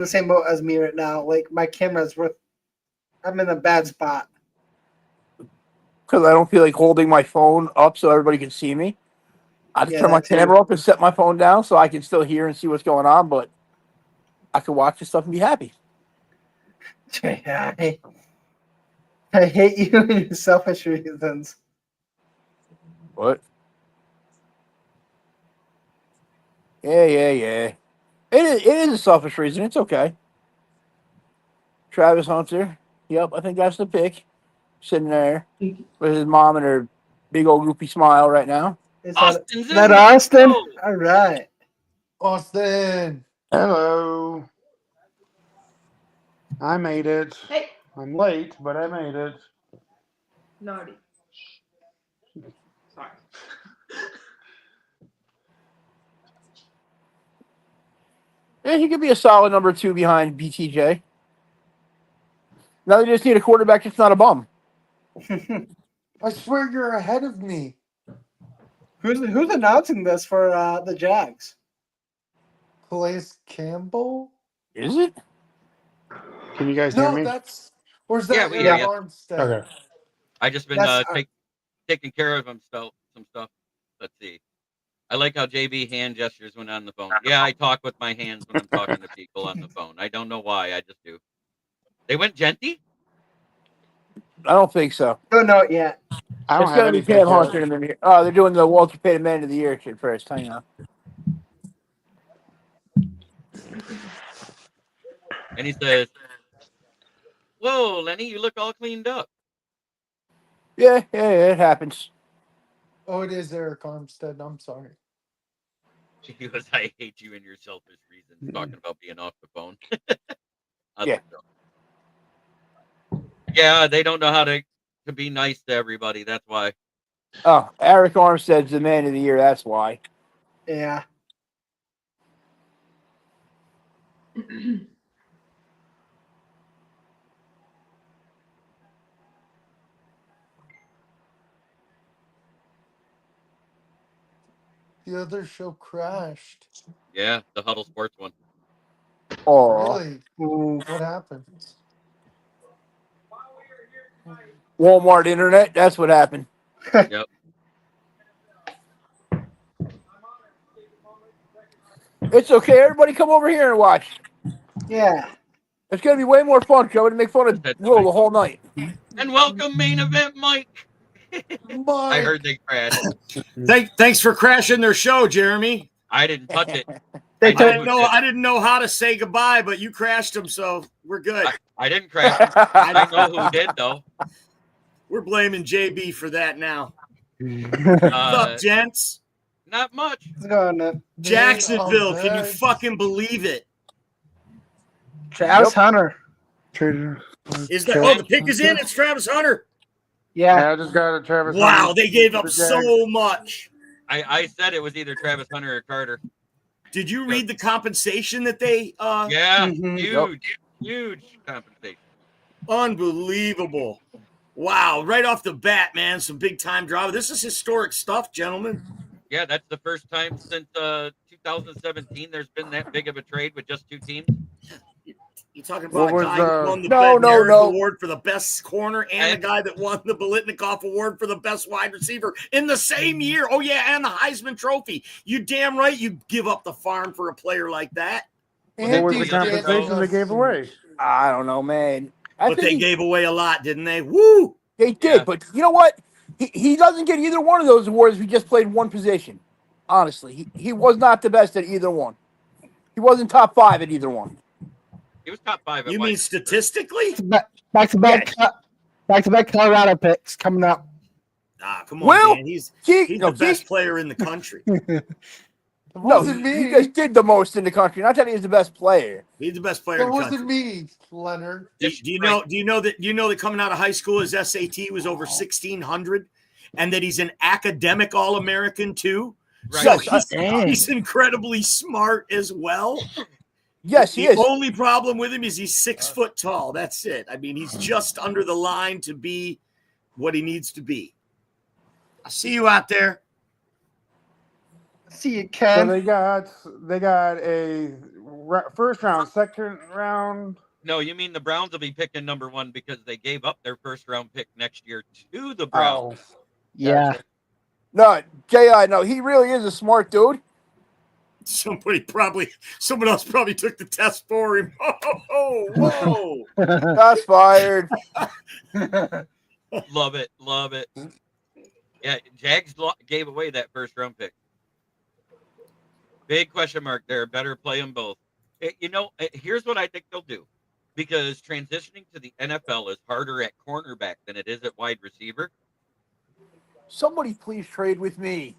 the same boat as me right now. Like my camera's worth. I'm in a bad spot. Because I don't feel like holding my phone up so everybody can see me. I just turn my camera up and set my phone down so I can still hear and see what's going on, but I can watch this stuff and be happy. I hate you and your selfish reasons. What? Yeah. It is a selfish reason. It's okay. Travis Hunter. Yep, I think that's the pick. Sitting there with his mom and her big old goofy smile right now. Is that Austin? All right. Austin. Hello. I made it. Hey. I'm late, but I made it. Naughty. Sorry. Yeah, he could be a solid number 2 behind BTJ. Now they just need a quarterback that's not a bum. I swear you're ahead of me. Who's announcing this for the Jags? Calais Campbell? Is it? Can you guys hear me? Or is that Eric Armstead? Okay. I just been taking care of some stuff. Let's see. I like how JB hand gestures when on the phone. Yeah, I talk with my hands when I'm talking to people on the phone. I don't know why. I just do. They went Genty? I don't think so. Don't know it yet. I don't It's have going to be anything. Cam Hunter in the year. Oh, they're doing the Walter Payton Man of the Year shit first. Hang on. And he says, "Whoa, Lenny, you look all cleaned up." Yeah, it happens. Oh, it is Eric Armstead. I'm sorry. He goes, "I hate you and your selfish reasons," talking about being off the phone. Yeah. Yeah, they don't know how to be nice to everybody. That's why. Oh, Eric Armstead's the Man of the Year. That's why. Yeah. The other show crashed. Yeah, the Huddle Sports one. Oh, really? What happened? Walmart internet. That's what happened. Yep. It's okay. Everybody come over here and watch. Yeah. It's going to be way more fun. I'm going to make fun of Will the whole night. And welcome main event, Mike. I heard they crashed. Thanks for crashing their show, Jeremy. I didn't touch it. I didn't know how to say goodbye, but you crashed them, so we're good. I didn't crash them. I know who did, though. We're blaming JB for that now. What's up, gents? Not much. Jacksonville, can you fucking believe it? Travis Hunter. Is that the pick is in? It's Travis Hunter. Yeah, I just got a Travis. Wow, Hunter. they gave up so much. I said it was either Travis Hunter or Carter. Did you read the compensation that they? Yeah, huge compensation. Unbelievable. Wow, right off the bat, man, some big time drama. This is historic stuff, gentlemen. Yeah, that's the first time since 2017 there's been that big of a trade with just 2 teams. You're talking about a guy who won the award for the best corner and the guy that won the Biletnikoff award for the best wide receiver in the same year. Oh, yeah, and the Heisman Trophy. You damn right you give up the farm for a player like that. What was the compensation they gave away? I don't know, man. But they gave away a lot, didn't they? Woo! They did, but you know what? He doesn't get either one of those awards if he just played one position. Honestly, he was not the best at either one. He wasn't top 5 at either one. He was top 5. You mean statistically? Back to back Colorado picks coming up. Ah, come on, man. He's the best player in the country. No, he just did the most in the country. Not that he's the best player. He's the best player in the country. That wasn't me, Leonard. Do you know that coming out of high school his SAT was over 1,600, and that he's an academic All-American too. Right. So he's incredibly smart as well. Yes, he is. The only problem with him is he's 6 foot tall. That's it. I mean, he's just under the line to be what he needs to be. I see you out there. See you, Ken. So they got a first round, second round. No, you mean the Browns will be picking number 1 because they gave up their first round pick next year to the Browns. Oh, Yeah. gotcha. No, J.I., no, he really is a smart dude. Someone else probably took the test for him. Oh, whoa. That's fired. Love it. Love it. Yeah, Jags gave away that first round pick. Big question mark there. Better play them both. Here's what I think they'll do. Because transitioning to the NFL is harder at cornerback than it is at wide receiver. Somebody please trade with me.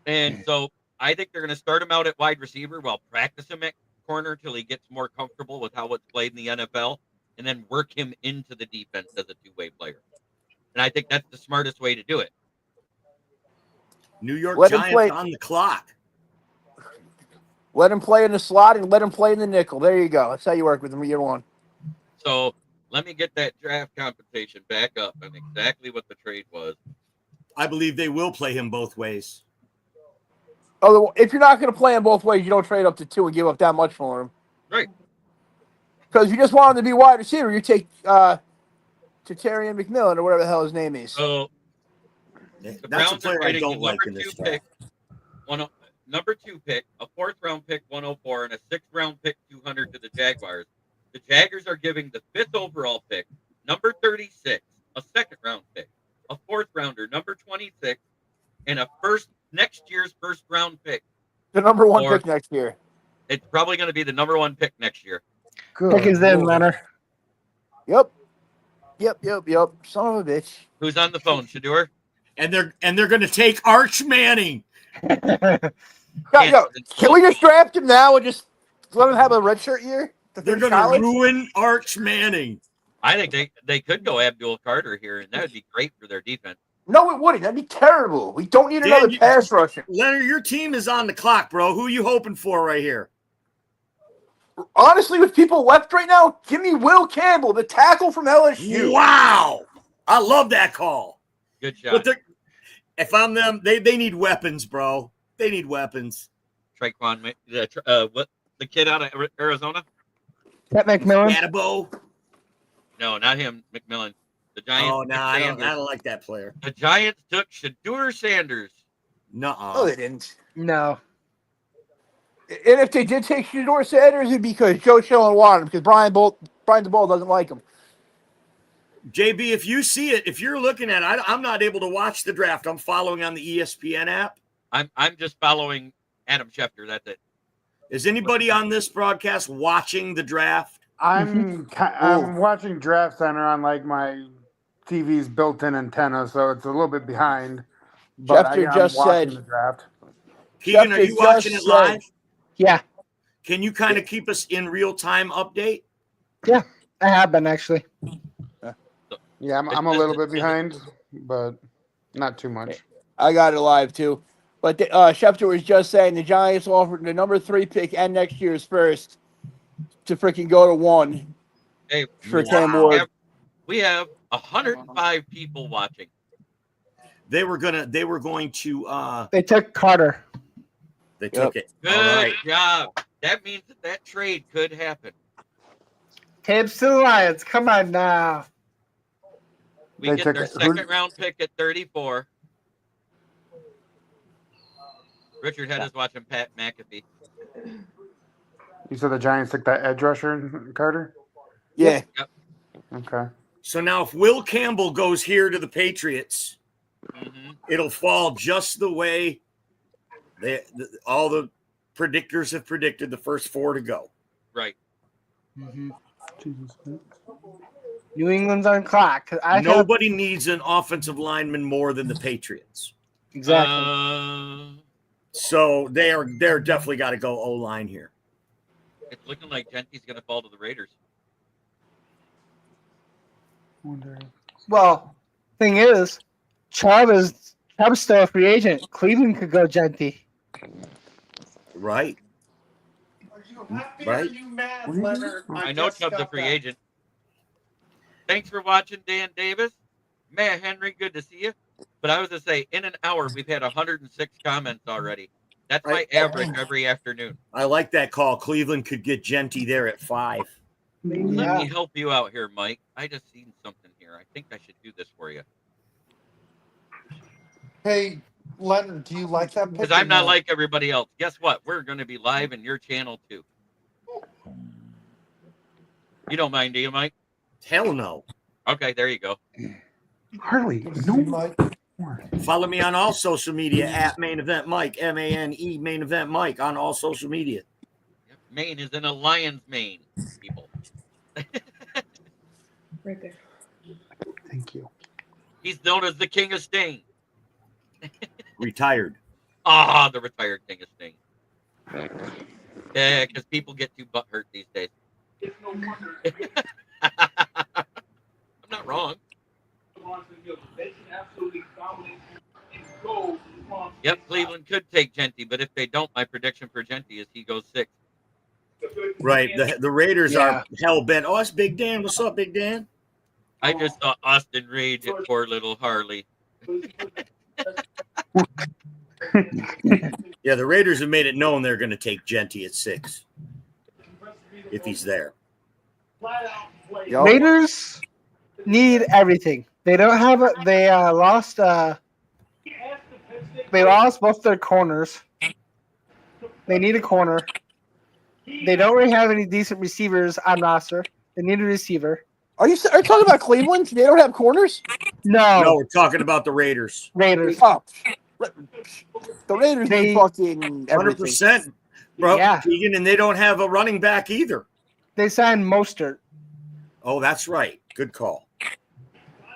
And so I think they're going to start him out at wide receiver while practice him at corner till he gets more comfortable with how it's played in the NFL, and then work him into the defense as a two-way player. And I think that's the smartest way to do it. New York Let him Giants play. on the clock. Let him play in the slot and let him play in the nickel. There you go. That's how you work with him year one. So let me get that draft compensation back up and exactly what the trade was. I believe they will play him both ways. Oh, if you're not going to play him both ways, you don't trade up to 2 and give up that much for him. Right. Because you just want him to be wide receiver, you take Terry McMillan or whatever the hell his name is. So That's a Browns player are I trading don't the like in this draft. number 2 pick, a 4th round pick 104, and a 6th round pick 200 to the Jaguars. The Jaguars are giving the 5th overall pick, number 36, a 2nd round pick, a 4th rounder, number 26, and next year's 1st round pick. The number 1 pick next year. It's probably going to be the number 1 pick next year. Pick his in, Leonard. Yep. Son of a bitch. Who's on the phone, Shador? And they're going to take Arch Manning. Can we just draft him now and just let him have a redshirt year? They're going to ruin Arch Manning. I think they could go Abdul Carter here, and that would be great for their defense. No, it wouldn't. That'd be terrible. We don't need another pass rusher. Leonard, your team is on the clock, bro. Who are you hoping for right here? Honestly, with people left right now, give me Will Campbell, the tackle from LSU. Wow. I love that call. Good job. But if I'm them, they need weapons, bro. They need weapons. Traquan, what the kid out of Arizona? That McMillan? Adabo. No, not him, McMillan. The Giants. Oh, no, I don't like that player. The Giants took Shador Sanders. Nuh-uh. No, they didn't. No. And if they did take Shador Sanders, it'd be because Joe Schilling wanted him because Brian DeBoll doesn't like him. JB, if you see it, if you're looking at it, I'm not able to watch the draft. I'm following on the ESPN app. I'm just following Adam Schefter. That's it. Is anybody on this broadcast watching the draft? I'm watching Draft Center on like my TV's built-in antenna, so it's a little bit behind. But Schefter I'm just watching said. the draft. Keegan, are you watching it live? Yeah. Can you kind of keep us in real-time update? Yeah, I have been actually. Yeah, I'm a little bit behind, but not too much. I got it live too. But Schefter was just saying the Giants offered the number 3 pick and next year's first to freaking go to 1. Hey, for Cam Ward. We have 105 people watching. They were going to They took Carter. They took it. Good right. job. That means that trade could happen. Tips to the Lions. Come on now. We They get took their it. second round pick at 34. Richard Head is watching Pat McAfee. You said the Giants took that edge rusher, Carter? Yeah. Yep. Okay. So now if Will Campbell goes here to the Patriots, it'll fall just the way all the predictors have predicted the first 4 to go. Right. Mm-hmm. New England's on clock. Nobody needs an offensive lineman more than the Patriots. Exactly. So they're definitely got to go O-line here. It's looking like Gentry's going to fall to the Raiders. Well, thing is, Chubb's still a free agent. Cleveland could go Genty. Right. Right. I know Chubb's a free agent. Thanks for watching, Dan Davis. Matt Henry, good to see you. But I was going to say, in an hour, we've had 106 comments already. That's my average every afternoon. I like that call. Cleveland could get Genty there at 5. Let me help you out here, Mike. I just seen something here. I think I should do this for you. Hey, Leonard, do you like that? Because I'm not like everybody else. Guess what? We're going to be live in your channel too. You don't mind, do you, Mike? Hell no. Okay, there you go. Harley, no. Follow me on all social media at Main Event Mike, MANE Main Event Mike on all social media. Maine is in a lion's mane, people. Right there. Thank you. He's known as the King of Sting. Retired. Ah, the retired King of Sting. Yeah, because people get too butthurt these days. I'm not wrong. Yep, Cleveland could take Genty, but if they don't, my prediction for Genty is he goes 6. Right. The Raiders are hell bent. Oh, that's Big Dan. What's up, Big Dan? I just saw Austin rage at poor little Harley. Yeah, the Raiders have made it known they're going to take Genty at 6 if he's there. Yep. Raiders need everything. They don't have a. They lost. They lost both their corners. They need a corner. They don't really have any decent receivers on roster. They need a receiver. Are you talking about Cleveland? They don't have corners? No, we're talking about the Raiders. Raiders. Oh, the Raiders need fucking everything. 100%, bro. Yeah. Keegan, and they don't have a running back either. They signed Mostert. Oh, that's right. Good call.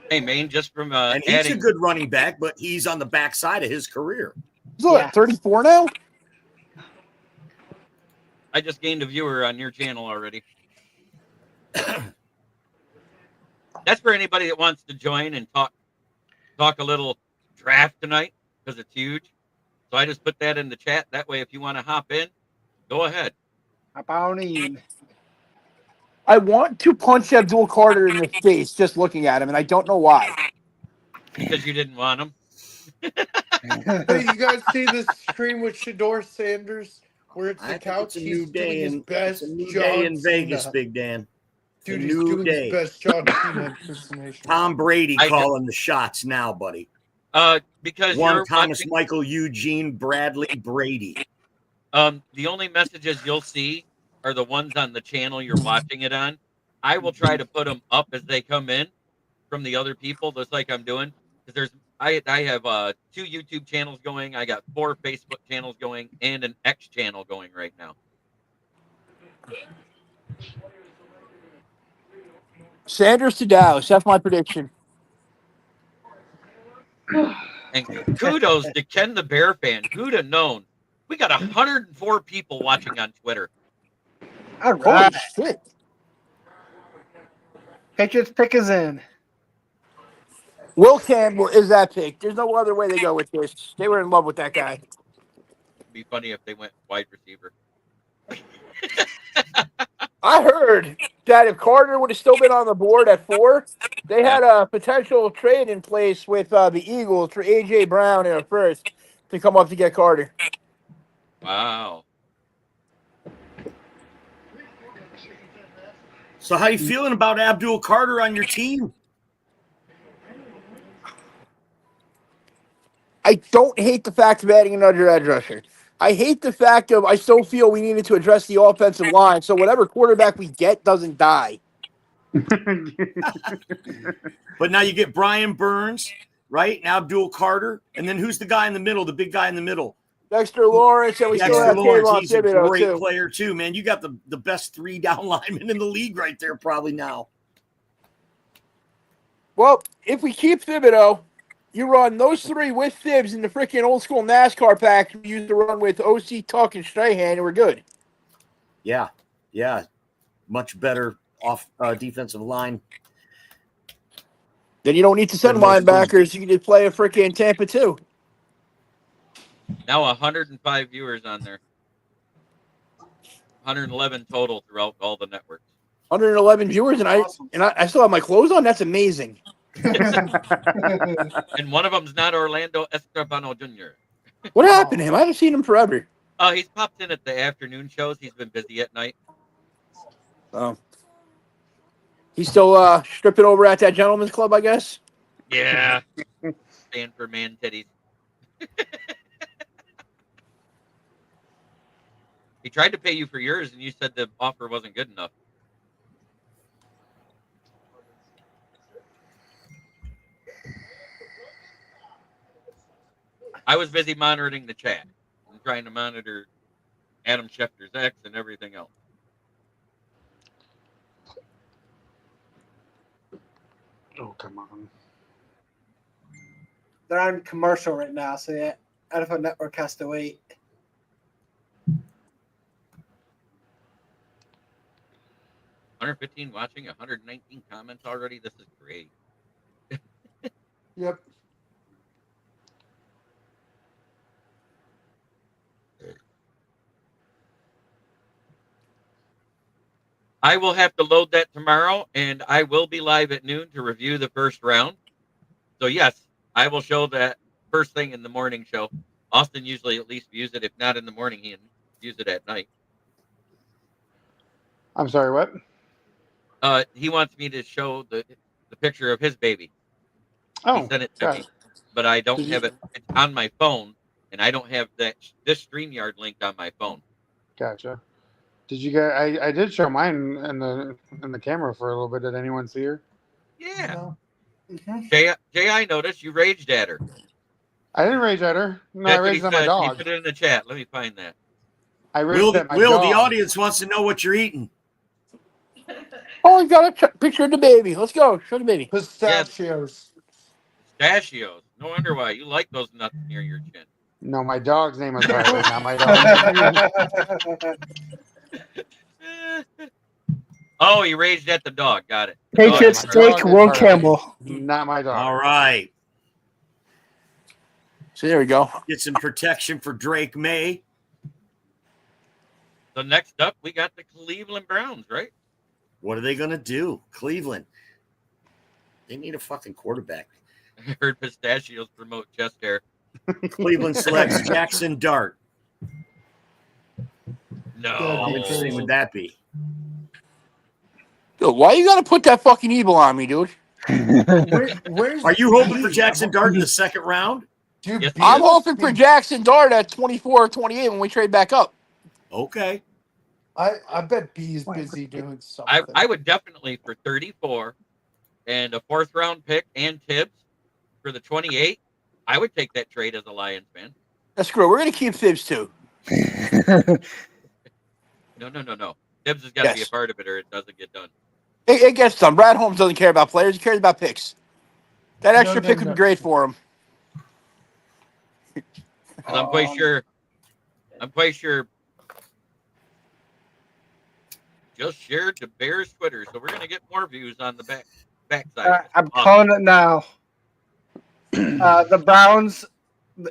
Hey, Maine, just from And he's a good running back, but he's on the backside of his career. He's what, 34 now? I just gained a viewer on your channel already. That's for anybody that wants to join and talk a little draft tonight because it's huge. So I just put that in the chat. That way, if you want to hop in, go ahead. Hop on in. I want to punch Abdul Carter in the face just looking at him, and I don't know why. Because you didn't want him. Hey, you guys see this stream with Shador Sanders where it's the couch? It's a He's new day doing his in, best it's a new John day in Vegas, Cena. Big Dan. Dude, a he's new doing day. his best John Cena impersonation. Tom Brady calling the shots now, buddy. Because One you're Thomas watching, Michael Eugene Bradley Brady. the only messages you'll see are the ones on the channel you're watching it on. I will try to put them up as they come in from the other people, just like I'm doing. Because I have 2 YouTube channels going. I got 4 Facebook channels going and an X channel going right now. Sanders to Dallas. That's my prediction. And kudos to Ken the Bear fan. Who'd have known? We got 104 people watching on Twitter. All Holy right. shit. Patriots pick is in. Will Campbell is that pick. There's no other way they go with this. They were in love with that guy. It'd be funny if they went wide receiver. I heard that if Carter would have still been on the board at 4, they had a potential trade in place with the Eagles for A.J. Brown in a first to come up to get Carter. Wow. So how you feeling about Abdul Carter on your team? I don't hate the fact of adding another edge rusher. I hate the fact of I still feel we needed to address the offensive line, so whatever quarterback we get doesn't die. But now you get Brian Burns, right? And Abdul Carter. And then who's the guy in the middle, the big guy in the middle? Dexter Lawrence, and we still Dexter have Lawrence. Kayvon He's a Thibodeau, great too. player, too, man. You got the best 3 down linemen in the league right there probably now. Well, if we keep Thibodeau, you run those 3 with Thibs in the freaking old school NASCAR pack we used to run with OC Tuck and Strahan, and we're good. Yeah. Much better off defensive line. Then you don't need to send linebackers. You can just play a freaking Tampa, too. Now 105 viewers on there. 111 total throughout all the networks. 111 viewers, and I still have my clothes on? That's amazing. And one of them's not Orlando Escobar Jr. What happened to him? I haven't seen him forever. He's popped in at the afternoon shows. He's been busy at night. Oh. He's still stripping over at that gentleman's club, I guess? Yeah. Stand for man titties. He tried to pay you for yours, and you said the offer wasn't good enough. I was busy monitoring the chat and trying to monitor Adam Schefter's ex and everything else. Oh, come on. They're on commercial right now, so yeah, NFL Network has to wait. $115 watching, 119 comments already. This is great. Yep. I will have to load that tomorrow, and I will be live at noon to review the first round. So, yes, I will show that first thing in the morning show. Austin usually at least views it. If not in the morning, he views it at night. I'm sorry, what? He wants me to show the picture of his baby. Oh, He sent it to me, but I don't have it. It's on my phone, and I don't have this StreamYard link on my phone. Gotcha. Did you get? I did show mine in the camera for a little bit. Did anyone see her? Yeah. No. Mm-hmm. Jay, I noticed you raged at her. I didn't rage at her. No, That's I what he raged at my said. He dog. put it in the chat. Let me find that. I raged at my Will, dog. the audience wants to know what you're eating. Oh, he got a picture of the baby. Let's go. Show the baby. Pistachios. Pistachios. No wonder why. You like those nuts near your chin. No, my dog's name is Harley, not my dog. Oh, he raged at the dog. Got it. The Patriot dog- steak, Will Campbell. Not my dog. All right. So there we go. Get some protection for Drake May. So next up, we got the Cleveland Browns, right? What are they going to do? Cleveland. They need a fucking quarterback. I heard pistachios promote chest hair. Cleveland selects Jackson Dart. No. How interesting would that be? Dude, why you gotta put that fucking evil on me, dude? Where's Are you hoping for B? Jackson Dart in the second round? Dude, Yes, B I'm must hoping for be- Jackson Dart at 24 or 28 when we trade back up. Okay. I bet B is busy doing something. I would definitely for 34 and a 4th round pick and Tibbs for the 28. I would take that trade as a Lions fan. That's screw it. We're gonna keep Thibs too. No. Tibbs has got to be a Yes. part of it or it doesn't get done. It gets done. Brad Holmes doesn't care about players. He cares about picks. That extra No. pick would be great for him. 'Cause I'm quite sure. Just shared the Bears Twitter, so we're gonna get more views on the backside. I'm calling it now. The Browns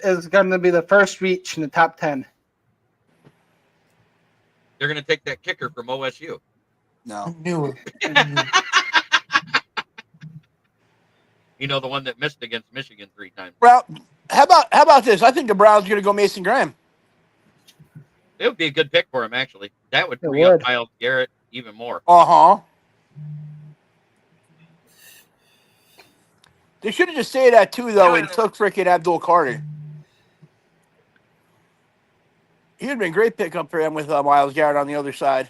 is going to be the first reach in the top 10. They're gonna take that kicker from OSU. I No. knew it. You know, the one that missed against Michigan 3 times. Well, how about this? I think the Browns are gonna go Mason Graham. It would be a good pick for him, actually. That would It free up would. Myles Garrett even more. Uh-huh. They should have just stayed at 2 though and took freaking Abdul Carter. He'd have been a great pickup for him with Myles Garrett on the other side.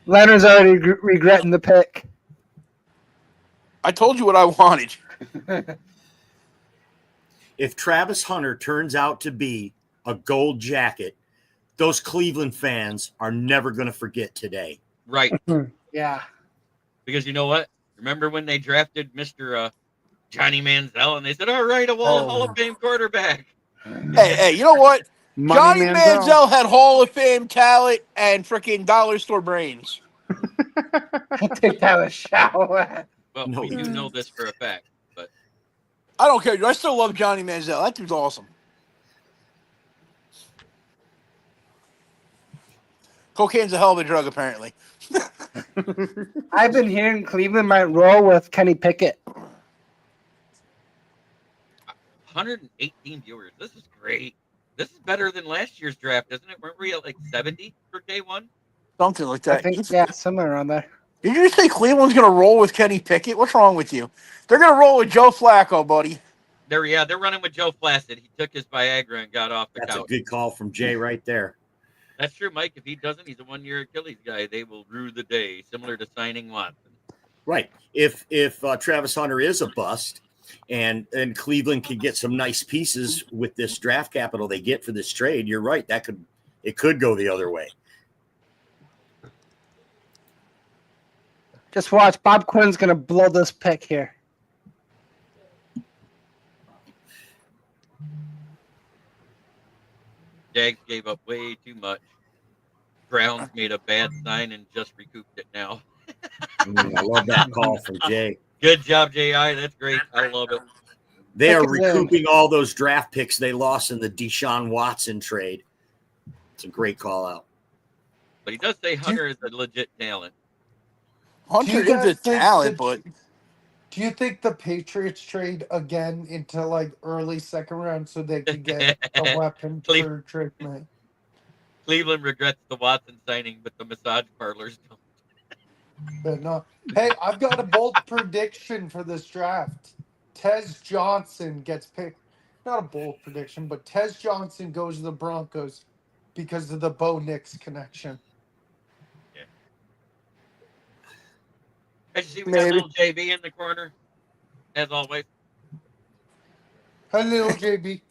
Leonard's already regretting the pick. I told you what I wanted. If Travis Hunter turns out to be a gold jacket, those Cleveland fans are never going to forget today. Right. Yeah. Because you know what? Remember when they drafted Mr. Johnny Manziel and they said, all right, a Hall of Fame quarterback. Hey, you know what? Money Johnny Manziel had Hall of Fame talent and freaking dollar store brains. Take that a shower. Well, No. we do know this for a fact. But I don't care, dude. I still love Johnny Manziel. That dude's awesome. Cocaine's a hell of a drug, apparently. I've been hearing Cleveland might roll with Kenny Pickett. 118 viewers. This is great. This is better than last year's draft, isn't it? Weren't we at like 70 for day one? Something like I that. think, yeah, somewhere around there. Did you just say Cleveland's going to roll with Kenny Pickett? What's wrong with you? They're going to roll with Joe Flacco, buddy. They're running with Joe Flacco. He took his Viagra and got off the couch. That's a good call from Jay right there. That's true, Mike. If he doesn't, he's a one-year Achilles guy. They will rue the day, similar to signing Watson. Right. If Travis Hunter is a bust, and Cleveland can get some nice pieces with this draft capital they get for this trade, you're right. It could go the other way. Just watch. Bob Quinn's going to blow this pick here. Jags gave up way too much. Browns made a bad sign and just recouped it now. I love that call from Jay. Good job, J.I. That's great. I love it. They are recouping all those draft picks they lost in the Deshaun Watson trade. It's a great call out. But he does say Hunter is a legit talent. Hunter is a talent, but do you think the Patriots trade again into like early second round so they can get a weapon for treatment? Cleveland regrets the Watson signing, but the massage parlors don't. But no. Hey, I've got a bold prediction for this draft. Tez Johnson gets picked. Not a bold prediction, but Tez Johnson goes to the Broncos because of the Bo Nix connection. Yeah. As you see, we got little JB in the corner, as always. Hello, JB.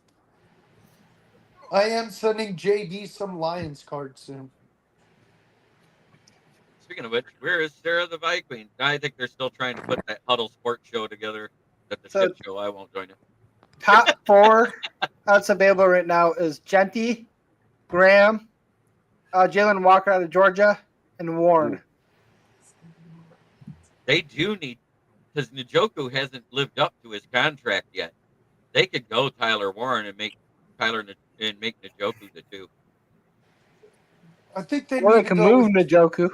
I am sending JB some Lions cards soon. Speaking of which, where is Sarah the Viking? I think they're still trying to put that Huddle Sports show together. At the shit show, I won't join it. Top 4 that's available right now is Genty, Graham, Jalen Walker out of Georgia, and Warren. They do need, because Njoku hasn't lived up to his contract yet. They could go Tyler Warren and make make Njoku the 2. I think they Or they can move Njoku.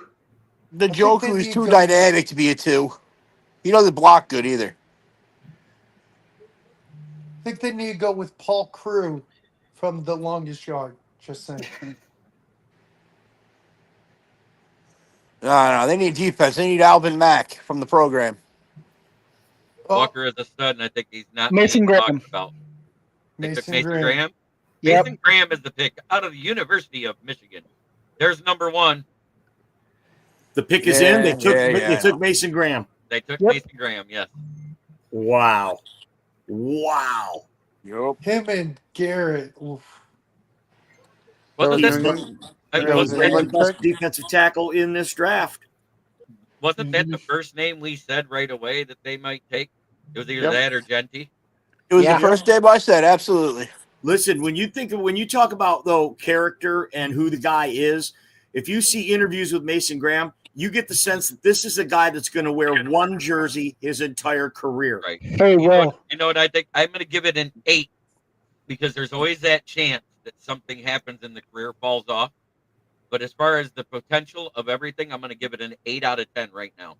Njoku is too dynamic to be a 2. He doesn't block good either. I think they need to go with Paul Crew from The Longest Yard. Just saying. No, they need defense. They need Alvin Mack from the program. Walker is a stud, and I think he's not Mason being Graham. talked about. Mason Graham. Yep. Mason Graham is the pick out of the University of Michigan. There's number 1. The pick is in. They took Mason Graham. They took Mason Graham, yes. Wow. Yep. Him and Garrett. Oof. Wasn't that the best defensive tackle in this draft? Wasn't that the first name we said right away that they might take? It was either that or Genty. It was the first name I said, absolutely. Listen, when you talk about though character and who the guy is, if you see interviews with Mason Graham, you get the sense that this is a guy that's going to wear one jersey his entire career. Right. Hey, well, you know what I think? I'm going to give it an 8 because there's always that chance that something happens and the career falls off. But as far as the potential of everything, I'm going to give it an 8 out of 10 right now.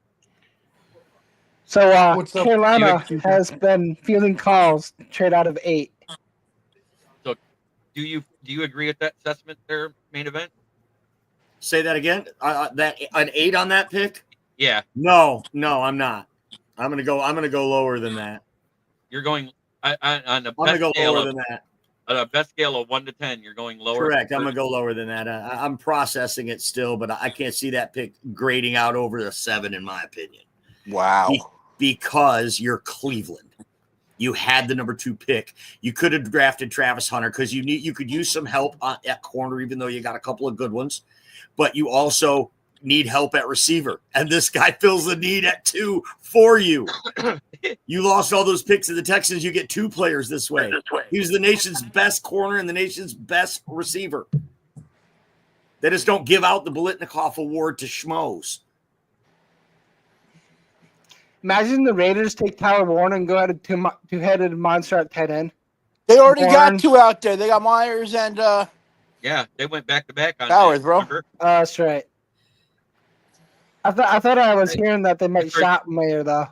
So Carolina has been fielding calls trade out of 8. So do you agree with that assessment there, main event? Say that again. That an 8 on that pick? Yeah. No, I'm not. I'm gonna go lower than that. You're going on the I'm gonna go scale lower of, than that. on a best scale of 1 to 10. You're going lower. Correct. I'm gonna go lower than that. I'm processing it still, but I can't see that pick grading out over the 7 in my opinion. Wow. Because you're Cleveland. You had the number 2 pick. You could have drafted Travis Hunter because you could use some help at corner, even though you got a couple of good ones. But you also need help at receiver. And this guy fills the need at 2 for you. You lost all those picks to the Texans. You get 2 players this way. He was the nation's best corner and the nation's best receiver. They just don't give out the Biletnikoff Award to schmoes. Imagine the Raiders take Tyler Warren and go at a two-headed monster at tight end. They already got 2 out there. They got Myers and yeah, they went back to back on Powers, bro. That's right. I thought I was hearing that they might shop Mayer though.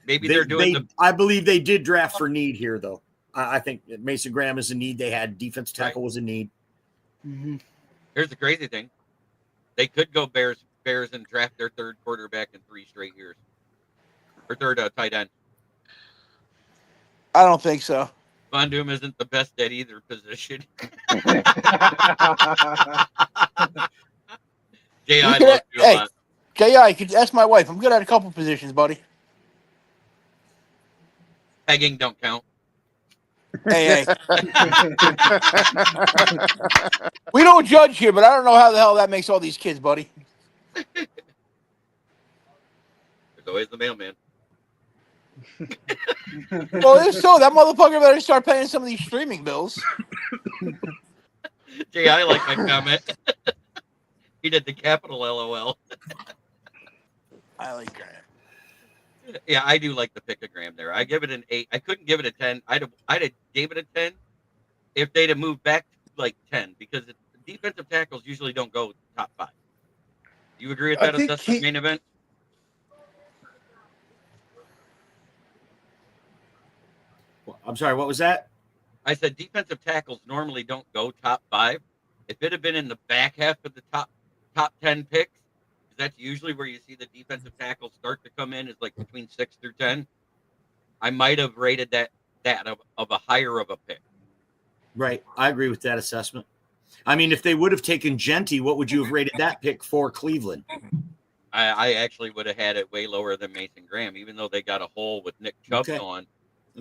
Maybe they're doing I believe they did draft for need here though. I think Mason Graham is a need. They had defensive tackle was a need. Mm-hmm. Here's the crazy thing: they could go Bears and draft their third quarterback in 3 straight years, or third tight end. I don't think so. Von Doom isn't the best at either position. J.I. loves you a lot. J.I., you could ask my wife. I'm good at a couple positions, buddy. Pegging don't count. Hey. We don't judge here, but I don't know how the hell that makes all these kids, buddy. There's always the mailman. Well, if so, that motherfucker better start paying some of these streaming bills. J.I. like my comment. He did the capital LOL. I like Graham. Yeah, I do like the picogram there. I give it an 8. I couldn't give it a 10. I'd have gave it a 10 if they'd have moved back like 10 because the defensive tackles usually don't go top 5. Do you agree with that assessment, main event? I'm sorry, what was that? I said defensive tackles normally don't go top 5. If it had been in the back half of the top 10 picks, that's usually where you see the defensive tackles start to come in, is like between 6 through 10. I might have rated that of a higher of a pick. Right. I agree with that assessment. I mean, if they would have taken Genty, what would you have rated that pick for Cleveland? I actually would have had it way lower than Mason Graham, even though they got a hole with Nick Chubb on.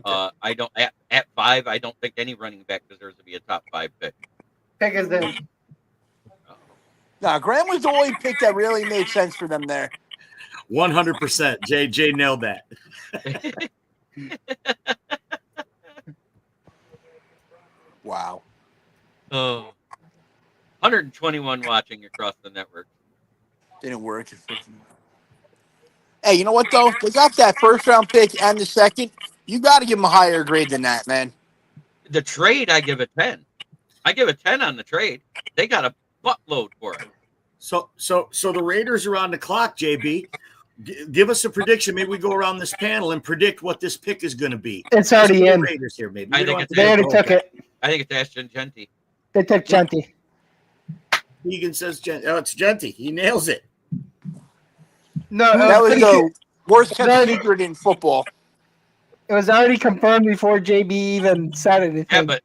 Okay. I don't at 5. I don't think any running back deserves to be a top 5 pick. Pick is them. Nah, Graham was the only pick that really made sense for them there. 100%. JJ nailed that. Wow. Oh. 121 watching across the network. Didn't work. Hey, you know what, though? They got that first-round pick and the second. You got to give them a higher grade than that, man. The trade, I give a 10. I give a 10 on the trade. They got a buttload for it. So the Raiders are on the clock, JB. Give us a prediction. Maybe we go around this panel and predict what this pick is going to be. It's already in. Raiders here, maybe. I think they already took it. I think it's Ashton Genty. They took Genty. Egan says Genty. Oh, it's Genty. He nails it. No, that was the worst kept secret in football. It was already confirmed before JB even said anything. Yeah, but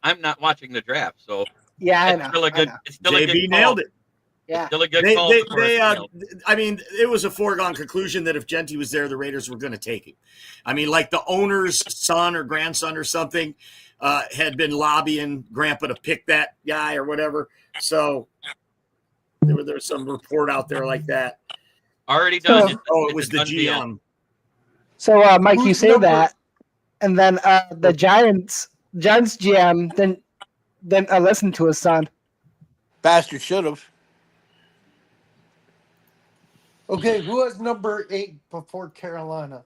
I'm not watching the draft, so yeah, I it's know. still a good. It's still JB a good nailed it. Yeah, it's still a good call. I mean, it was a foregone conclusion that if Genty was there, the Raiders were going to take him. I mean, like the owner's son or grandson or something had been lobbying Grandpa to pick that guy or whatever. So there was some report out there like that. Already done. It was the GM. Deal. So, Mike, you say that, and then the Giants GM then listened to his son. Bastard should have. Okay, who has number 8 before Carolina?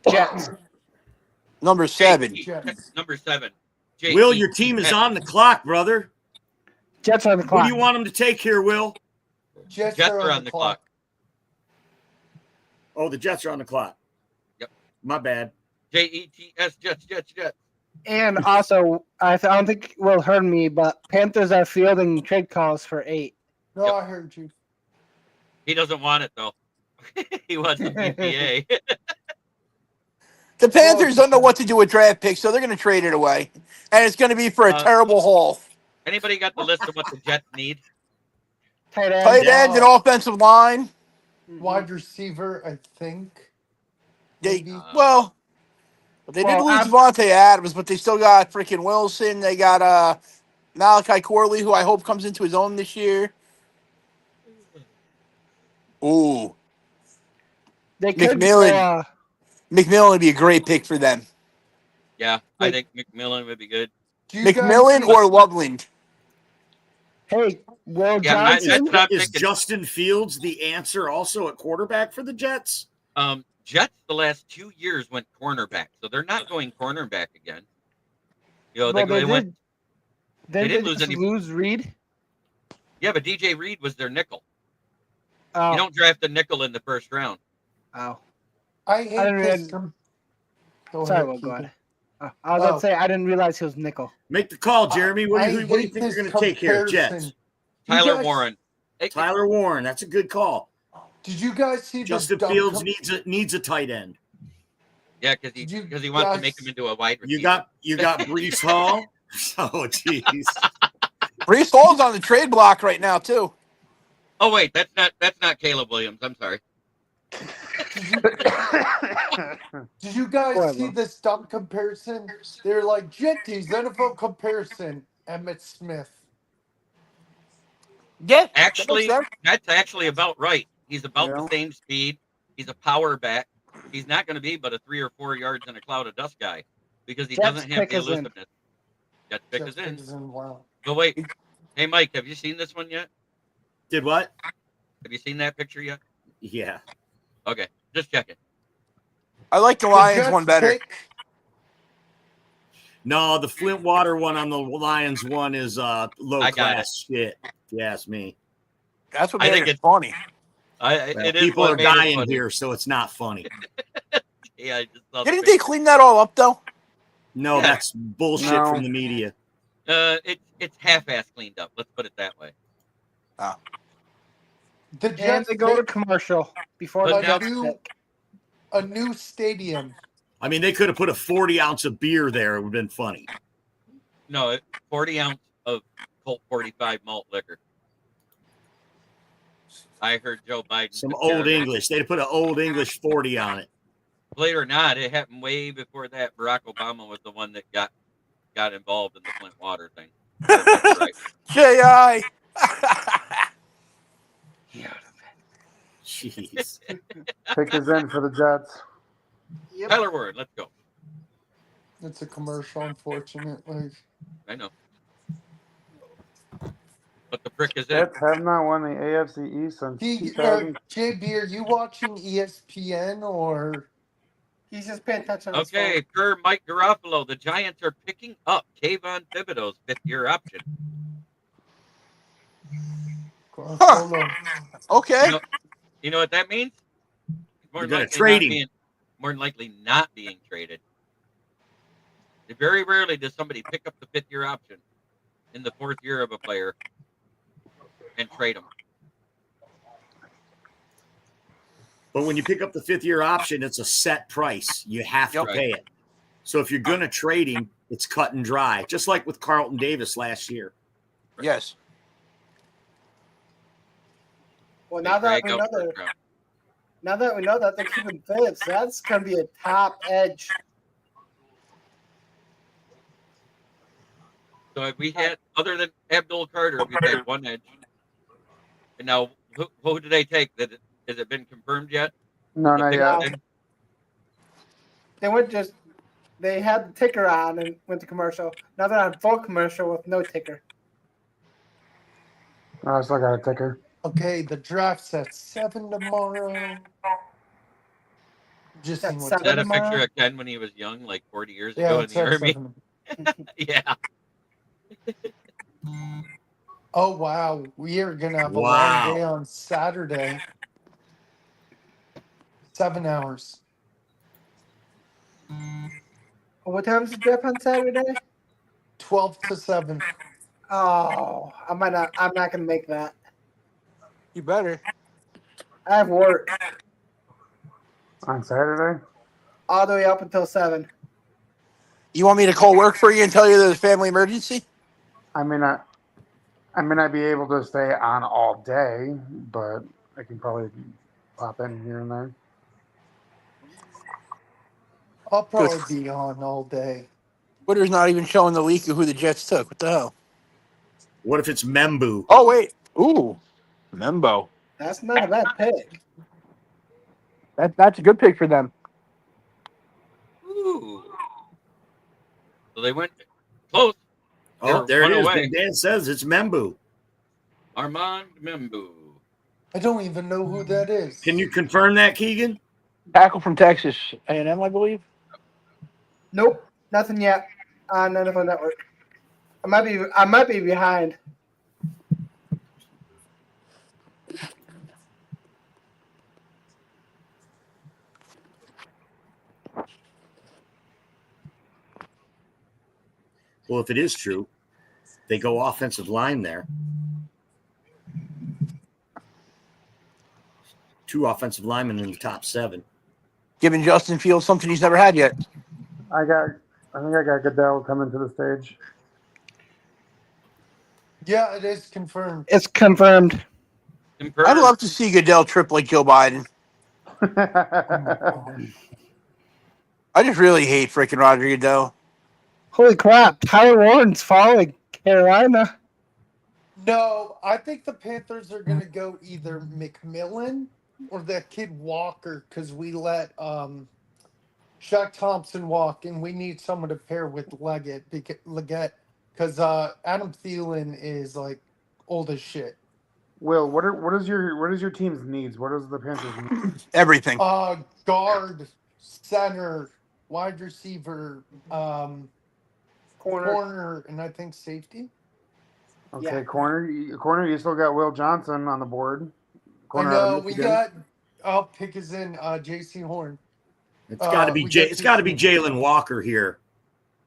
Jets. Number 7. Jets. Number 7. Will, your team is on the clock, brother. Jets are on the clock. What do you want them to take here, Will? Jets are on the clock. Oh, the Jets are on the clock. Yep. My bad. Jets, Jets. And also, I don't think Will heard me, but Panthers are fielding trade calls for 8. No, Yep. I heard you. He doesn't want it, though. He wants the PPA. The Panthers don't know what to do with draft picks, so they're going to trade it away. And it's going to be for a terrible haul. Anybody got the list of what the Jets need? Tight end. Tight end and offensive line. Wide receiver, I think. They Maybe. They did lose Devontae Adams, but they still got freaking Wilson. They got Malachi Corley, who I hope comes into his own this year. Ooh. They could McMillan would be a great pick for them. Yeah, I think McMillan would be good. McMillan or Loveland? Hey, Will Johnson? Is Justin Fields the answer also at quarterback for the Jets? Jets the last 2 years went cornerback, so they're not going cornerback again. You know, they didn't lose Reed. Yeah, but DJ Reed was their nickel. Oh. You don't draft a nickel in the first round. Oh. I hate this. Sorry, Will, go ahead. I was about to say I didn't realize he was nickel. Make the call, Jeremy. What do you hate think this you're going to take here, Jets? comparison. Tyler Warren. Tyler Warren. That's a good call. Did you guys see Justin Fields needs a tight end? Yeah, because he wants to make him into a wide receiver. You got Brees Hall. Oh, jeez. Brees Hall's on the trade block right now too. Oh wait, that's not Caleb Williams. I'm sorry. Did you guys see this dumb comparison? They're like Jetties NFL comparison. Emmitt Smith. Yeah, actually, that's actually about right. He's about the same speed. He's a power back. He's not going to be but a 3 or 4 yards in a cloud of dust guy because he doesn't have the elusiveness. Jets pick is in. Wow. But wait, hey Mike, have you seen this one yet? Did what? Have you seen that picture yet? Yeah. Okay, just check it. I like the Lions one better. No, the Flint Water one on the Lions one is low class shit. If you ask me. That's what made it funny. People are dying here, so it's not funny. Yeah, I just thought didn't they clean that all up though? No, that's bullshit from the media. It's half-ass cleaned up. Let's put it that way. Oh. The Jets go to commercial before a new stadium. I mean, they could have put a 40-ounce of beer there. It would have been funny. No, 40 ounce of Colt 45 malt liquor. I heard Joe Biden. Some old English. They'd put an old English 40 on it. Believe it or not, it happened way before that. Barack Obama was the one that got involved in the Flint water thing. J.I. Jeez. Pick is in for the Jets. Yep. Tyler Ward, let's go. It's a commercial, unfortunately. I know. But the prick is in. Jets have not won the AFC East since 2000. JB, are you watching ESPN or? He's just paying attention. Okay, per Mike Garofalo, the Giants are picking up Kayvon Thibodeau's 5th-year option. Huh. Okay. You know what that means? More than likely not being traded. Very rarely does somebody pick up the 5th-year option in the 4th year of a player and trade them. But when you pick up the 5th-year option, it's a set price. You have to pay it. So if you're going to trade him, it's cut and dry, just like with Carlton Davis last year. Yes. Well, now that we know that they're keeping Phillips, that's going to be a top edge. So we had, other than Abdul Carter, we've had one edge. And now, who did they take? Has it been confirmed yet? No, not yet. They had the ticker on and went to commercial. Now they're on full commercial with no ticker. I still got a ticker. Okay, the draft's at 7 tomorrow. Is that a picture of Ken when he was young, like 40 years ago in the Army? Yeah. Oh, wow. We are going to have a long day on Saturday. 7 hours. What time is the draft on Saturday? 12 to 7. Oh, I'm not going to make that. You better. I have work. On Saturday? All the way up until 7. You want me to call work for you and tell you there's a family emergency? I may not be able to stay on all day, but I can probably pop in here and there. I'll probably be on all day. Twitter's not even showing the leak of who the Jets took. What the hell? What if it's Membu? Oh, wait. Ooh. Membo. That's not a bad pick. That's a good pick for them. Ooh. So they went close. Oh, there it is. Big Dan says it's Membu. Armand Membu. I don't even know who that is. Can you confirm that, Keegan? Tackle from Texas A&M, I believe. Nope, nothing yet on NFL Network. I might be behind. example, if it is true, they go offensive line there. 2 offensive linemen in the top 7. Giving Justin Fields something he's never had yet. I think I got Goodell coming to the stage. Yeah, it is confirmed. It's confirmed. I'd love to see Goodell trip like Joe Biden. I just really hate freaking Roger Goodell. Holy crap! Tyler Warren's following Carolina. No, I think the Panthers are going to go either McMillan or that kid Walker because we let Shaq Thompson walk, and we need someone to pair with Leggett because Adam Thielen is like old as shit. Will, what is your team's needs? What is the Panthers need? Everything. Guard, center, wide receiver, corner, and I think safety. Okay, Yeah. corner. You still got Will Johnson on the board. Corner I out of know we Michigan. got. I'll pick his in J.C. Horn. It's got to be it's got to be Jalen Walker here.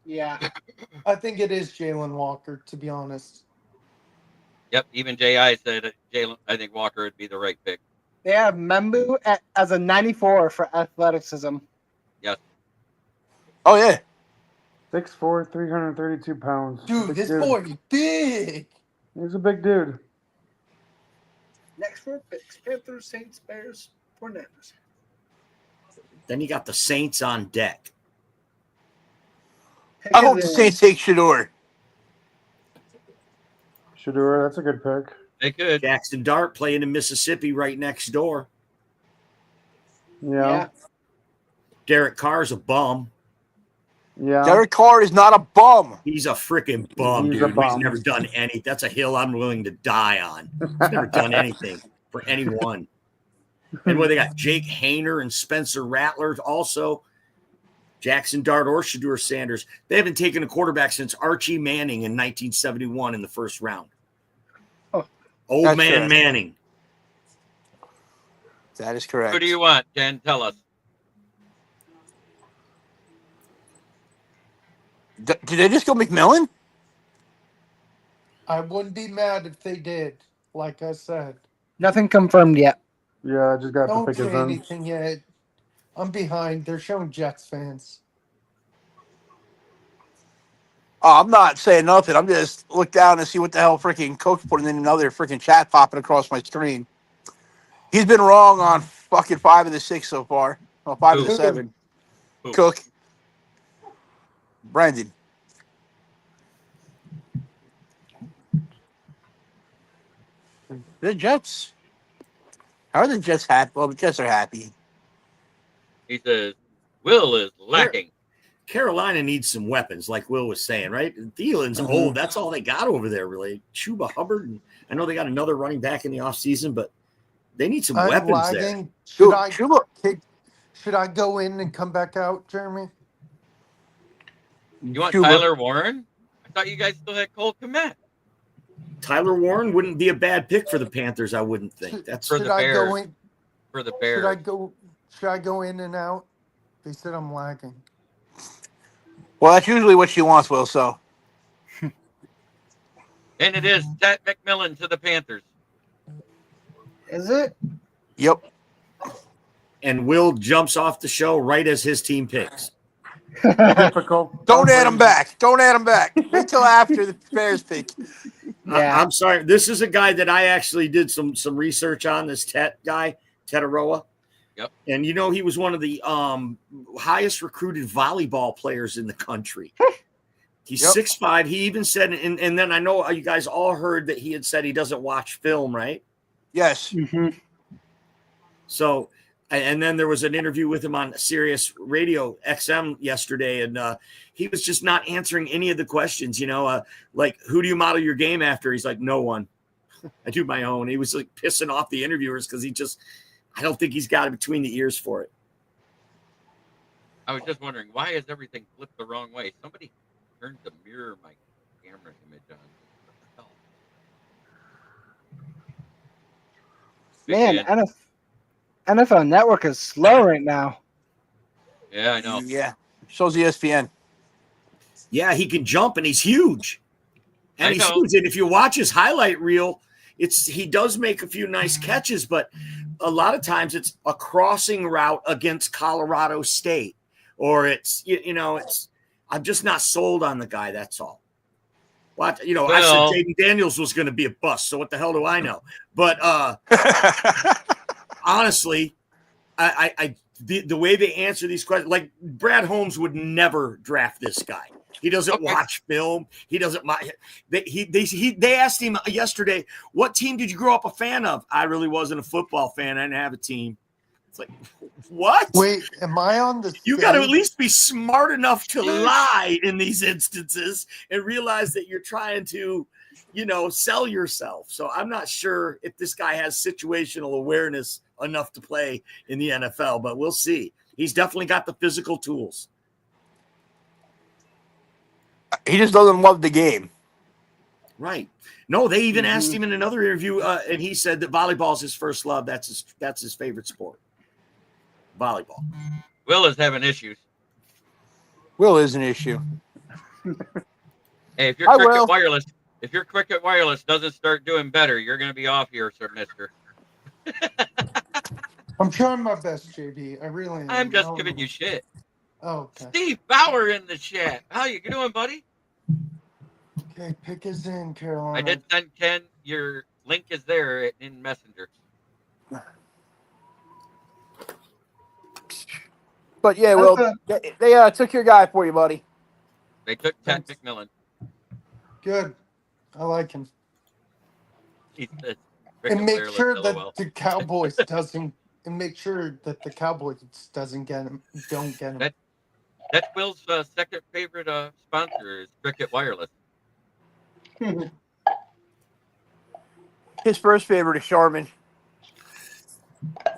Yeah. I think it is Jalen Walker, to be honest. Yep, even J.I. said Jalen. I think Walker would be the right pick. They have Membu as a 94 for athleticism. Yes. Oh yeah. 6'4", 332 pounds. Dude, this boy is big. He's a big dude. Next 4 picks: Panthers, Saints, Bears, 49ers. Then you got the Saints on deck. I hope the Saints take Shador. Shador, that's a good pick. They could. Jackson Dart playing in Mississippi right next door. Yeah. Derek Carr's a bum. Yeah. Derek Carr is not a bum. He's a freaking bum, He's a dude. bum. He's never done any. That's a hill I'm willing to die on. He's never done anything for anyone. And where they got Jake Hayner and Spencer Rattler also. Jackson Dart or Shador Sanders. They haven't taken a quarterback since Archie Manning in 1971 in the first round. Oh, Old that's man correct. Manning. That is correct. Who do you want, Ken? Tell us. Did they just go McMillan? I wouldn't be mad if they did. Like I said, Nothing confirmed yet. Yeah, I just got to don't pick his say in. anything yet. I'm behind. They're showing Jets fans. Oh, I'm not saying nothing. I'm just look down and see what the hell freaking coach put in another freaking chat popping across my screen. He's been wrong on fucking 5 of the 6 so far. Well, 5 of the Who? 7. Who? Cook. Brandon. The Jets. How are the Jets happy? Well, the Jets are happy. He says Will is lacking. Carolina needs some weapons, like Will was saying, right? Thielen's old. That's all they got over there, really. Chuba Hubbard. And I know they got another running back in the offseason, but they need some weapons there. Should I go in and come back out, Jeremy? You want Chuba. Tyler Warren? I thought you guys still had Cole Kmet. Tyler Warren wouldn't be a bad pick for the Panthers, I wouldn't think. That's For Should the I Bears. go in? For the Bears. Should I go in and out? They said I'm lagging. Well, that's usually what she wants, Will, so. And it is Tat McMillan to the Panthers. Is it? Yep. and Will jumps off the show right as his team picks. Typical. Don't add him back. Don't add him back. Wait till after the Bears pick. Yeah. I'm sorry. This is a guy that I actually did some research on, this Tet guy, Tetaroa. Yep. And you know, he was one of the highest recruited volleyball players in the country. He's 6'5". He even said, and then I know you guys all heard that he had said he doesn't watch film, right? Yes. Mm-hmm. So, and then there was an interview with him on Sirius Radio XM yesterday, and he was just not answering any of the questions, like, who do you model your game after? He's like, no one. I do my own. He was like pissing off the interviewers because I don't think he's got it between the ears for it. I was just wondering, why is everything flipped the wrong way? Somebody turned the mirror my camera image on. What the hell? Man, NFL Network is slow right now. Yeah, I know. Yeah. Shows ESPN. Yeah, he can jump, and he's huge. And I he's know. huge. And if you watch his highlight reel, he does make a few nice catches, but a lot of times it's a crossing route against Colorado State, or it's I'm just not sold on the guy. That's all. What I said Jaden Daniels was going to be a bust, so what the hell do I know? But honestly, the way they answer these questions, like Brad Holmes would never draft this guy. He doesn't watch film. He doesn't. They asked him yesterday, "What team did you grow up a fan of?" I really wasn't a football fan. I didn't have a team. It's like, what? Wait, am I on the? You got to at least be smart enough to lie in these instances and realize that you're trying to, sell yourself. So I'm not sure if this guy has situational awareness enough to play in the NFL, but we'll see. He's definitely got the physical tools. He just doesn't love the game. Right. No, they even asked him in another interview, and he said that volleyball is his first love. That's his favorite sport. Volleyball. Will is having issues. Will is an issue. Hey, if your Cricket Wireless doesn't start doing better, you're going to be off here, Sir Mister. I'm trying my best, JB. I really am. I'm just giving you shit. Oh, okay. Steve Bauer in the chat. How you doing, buddy? Okay, pick us in, Carolina. I did send Ken. Your link is there in Messenger. But yeah, Will, they took your guy for you, buddy. They took Ted McMillan. Good. I like him. And make sure that the Cowboys doesn't. And make sure that the Cowboys don't get him. That's Will's second favorite sponsor is Cricket Wireless. His first favorite is Charmin.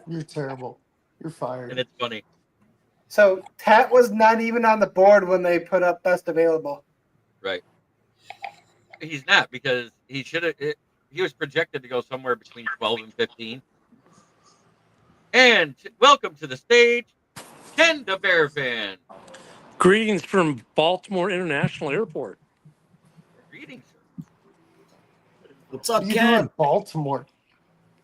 You're terrible. You're fired. And it's funny. So Tat was not even on the board when they put up best available. Right. He's not, because he should have. He was projected to go somewhere between 12 and 15. And welcome to the stage, Ken the Bear fan. Greetings from Baltimore International Airport. Greetings, sir. What's up, You Ken? in Baltimore.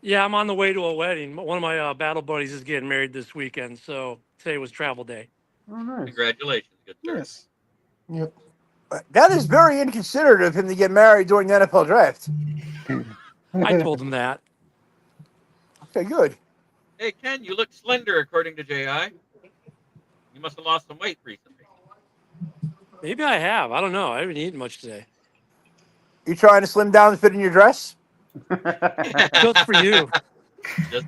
Yeah, I'm on the way to a wedding. One of my battle buddies is getting married this weekend, so today was travel day. Oh, nice. Congratulations, good sir. Yes. Yep. That is very inconsiderate of him to get married during the NFL draft. I told him that. Okay, good. Hey, Ken, you look slender according to J.I. You must have lost some weight recently. Maybe I have. I don't know. I haven't eaten much today. You trying to slim down to fit in your dress? Just for you. Just,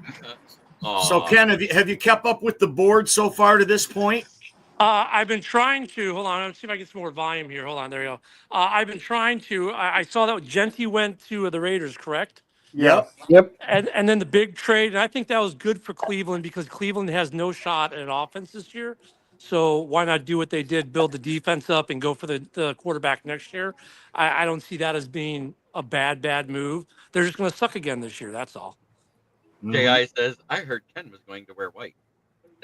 so, Ken, have you kept up with the board so far to this point? I've been trying to. Hold on. Let's see if I get some more volume here. Hold on. There you go. I've been trying to. I saw that Genty went to the Raiders, correct? Yep. And then the big trade, and I think that was good for Cleveland because Cleveland has no shot at offense this year. So why not do what they did, build the defense up and go for the quarterback next year? I don't see that as being a bad move. They're just going to suck again this year. That's all. J.I. says, I heard Ken was going to wear white.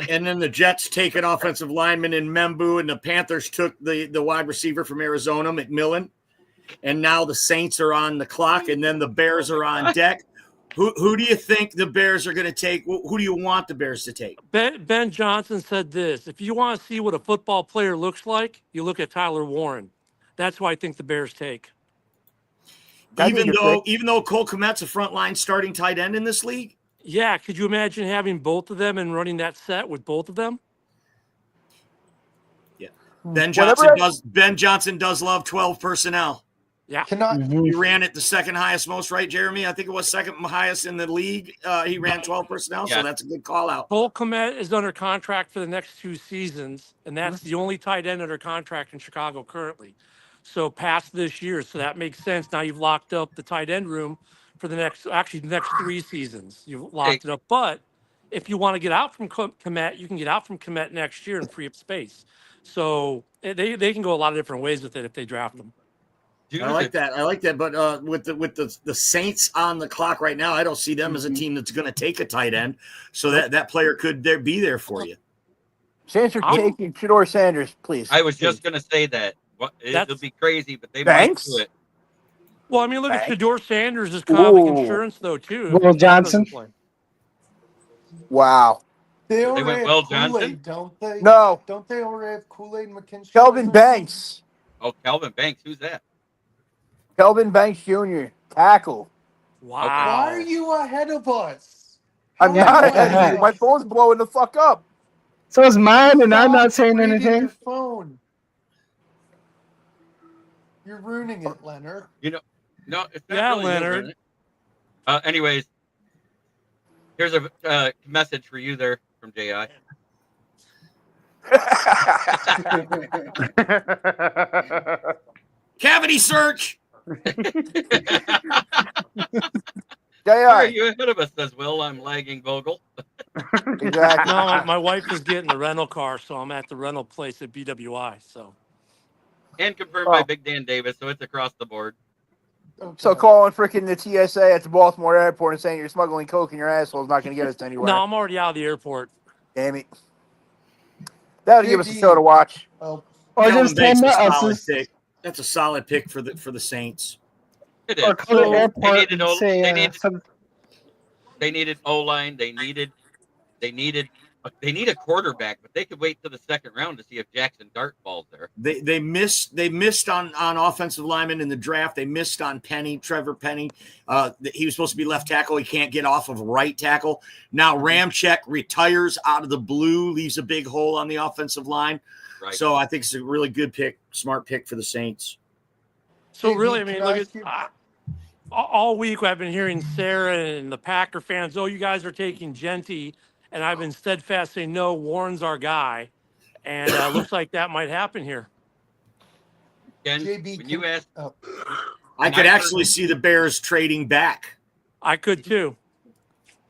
And then the Jets take an offensive lineman in Membu, and the Panthers took the wide receiver from Arizona, McMillan. And now the Saints are on the clock, and then the Bears are on deck. Who do you think the Bears are going to take? Who do you want the Bears to take? Ben Johnson said this: if you want to see what a football player looks like, you look at Tyler Warren. That's who I think the Bears take. Even though Cole Kmet's a frontline starting tight end in this league? Yeah, could you imagine having both of them and running that set with both of them? Yeah. Ben Johnson does love 12 personnel. Yeah. He ran it the second highest most, right, Jeremy? I think it was second highest in the league. He ran 12 personnel, so that's a good call out. Cole Kmet is under contract for the next 2 seasons, and that's the only tight end under contract in Chicago currently. So past this year, so that makes sense. Now you've locked up the tight end room for the next 3 seasons. You've locked it up. But if you want to get out from Kmet, you can get out from Kmet next year and free up space. So they can go a lot of different ways with it if they draft them. I like that. But with the Saints on the clock right now, I don't see them as a team that's going to take a tight end. So that player could be there for you. Saints are taking Shador Sanders, please. I was just going to say that. It'll be crazy, but they Banks? might do it. Well, I mean, look at Banks? Shador Sanders is Comic Ooh. Insurance though too. Will if Dak doesn't Johnson? play. Wow. They They already went have Will Kool-Aid, Johnson? don't they? No. Don't they already have Kool-Aid and McKinstry? Kelvin Banks. Oh, Calvin Banks. Who's that? Kelvin Banks Jr. Tackle. Wow. Why are you ahead of us? I'm Yeah, not what the ahead of you. heck? My phone's blowing the fuck up. So is mine, and I'm Stop not saying reading anything. Your phone. You're ruining it, Leonard. No, it's not Yeah, really Leonard. Is it? Anyways, here's a message for you there from Ji. Cavity search. Why are you ahead of us? Says Will. I'm lagging Vogel. Exactly. No, my wife is getting the rental car, so I'm at the rental place at BWI. So. And confirmed by Big Dan Davis, so it's across the board. Okay. So calling freaking the TSA at the Baltimore airport and saying you're smuggling coke in your asshole is not going to get us anywhere. No, I'm already out of the airport. Damn it. That'll give us a JD. show to watch. Oh, Or Calvin just Banks tell is a us. solid pick. That's a solid pick for the Saints. It is. Or call the They airport needed and say they needed O-line. They need a quarterback, but they could wait till the second round to see if Jackson Dart falls there. They missed on offensive linemen in the draft. They missed on Trevor Penny. He was supposed to be left tackle. He can't get off of right tackle. Now Ramczyk retires out of the blue, leaves a big hole on the offensive line. Right. So I think it's a really good pick, smart pick for the Saints. So JD, really, I mean, can look ask at all week I've been hearing Sarah and the Packer fans, oh, you guys are taking Genty. And I've been steadfast saying, no, Warren's our guy. And looks like that might happen here. Ken, JB, when you asked, I could actually see the Bears trading back. I could too.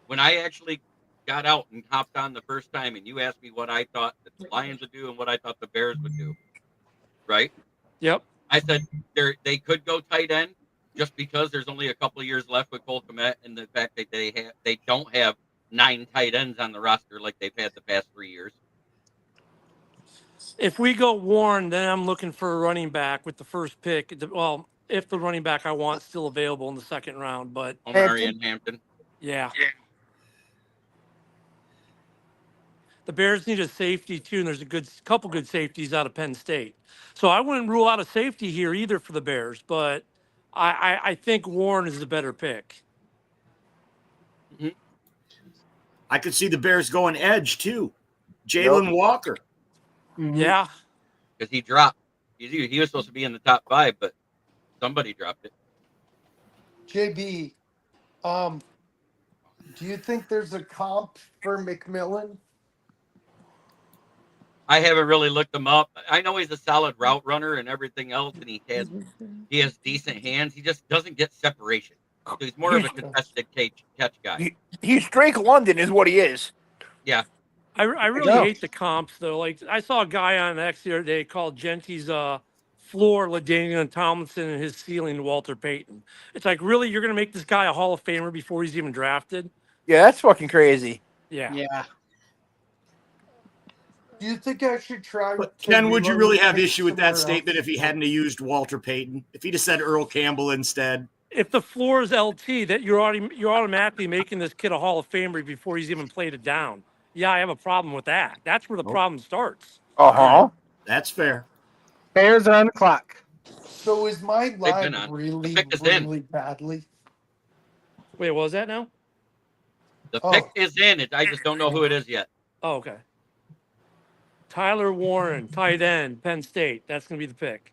when I actually got out and hopped on the first time and you asked me what I thought the Lions would do and what I thought the Bears would do, right? Yep. I said they could go tight end just because there's only a couple of years left with Cole Kmet and the fact that they don't have 9 tight ends on the roster like they've had the past 3 years. If we go Warren, then I'm looking for a running back with the first pick. Well, if the running back I want is still available in the second round, but Omari and Hampton. Yeah. The Bears need a safety too, and there's a couple good safeties out of Penn State. So I wouldn't rule out a safety here either for the Bears, but I think Warren is the better pick. Mm-hmm. I could see the Bears going edge too. Jalen Walker. Mm-hmm. Yeah. Because he dropped. He was supposed to be in the top 5, but somebody dropped it. JB, do you think there's a comp for McMillan? I haven't really looked him up. I know he's a solid route runner and everything else, and he has decent hands. He just doesn't get separation. So he's more of a contested catch guy. He's Drake London is what he is. Yeah. I really hate the comps though. Like I saw a guy on X the other day called Genty's floor LaDainian Tomlinson and his ceiling Walter Payton. It's like, really, you're gonna make this guy a Hall of Famer before he's even drafted? Yeah, that's fucking crazy. Yeah. Yeah. Do you think I should try? But Ken, would you really have relocate issue with that somewhere statement else? if he hadn't used Walter Payton? If he just said Earl Campbell instead? If the floor is LT, that you're automatically making this kid a Hall of Famer before he's even played it down. Yeah, I have a problem with that. That's where the problem starts. Uh-huh. That's fair. Bears are on the clock. So is my been lag on. really, The pick is in. really badly? Wait, what was that now? The pick is in. I just don't know who it is yet. Oh, okay. Tyler Warren, tight end, Penn State. That's going to be the pick.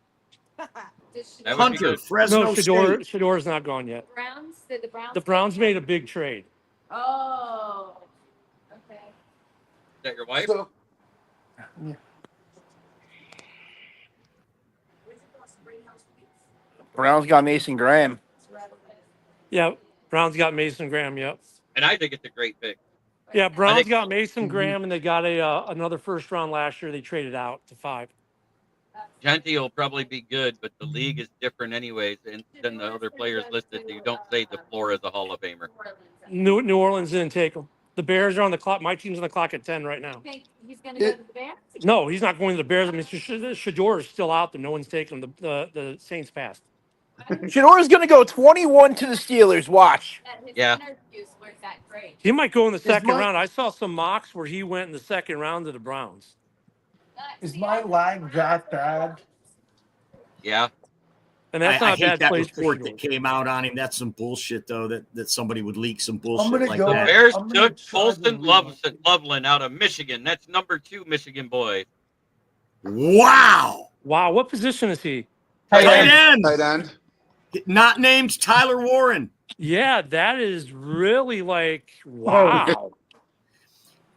That would be Hunter, good. Fresno No, State. Shador's not gone yet. Browns? Did the Browns? The Browns made a big trade. Oh. Okay. Is that your wife? So, yeah. Browns got Mason Graham. Yeah, Browns got Mason Graham. Yep. And I think it's a great pick. Yeah, Browns think- got Mason Graham, and they got another first round last year. They traded out to 5. Genty will probably be good, but the league is different anyways than the other players listed. You don't say the floor is a Hall of Famer. New Orleans didn't take him. The Bears are on the clock. My team's on the clock at 10 right now. Think he's gonna go to the Bears? No, he's not going to the Bears. I mean, Shador is still out there. No one's taking him. The Saints passed. Shadora's going to go 21 to the Steelers. Watch. That his Yeah. interviews weren't that great. He might go in the second my- round. I saw some mocks where he went in the second round to the Browns. Is my lag that bad? Yeah. And that's I not a hate bad that place for report Shador. that came out on him. That's some bullshit, though. That somebody would leak some bullshit gonna like go- The that. Bears I'm gonna took try to Colston read Loveland out of Michigan. That's number 2 Michigan boy. Wow. Wow, what position is he? Tight end. Tight end. Not named Tyler Warren. Yeah, that is really like wow.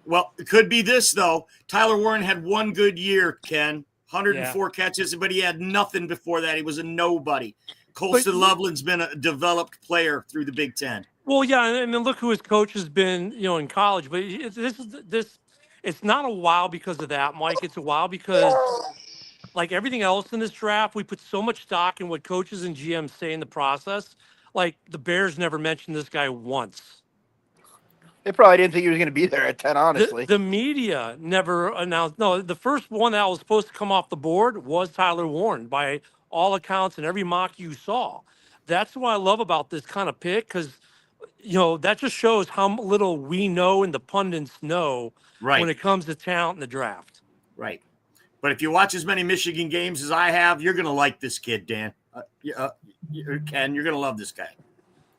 Well, it could be this, though. Tyler Warren had one good year, Ken. 104 catches, but he had nothing before that. He was a nobody. Colston Loveland's been a developed player through the Big Ten. Well, yeah, and then look who his coach has been, in college. But this. It's not a wow because of that, Mike. It's a wow because, like everything else in this draft, we put so much stock in what coaches and GMs say in the process. Like the Bears never mentioned this guy once. They probably didn't think he was going to be there at 10, honestly. The media never announced. No, the first one that was supposed to come off the board was Tyler Warren by all accounts and every mock you saw. That's what I love about this kind of pick because, that just shows how little we know and the pundits know when it comes to talent in the draft. Right. But if you watch as many Michigan games as I have, you're going to like this kid, Dan. Ken, you're going to love this guy.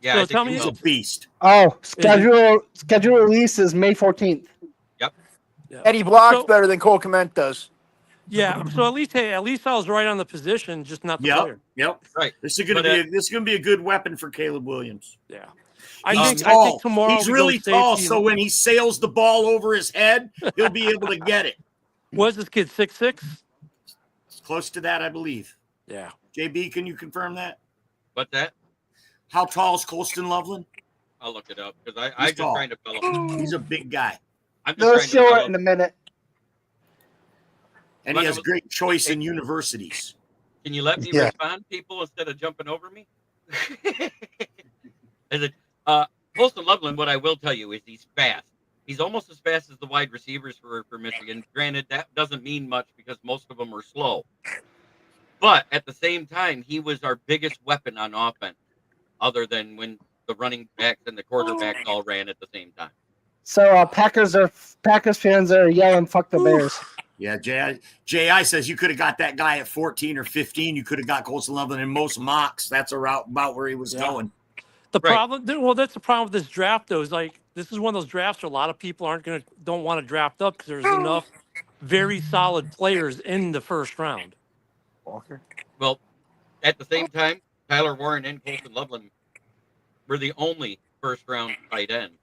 Yeah, So I think tell me- he He's will. a beast. Oh, schedule release is May 14th. Yeah. Eddie blocks So- better than Cole Clement does. Yeah, so at least I was right on the position, just not the player. Yep. Right. This is going to be a good weapon for Caleb Williams. Yeah. He's I tall. think tomorrow He's we go really tall, safety. so when he sails the ball over his head, he'll be able to get it. Was this kid 6'6"? It's close to that, I believe. Yeah. JB, can you confirm that? What's that? How tall is Colston Loveland? I'll look it up because He's I'm just tall. trying to follow. He's a big guy, I'm just They'll trying to show follow. it in a minute. and he has great choice in universities. Can you let me respond, people, instead of jumping over me? Is it Colston Loveland? What I will tell you is he's fast. He's almost as fast as the wide receivers for Michigan. Granted, that doesn't mean much because most of them are slow. But at the same time, he was our biggest weapon on offense, other than when the running backs and the quarterbacks all ran at the same time. So Packers fans are yelling, "Fuck the Bears." Yeah, J.I. says you could have got that guy at 14 or 15. You could have got Colston Loveland in most mocks. That's about where he was going. The problem, that's the problem with this draft, though, is like this is one of those drafts where a lot of people don't want to draft up because there's enough very solid players in the first round. Walker. Well, at the same time, Tyler Warren and Colston Loveland were the only first-round tight end.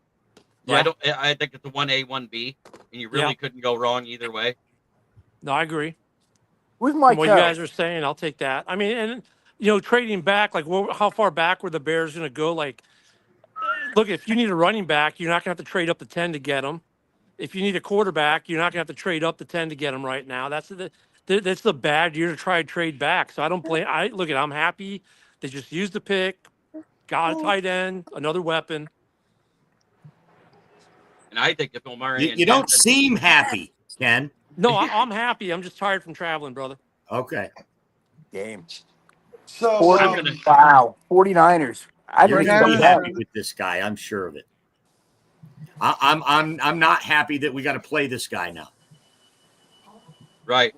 So Yeah. I think it's a 1A, 1B, and you really couldn't go wrong either way. No, I agree. Who's my From what you guys are saying, I'll take that. I mean, and trading back, like how far back were the Bears going to go? Like, look, if you need a running back, you're not going to have to trade up to 10 to get him. If you need a quarterback, you're not going to have to trade up to 10 to get him right now. That's the bad year to try and trade back. So I don't blame. I'm happy they just used the pick, got a tight end, another weapon. And I think if Omari and You don't Jensen- seem happy, Ken. No, I'm happy. I'm just tired from traveling, brother. Okay. game. So, Wow, 49ers. I You're didn't gonna be expect that. happy with this guy. I'm sure of it. I'm not happy that we got to play this guy now. Right.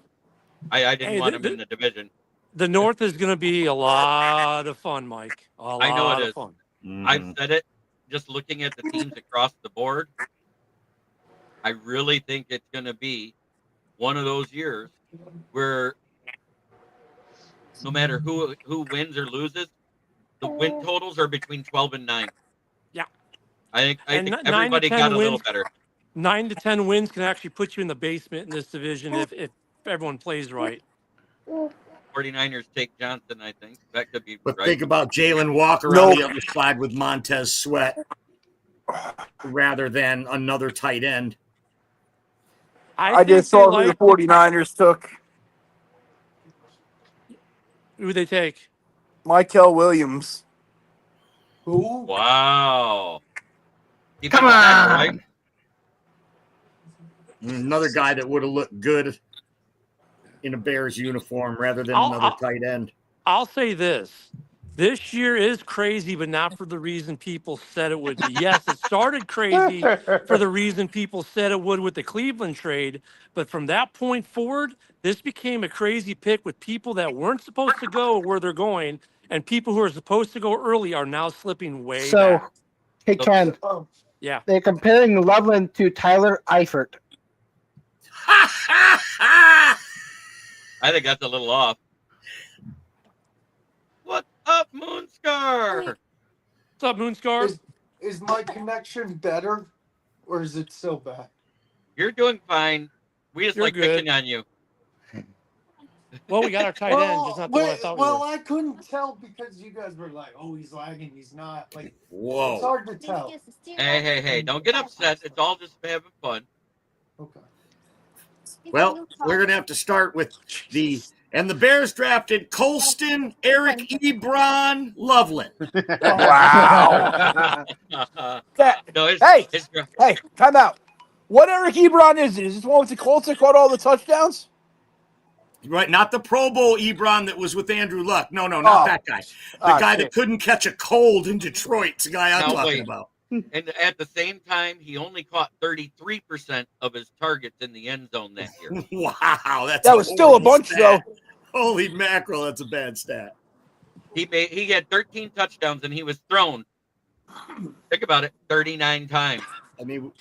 I didn't Hey, want him in the division. The North is going to be a lot of fun, Mike. I know it is. Fun. I've said it. Just looking at the teams across the board, I really think it's going to be one of those years where no matter who wins or loses, the win totals are between 12 and 9. Yeah. I think And 9 to everybody 10 got a little wins- better. 9 to 10 wins can actually put you in the basement in this division if everyone plays right. 49ers take Johnson, I think. That could be But right. think about Jalen Walker on the other side with Montez Sweat rather than another tight end. I just saw who the 49ers took. Who they take? Michael Williams. Who? Wow. Come on. Right? Another guy that would have looked good in a Bears uniform rather than another tight end. I'll say this. This year is crazy, but not for the reason people said it would be. Yes, it started crazy for the reason people said it would with the Cleveland trade. But from that point forward, this became a crazy pick with people that weren't supposed to go where they're going, and people who are supposed to go early are now slipping way back. Hey, Ken. Yeah. They're comparing Loveland to Tyler Eifert. I think that's a little off. What's up, Moonscar? What's up, Moonscar? Is my connection better, or is it still bad? You're doing fine. We just You're like good. picking on you. Well, we got our tight end, just not the one I thought we were. I couldn't tell because you guys were like, "Oh, he's lagging. He's not." Like, Whoa. it's hard to tell. Hey, don't get upset. It's all just having fun. Okay. Well, we're going to have to start with the Bears drafted Colston, Eric Ebron, Loveland. Wow. Hey, time out. What Eric Ebron is it? Is this the one with the Colts that caught all the touchdowns? Right, not the Pro Bowl Ebron that was with Andrew Luck. No, not that guy. The guy that couldn't catch a cold in Detroit. It's the guy I'm talking about. And at the same time, he only caught 33% of his targets in the end zone that year. Wow, that was still a bunch, stat. though. Holy mackerel, that's a bad stat. He had 13 touchdowns, and he was thrown. Think about it, 39 times. I mean,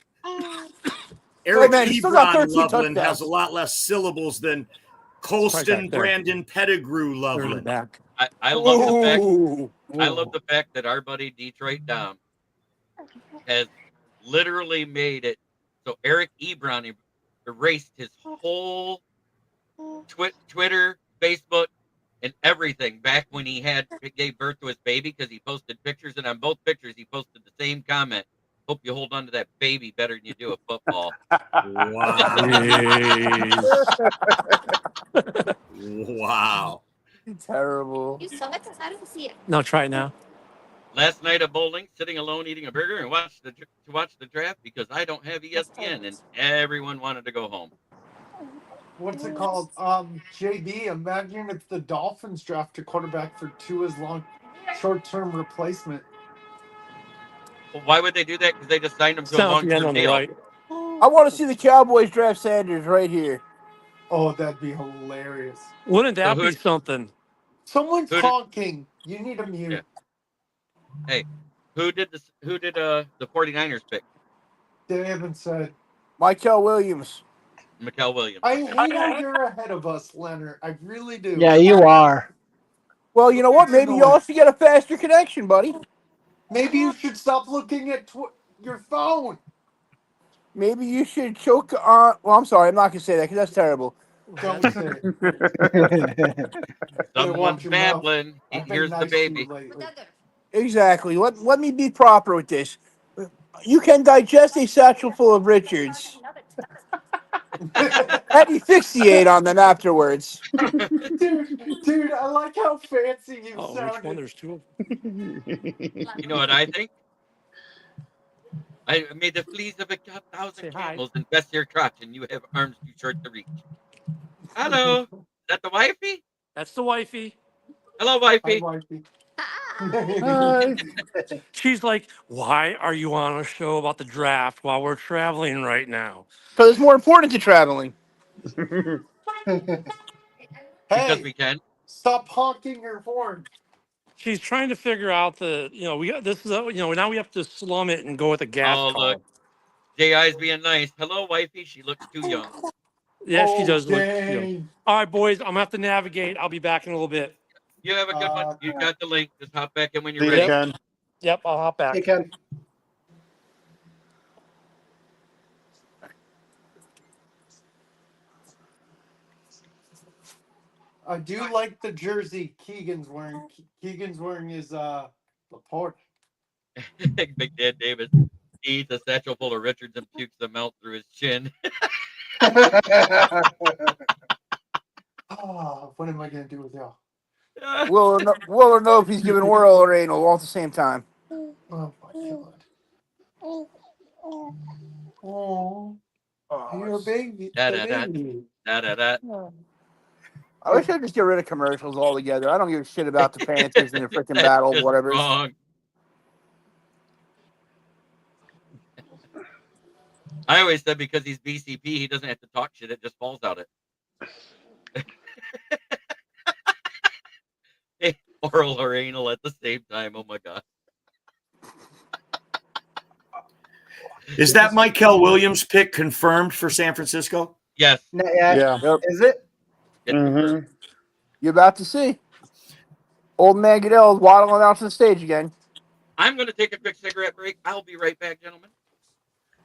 Eric Ebron Loveland touchdowns. has a lot less syllables than Colston Brandon Pettigrew Loveland. I love the fact that our buddy Detroit Dom has literally made it so Eric Ebron erased his whole Twitter, Facebook, and everything back when he gave birth to his baby, because he posted pictures, and on both pictures he posted the same comment: "Hope you hold on to that baby better than you do a football." Wow. Terrible. You saw it? I didn't see it. No, try it now. Last night at bowling, sitting alone eating a burger and watch the draft because I don't have ESPN, and everyone wanted to go home. What's it called? JB, imagine if the Dolphins draft a quarterback for Tua's short-term replacement. Well, why would they do that? Because they just signed him to a long-term deal. Right. I want to see the Cowboys draft Sanders right here. Oh, that'd be hilarious. Wouldn't that be something? Someone's honking. You need a mute. Yeah. Hey, who did the 49ers pick? They haven't said. Michael Williams. Mikel Williams. I hate how you're ahead of us, Leonard. I really do. Yeah, you are. Well, you know what? Maybe you also get a faster connection, buddy. Maybe you should stop looking at your phone. Maybe you should choke on. Well, I'm sorry. I'm not going to say that because that's terrible. Don't say it. Someone's babbling. Here's the baby. Exactly. Let me be proper with this. You can digest a satchel full of Richards. And asphyxiate on them afterwards. Dude, I like how fancy you sounded. Which one? There's two of them. You know what I think? I made the fleas of 1,000 camels infest your crotch, and you have arms too short to reach. Hello, is that the wifey? That's the wifey. Hello, wifey. Hi, wifey. She's like, "Why are you on a show about the draft while we're traveling right now?" Because it's more important to traveling. Because we can. Stop honking your horn. She's trying to figure out we got this is now we have to slum it and go with a gas call. Look, J.I.'s being nice. Hello, wifey. She looks too young. Yeah, she does look young. All right, boys, I'm gonna have to navigate. I'll be back in a little bit. You have a good one. You got the link. Just hop back in when you're See ready. you, Ken. Yep, I'll hop back. Hey, Ken. I do like the jersey Keegan's wearing. Keegan's wearing his Laporte. Big Dad Davis eats a satchel full of Richards and pukes them out through his chin. What am I gonna do with y'all? Will or know if he's giving oral or anal all at the same time. Oh my god. Oh. You're a baby. Da-da-da. Da-da-da. I wish I'd just get rid of commercials altogether. I don't give a shit about the Panthers and the freaking battle, Just whatever. wrong. I always said because he's BCP, he doesn't have to talk shit. It just falls out. Oral or anal at the same time. Oh my god. Is that Michael Williams pick confirmed for San Francisco? Yes. Yeah. Yep. Is it? It's confirmed. You're about to see. Old man Goodell waddling out to the stage again. I'm going to take a quick cigarette break. I'll be right back, gentlemen.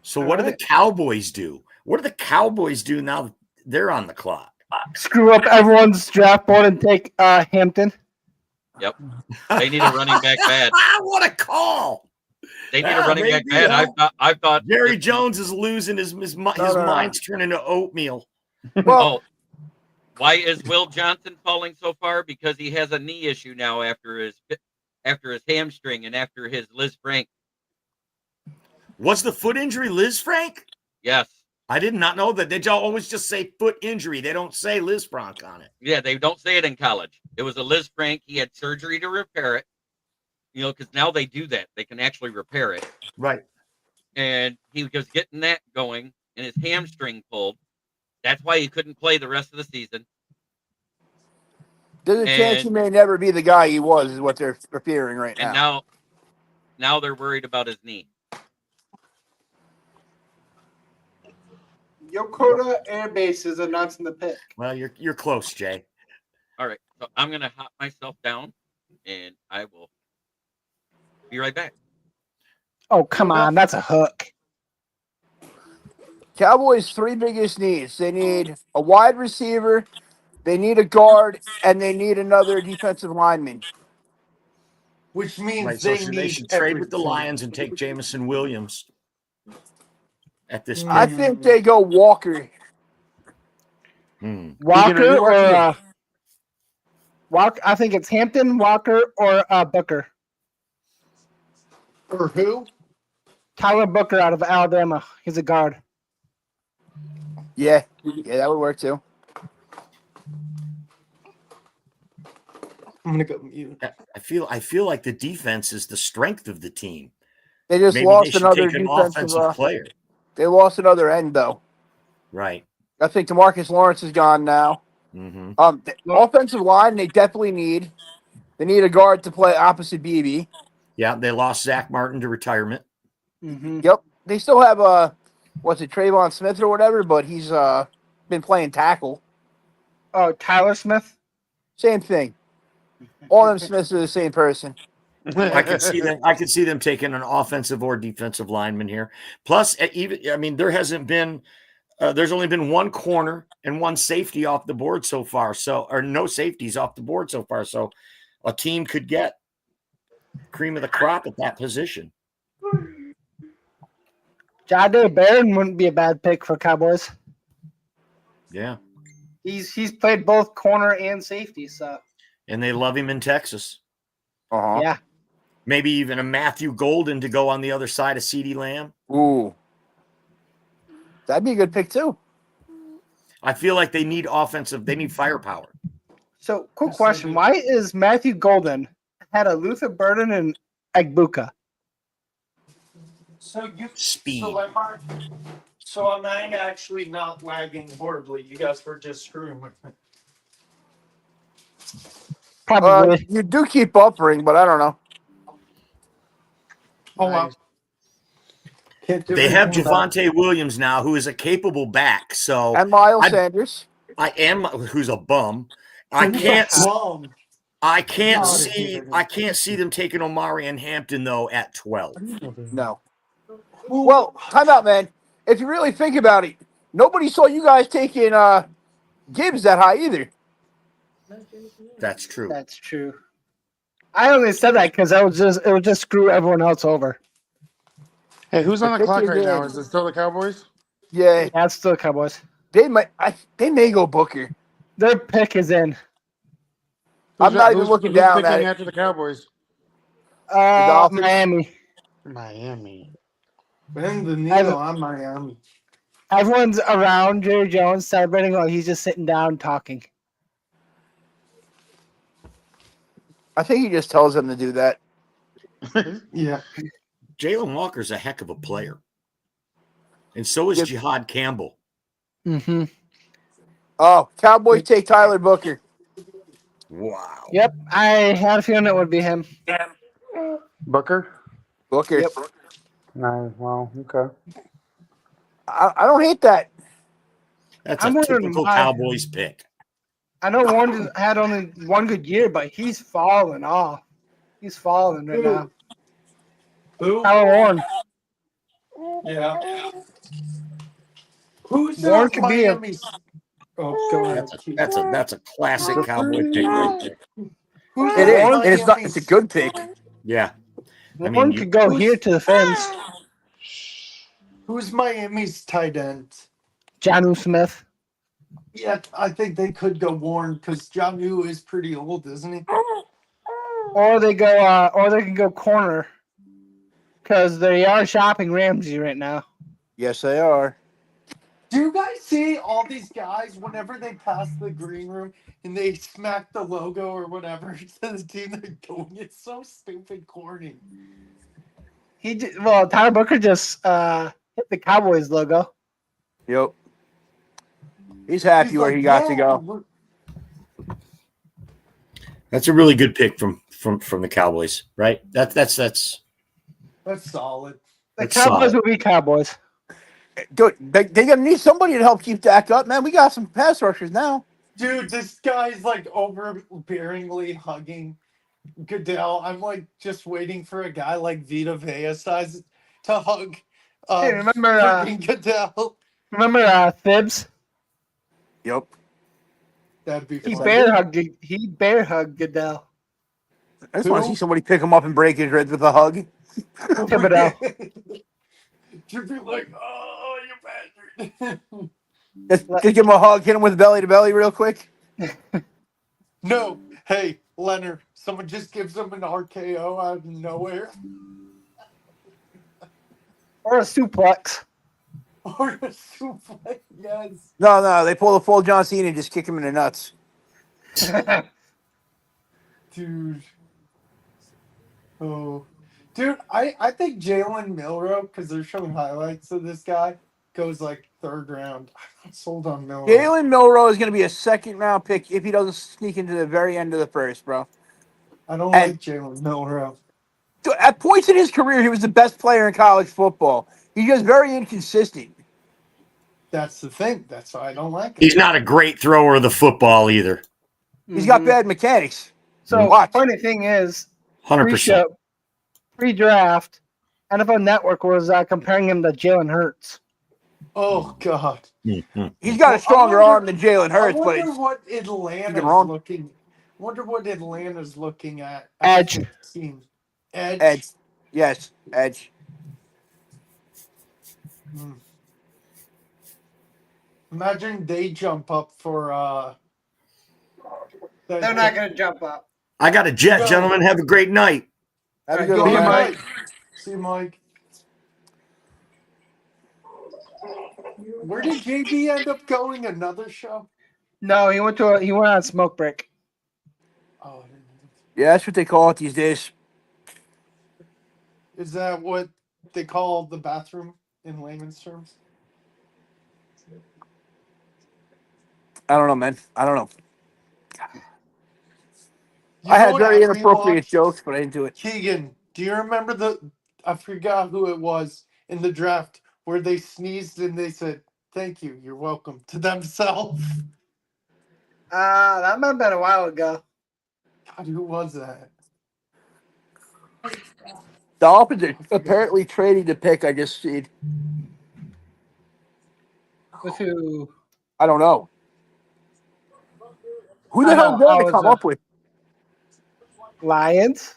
So what do the Cowboys do? What do the Cowboys do now that they're on the clock? Screw up everyone's draft board and take Hampton. Yep. They need a running back bad. What a call! They need a running back bad. I thought Jerry Jones is losing his mind's turning to oatmeal. Well, why is Will Johnson falling so far? Because he has a knee issue now after his hamstring and after his Liz Frank. Was the foot injury Liz Frank? Yes. I did not know that. They always just say foot injury. They don't say Liz Frank on it. Yeah, they don't say it in college. It was a Liz Frank. He had surgery to repair it. You know, because now they do that. They can actually repair it. Right. And he was getting that going, and his hamstring pulled. That's why he couldn't play the rest of the season. There's a chance he may never be the guy he was, is what they're fearing right now. And now they're worried about his knee. Yokota Air Base is announcing the pick. Well, you're close, Jay. All right, so I'm gonna hop myself down, and I will be right back. Oh, come on, that's a hook. Cowboys' three biggest needs. They need a wide receiver, they need a guard, and they need another defensive lineman. Which means Right, they should trade with the Lions and take Jamison Williams at this point. I think they go Walker. Walker or Walker? I think it's Hampton, Walker, or Booker. Or who? Tyler Booker out of Alabama. He's a guard. Yeah, that would work too. I'm gonna go mute. I feel like the defense is the strength of the team. They just Maybe lost they should another take an defensive offensive player. They lost another end though. Right. I think DeMarcus Lawrence is gone now. Mm-hmm. The offensive line they definitely need. They need a guard to play opposite BB. Yeah, they lost Zach Martin to retirement. Mm-hmm. Yep. They still have Trayvon Smith or whatever, but he's been playing tackle. Oh, Tyler Smith? Same thing. All them Smiths are the same person. I could see them taking an offensive or defensive lineman here. Plus, there hasn't been. There's only been one corner and one safety off the board so far. Or no safeties off the board so far. So, a team could get cream of the crop at that position. Jahdae Barron wouldn't be a bad pick for Cowboys. Yeah. He's played both corner and safety, so. And they love him in Texas. Uh-huh. Yeah. Maybe even a Matthew Golden to go on the other side of CeeDee Lamb. Ooh. That'd be a good pick too. I feel like they need firepower. So, quick question. Why is Matthew Golden had a Luther Burden and Agbuka? Speed. So am I actually not lagging horribly? You guys were just screwing with me. Probably. You do keep buffering, but I don't know. Oh, wow. They have Javonte Williams now, who is a capable back. So and Miles Sanders. Who's a bum. I can't see them taking Omari and Hampton though at 12. No. Well, time out, man. If you really think about it, nobody saw you guys taking Gibbs that high either. That's true. That's true. I only said that because it would just screw everyone else over. Hey, who's on the clock right now? Is it still the Cowboys? Yeah. Yeah, it's still Cowboys. They may go Booker. Their pick is in. I'm not even looking down at it. After the Cowboys? Miami. Miami. Bend the needle on Miami. Everyone's around Jerry Jones celebrating while he's just sitting down talking. I think he just tells them to do that. Yeah. Jalen Walker's a heck of a player. And so is Jihad Campbell. Mm-hmm. Oh, Cowboys take Tyler Booker. Wow. Yep, I had a feeling it would be him. Booker? Booker. Yep. Nice. Well, okay. I don't hate that. That's I'm a wondering typical why. Cowboys pick. I know Warren had only one good year, but he's falling off. He's falling right now. Who? Tyler Warren. Yeah. Who's Warren could be a Miami's? Oh, go ahead. That's a classic Cowboy pick right there. Who's It is. Warren, And it's not. It's a good pick. Yeah. Warren could go here to the Fins. Who's Miami's tight end? Jonnu Smith. Yeah, I think they could go Warren because Jonnu is pretty old, isn't he? Or they can go corner. Because they are shopping Ramsey right now. Yes, they are. Do you guys see all these guys whenever they pass the green room and they smack the logo or whatever to the team they're going? It's so stupid corny. Tyler Booker just hit the Cowboys logo. Yep. He's happy where he got to go. That's a really good pick from the Cowboys, right? That's solid. The Cowboys will be Cowboys. Good. They're gonna need somebody to help keep Dak up, man. We got some pass rushers now. Dude, this guy's like overbearingly hugging Goodell. I'm like just waiting for a guy like Vita Vea size to hug. Hey, remember Goodell? Remember Thibs? Yep. That'd be He fun. bear hugged Goodell. I just want to see somebody pick him up and break his ribs with a hug. Thibodeau. You'd be like, oh, you bastard. Just give him a hug, hit him with belly to belly real quick. No. Hey, Leonard, someone just gives him an RKO out of nowhere. Or a suplex. Or a suplex, yes. No, they pull the full John Cena and just kick him in the nuts. Dude. Oh. Dude, I think Jalen Milroe, because they're showing highlights of this guy, goes like third round. I'm sold on Milroe. Jalen Milroe is going to be a second round pick if he doesn't sneak into the very end of the first, bro. I don't like Jalen Milroe. At points in his career, he was the best player in college football. He's just very inconsistent. That's the thing. That's why I don't like him. He's not a great thrower of the football either. He's got bad mechanics. So funny thing is, 100%. Pre-draft, NFL Network was comparing him to Jalen Hurts. Oh God. Mm-hmm. He's got a stronger arm than Jalen Hurts, I but wonder it's what Atlanta's wrong. looking. Wonder what Atlanta's looking at. Edge. Team. Edge. Edge. Yes, edge. Imagine they jump up for. They're not going to jump up. I got a jet, gentlemen. Have a great night. Have a good Go one, ahead, Mike. Mike. See you, Mike. Where did JB end up going? Another show? No, he went on smoke break. Oh, Yeah, that's what they call it these days. is that what they call the bathroom in layman's terms? I don't know, man. I don't know. You I know had what very I inappropriate rewatched? jokes, but I didn't do it. Keegan, do you remember I forgot who it was in the draft where they sneezed and they said, "Thank you, you're welcome" to themselves? That might have been a while ago. God, who was that? The opposite. Apparently trading the pick I just seen. With who? I don't know. Who the hell did they come up with? Lions?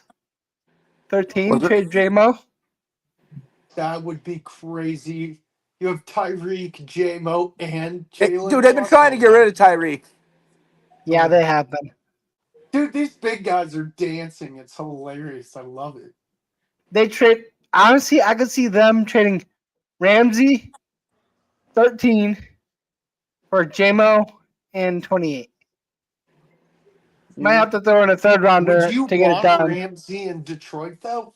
13, trade J-Mo? That would be crazy. You have Tyreek, J-Mo, and Jalen. Dude, they've been trying to get rid of Tyreek. Yeah, they have been. Dude, these big guys are dancing. It's hilarious. I love it. They trade. Honestly, I could see them trading Ramsey 13 for JMO and 28. Might have to throw in a third rounder Would you to get it want done. Ramsey in Detroit though?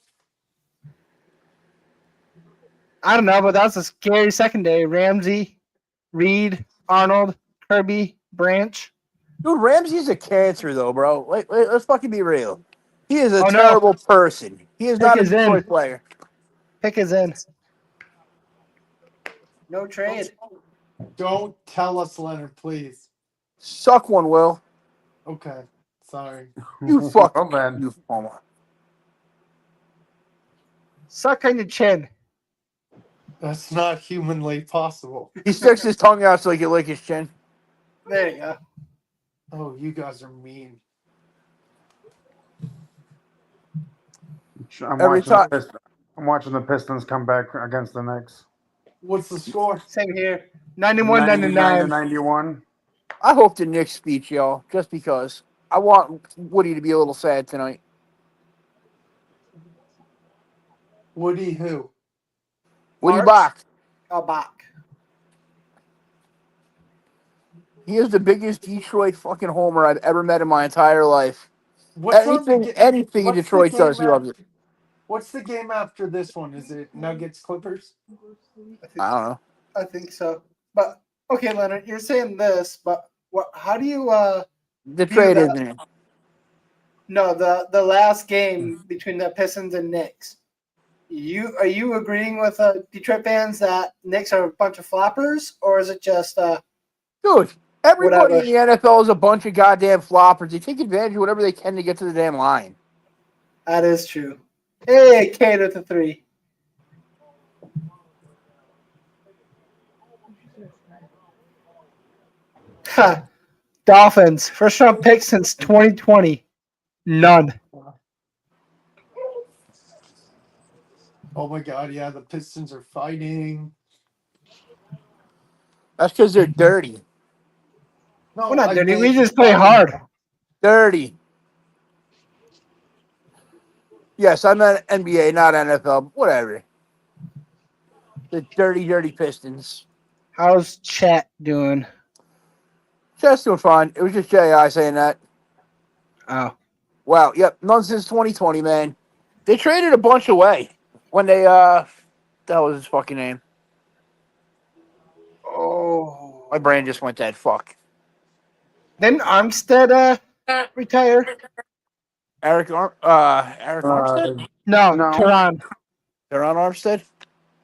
I don't know, but that's a scary secondary. Ramsey, Reed, Arnold, Kirby, Branch. Dude, Ramsey's a cancer, though, bro. Let's fucking be real. He is a Oh, no. terrible person. He is Pick not a is in. Detroit player. Pick is in. No trade. Don't tell us, Leonard, please. Suck one, Will. Okay, sorry. You fuck. Well, then. You homo. Suck on your chin. That's not humanly possible. He sticks his tongue out so he can lick his chin. There you go. Oh, you guys are mean. I'm Every time. watching the Pistons come back against the Knicks. What's the score? Same here. 91-99. 91. I hope the Knicks beat y'all, just because. I want Woody to be a little sad tonight. Woody who? Woody March? Bach. Oh, Bach. He is the biggest Detroit fucking homer I've ever met in my entire life. What's Anything in Detroit does, he loves it. What's the game after this one? Is it Nuggets Clippers? I don't know. I think so. But okay, Leonard, you're saying this, but what? How do you The trade, that- isn't it? No, the last game between the Pistons and Knicks. Are you agreeing with Detroit fans that Knicks are a bunch of floppers, or is it just Dude, everybody whatever? in the NFL is a bunch of goddamn floppers. They take advantage of whatever they can to get to the damn line. That is true. Hey, Kate with the 3. Ha. Dolphins. First round pick since 2020. None. Oh my god, yeah, the Pistons are fighting. That's because they're dirty. No, We're not I dirty. meant We just play fun. hard. Dirty. Yes, I'm at NBA, not NFL. Whatever. The dirty, dirty Pistons. How's chat doing? Just doing fine. It was just J.I. saying that. Oh. Wow. Yep. None since 2020, man. They traded a bunch away when they, that was his fucking name. Oh. My brain just went dead. Fuck. Didn't Armstead retire? Eric Armstead? No, No. Tehran. They're on Armstead?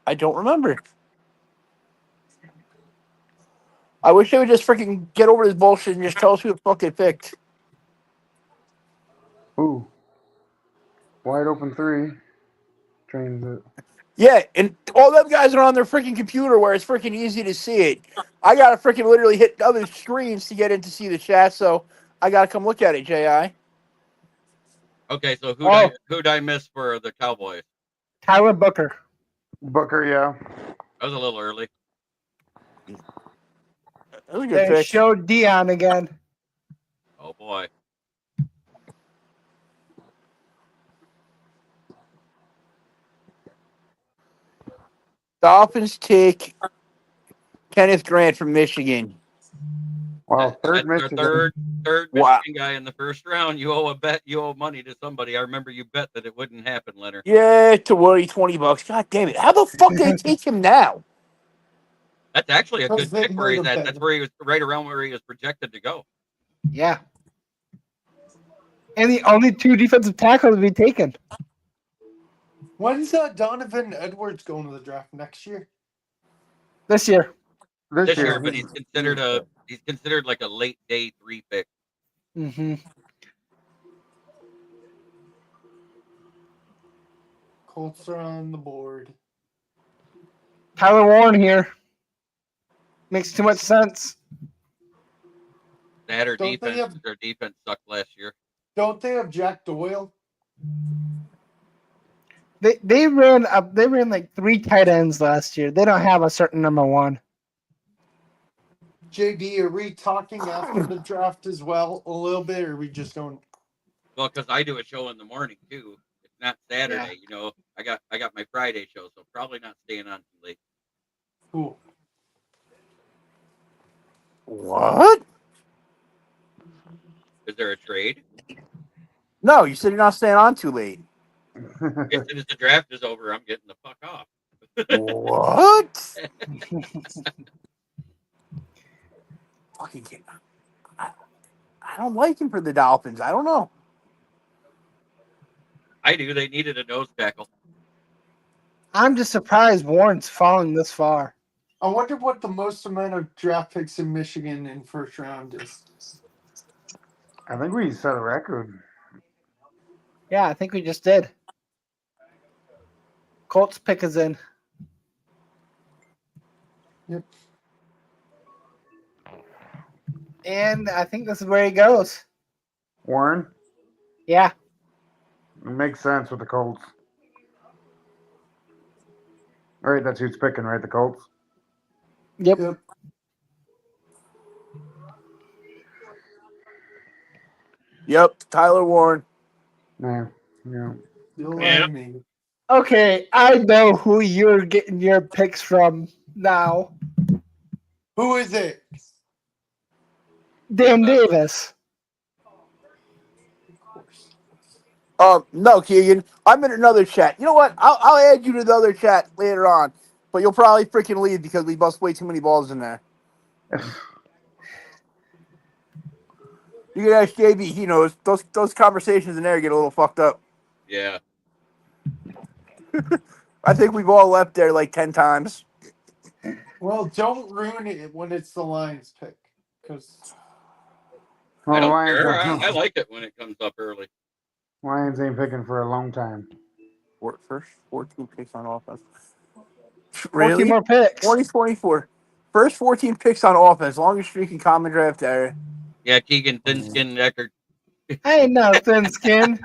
I don't remember. I wish they would just freaking get over this bullshit and just tell us who the fuck they picked. Ooh. Wide open 3. Drains it. Yeah, and all them guys are on their freaking computer where it's freaking easy to see it. I gotta freaking literally hit other screens to get in to see the chat, so I gotta come look at it, J.I. Okay, so who'd I miss for the Cowboys? Tyler Booker. Booker, yeah. That was a little early. That was a good They pick. showed Dion again. Oh boy. Dolphins take Kenneth Grant from Michigan. Wow, That's our Michigan. third Wow. Michigan guy in the first round. You owe a bet. You owe money to somebody. I remember you bet that it wouldn't happen, Leonard. Yeah, to Woody, $20. God damn it. How the fuck did they take him now? That's actually a Because good they pick where he's made a at. bet. That's where he was right around where he was projected to go. Yeah. And the only 2 defensive tackles to be taken. When's Donovan Edwards going to the draft next year? This year. This year, but he's considered like a late day 3 pick. Mm-hmm. Colts are on the board. Tyler Warren here. Makes too much sense. They had our Don't they defense. have- Their defense sucked last year. Don't they have Jack Doyle? They ran like 3 tight ends last year. They don't have a certain number 1. JB, are we talking after the draft as well a little bit, or are we just going? Well, because I do a show in the morning too. It's not Saturday, Yeah. you know. I got my Friday show, so probably not staying on too late. Cool. What? Is there a trade? No, you said you're not staying on too late. As soon as the draft is over, I'm getting the fuck off. What? Fucking kid. I don't like him for the Dolphins. I don't know. I do. They needed a nose tackle. I'm just surprised Warren's falling this far. I wonder what the most amount of draft picks in Michigan in first round is. I think we set a record. Yeah, I think we just did. Colts pick is in. Yep. And I think this is where he goes. Warren? Yeah. It makes sense with the Colts. All right, that's who's picking, right? The Colts? Yep. Yep, Tyler Warren. Yeah. You'll Yeah. like me. Okay, I know who you're getting your picks from now. Who is it? Dan Davis. No, Keegan. I'm in another chat. You know what? I'll add you to the other chat later on. But you'll probably freaking leave because we bust way too many balls in there. You can ask JB. He knows those conversations in there get a little fucked up. Yeah. I think we've all left there like 10 times. Well, don't ruin it when it's the Lions pick. Because I don't care. I like it when it comes up early. Lions ain't picking for a long time. First 14 picks on offense. Really? 14 more picks. 2024. First 14 picks on offense. Longest streak in common draft era. Yeah, Keegan, thin skin record. I ain't no thin skin.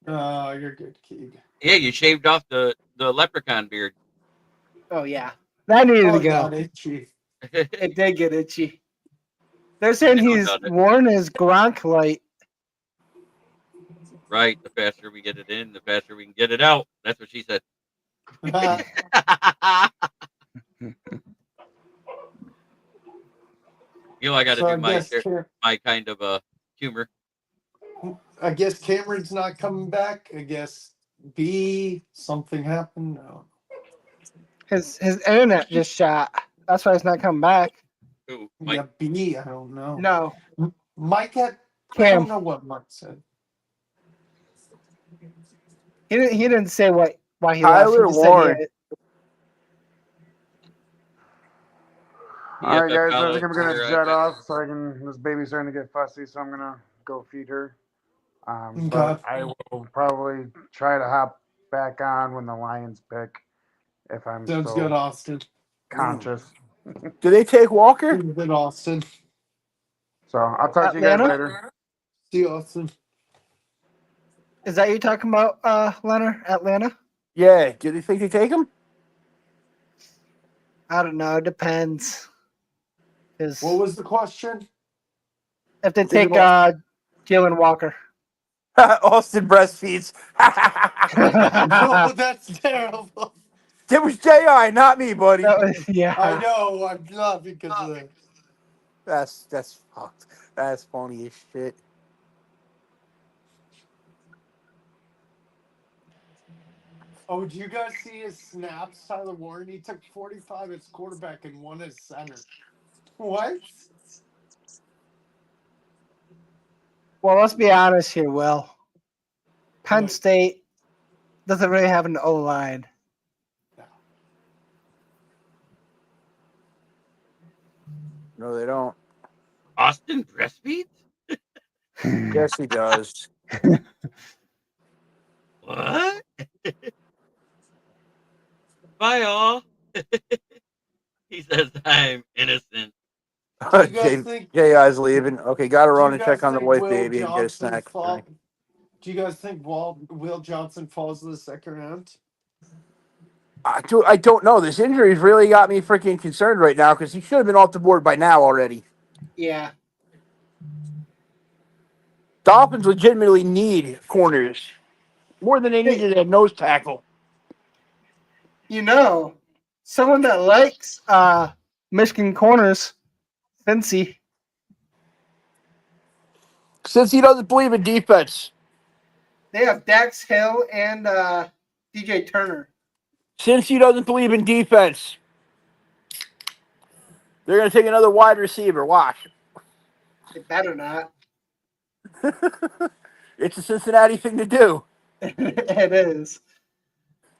you're good, Keeg. Yeah, you shaved off the leprechaun beard. Oh, yeah. That needed to It go. got itchy. It did get itchy. They're saying he's worn his Gronk light. Right. The faster we get it in, the faster we can get it out. That's what she said. You know, I got to So do my kind of humor. I guess Cameron's not coming back. I guess B, something happened. No. His internet just shot. That's why he's not coming back. Who? Yeah, B, I don't know. No. Mike had, I Cam. don't know what Mike said. He didn't say why he Tyler left. Warren. All right, guys, I think I'm going to jet off this baby's starting to get fussy, so I'm going to go feed her. But I will probably try to hop back on when the Lions pick if I'm Sounds still good, Austin. conscious. Do they take Walker? Good, Austin. So I'll talk to you guys later. See you, Austin. Is that you talking about, Leonard? Atlanta? Yeah. Do they think they take him? I don't know. It depends. What was the question? If they take Jalen Walker. Austin breastfeeds. No, that's terrible. It was J.I., not me, buddy. Yeah. I know. I'm not because of that. That's fucked. That's funny as shit. Oh, do you guys see his snaps, Tyler Warren? He took 45 as quarterback and 1 as center. What? Well, let's be honest here, Will. Penn State doesn't really have an O-line. No, they don't. Austin breastfeeds? Yes, he does. What? Bye, all. He says I'm innocent. J.I.'s leaving. Okay, got to run and guys check on the think wife, Will baby, and get a Johnson snack. Do you guys think Will Johnson falls to the second round? I don't know. This injury's really got me freaking concerned right now because he should have been off the board by now already. Yeah. Dolphins legitimately need corners more than they needed a nose tackle. You know, someone that likes Michigan corners, Cincy. Since he doesn't believe in defense. They have Dax Hill and DJ Turner. Since he doesn't believe in defense. They're going to take another wide receiver. Watch. They better not. It's a Cincinnati thing to do. It is.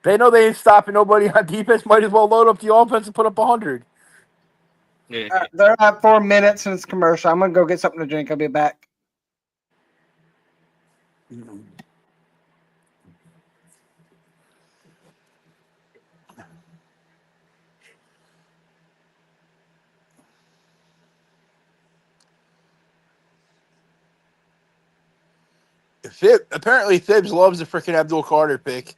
They know they ain't stopping nobody on defense. Might as well load up the offense and put up 100. They're at 4 minutes since commercial. I'm going to go get something to drink. I'll be back. Apparently, Thibs loves the freaking Abdul Carter pick.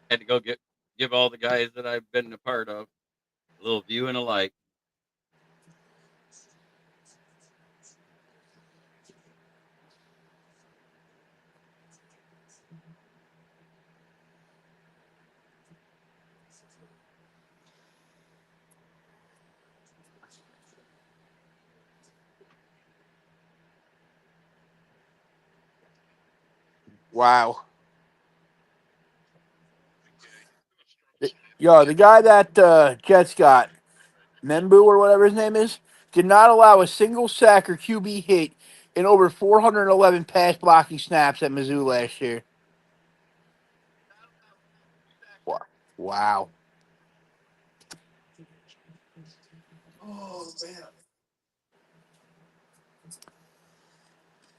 Had to go give all the guys that I've been a part of a little view and a like. Wow. Yo, the guy that Jets got, Membu or whatever his name is, did not allow a single sack or QB hit in over 411 pass blocking snaps at Mizzou last year. Wow. Oh man.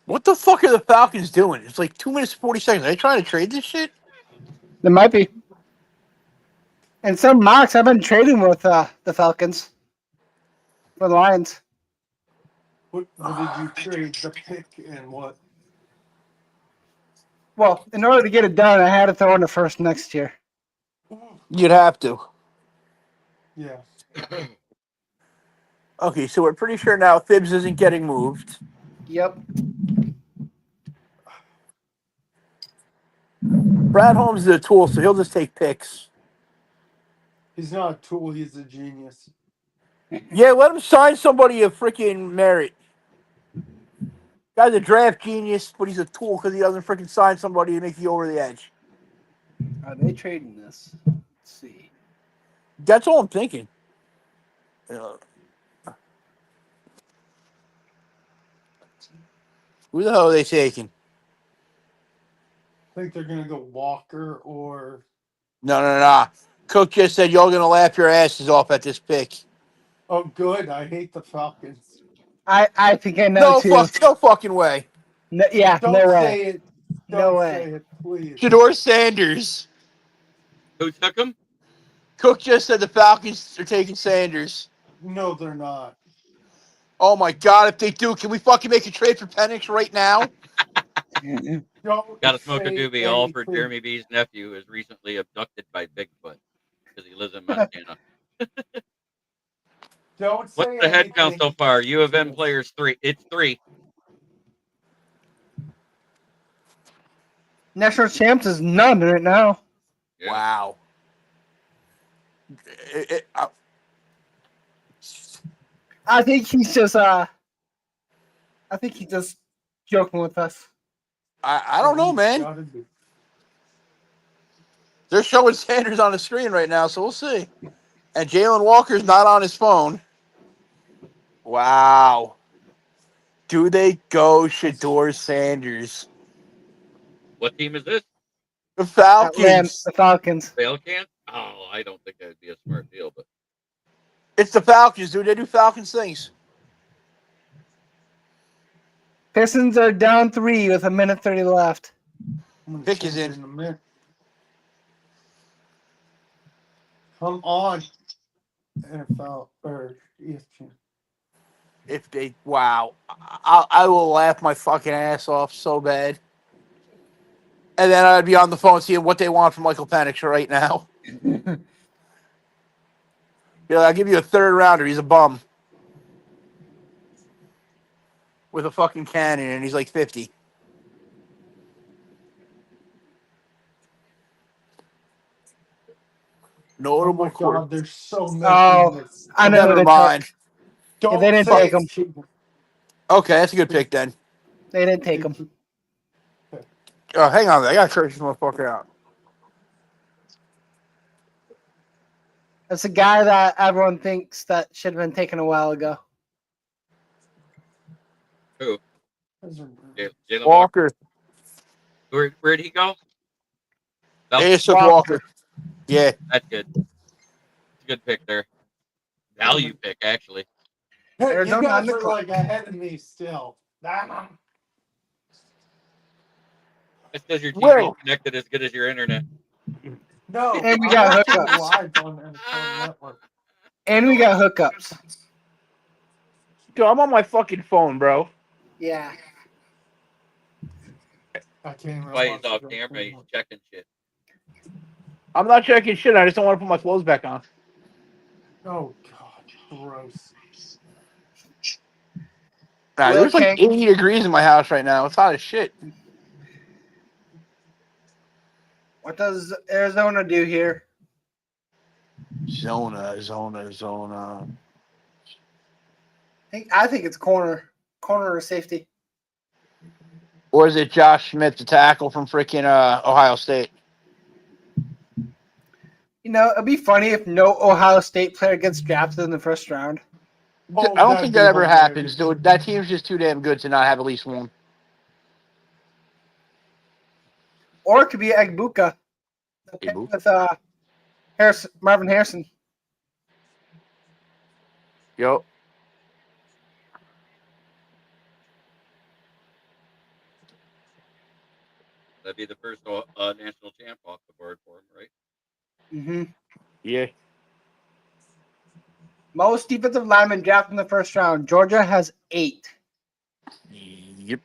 What the fuck are the Falcons doing? It's like 2 minutes and 40 seconds. Are they trying to trade this shit? There might be. And some mocks I've been trading with the Falcons for the Lions. What did you trade? The pick and what? Well, in order to get it done, I had to throw in the first next year. You'd have to. Yeah. Okay, so we're pretty sure now Thibs isn't getting moved. Yep. Brad Holmes is a tool, so he'll just take picks. He's not a tool, he's a genius. Yeah, let him sign somebody of freaking merit. Guy's a draft genius, but he's a tool because he doesn't freaking sign somebody to make you over the edge. Are they trading this? Let's see. That's all I'm thinking. Who the hell are they taking? I think they're gonna go Walker or No. Cook just said y'all gonna laugh your asses off at this pick. oh good. I hate the Falcons. I think I know too. No fucking way. No, yeah, Don't no way. say it. No Don't way. say it, please. Shador Sanders. Who took him? Cook just said the Falcons are taking Sanders. No, they're not. Oh my god, if they do, can we fucking make a trade for Penix right now? Don't Got to smoke a say doobie. All for anything. Jeremy B's nephew is recently abducted by Bigfoot because he lives in Montana. Don't say What's the head count anything. so far? U of M players 3. It's 3. National champs is none right now. Yeah. Wow. I think he's just joking with us. I don't know, man. They're showing Sanders on the screen right now, so we'll see. And Jalen Walker's not on his phone. Wow. Do they go Shador Sanders? What team is this? The Falcons. The Falcons. Falcons? Oh, I don't think that would be a smart deal, but It's the Falcons, dude. They do Falcons things. Pistons are down 3 with 1:30 left. Pick is in. a minute. Come on. NFL or ESPN. If they, wow, I will laugh my fucking ass off so bad. And then I'd be on the phone seeing what they want from Michael Penix right now. Yeah, I'll give you a third rounder. He's a bum with a fucking cannon, and he's like 50. Oh Notable my quarter. God, they're so making Oh, this. I know who Never they took. mind. Yeah, they didn't take him. Okay, that's a good pick then. They didn't take him. Oh, hang on. I got to curse this motherfucker out. That's a guy that everyone thinks that should have been taken a while ago. Who? Jalen Walker. Where'd he go? Asa Walker. Yeah. That's good. It's a good pick there. Value pick, actually. Hey, you guys are like ahead of me still. That's because your TV's connected as good as your internet. No, And we I'm got watching hookups. live on network. And we got hookups. Dude, I'm on my fucking phone, bro. Yeah. I can't even Why he's watch off it camera, he's anymore. checking shit. I'm not checking shit. I just don't want to put my clothes back on. Oh God, gross. Nah, there's like 80 degrees in my house right now. It's hot as shit. What does Arizona do here? Zona. I think it's corner or safety. Or is it Josh Smith, the tackle from freaking Ohio State? You know, it'd be funny if no Ohio State player gets drafted in the first round. I don't think that ever happens, dude. That team's just too damn good to not have at least one. Or it could be Egbuka. With Marvin Harrison. Yo. That'd be the first national champ off the board for him, right? Mm-hmm. Yeah. Most defensive linemen drafted in the first round. Georgia has 8. Yep.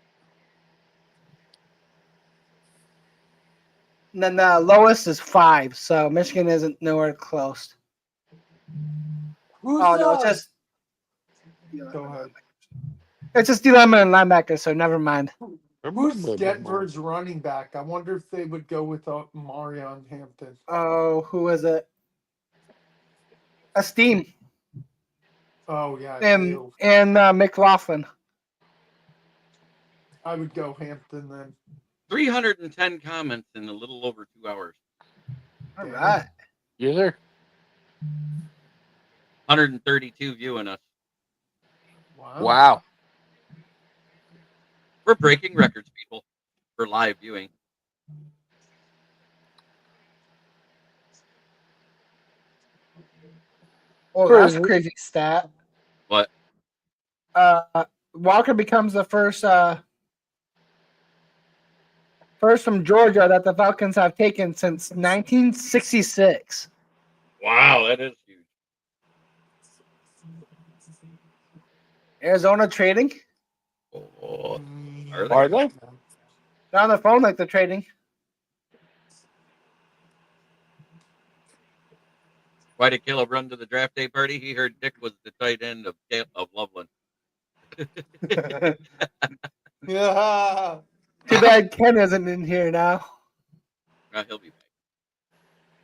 And then the lowest is 5, so Michigan isn't nowhere close. No, it's just. Go ahead. It's just D lineman and linebacker, so never mind. Who's Denver's running back? I wonder if they would go with Marion Hampton. Oh, who is it? Esteem. Oh yeah. And McLaughlin. I would go Hampton then. 310 comments in a little over 2 hours. All right. Yes, sir. 132 viewing us. Wow. We're breaking records, people, for live viewing. Oh, that's a crazy stat. What? Walker becomes the first from Georgia that the Falcons have taken since 1966. Wow, that is huge. Arizona trading? Oh, are they? They're on the phone like they're trading. Why did Caleb run to the draft day party? He heard Dick was the tight end of Loveland. Yeah. Too bad Ken isn't in here now. He'll be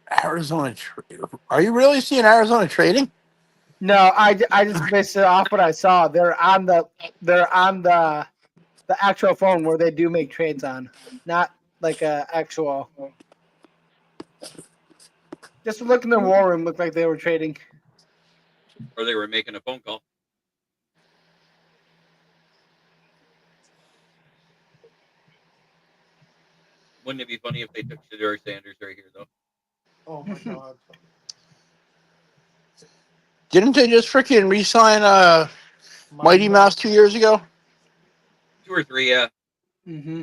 back. Arizona. Are you really seeing Arizona trading? No, I just based it off what I saw. They're on the actual phone where they do make trades on, not like a actual. Just look in the war room, looked like they were trading. Or they were making a phone call. Wouldn't it be funny if they took Shedeur Sanders right here, though? Oh my God. Didn't they just freaking re-sign Mighty Mouse 2 years ago? 2 or 3, yeah. Mm-hmm.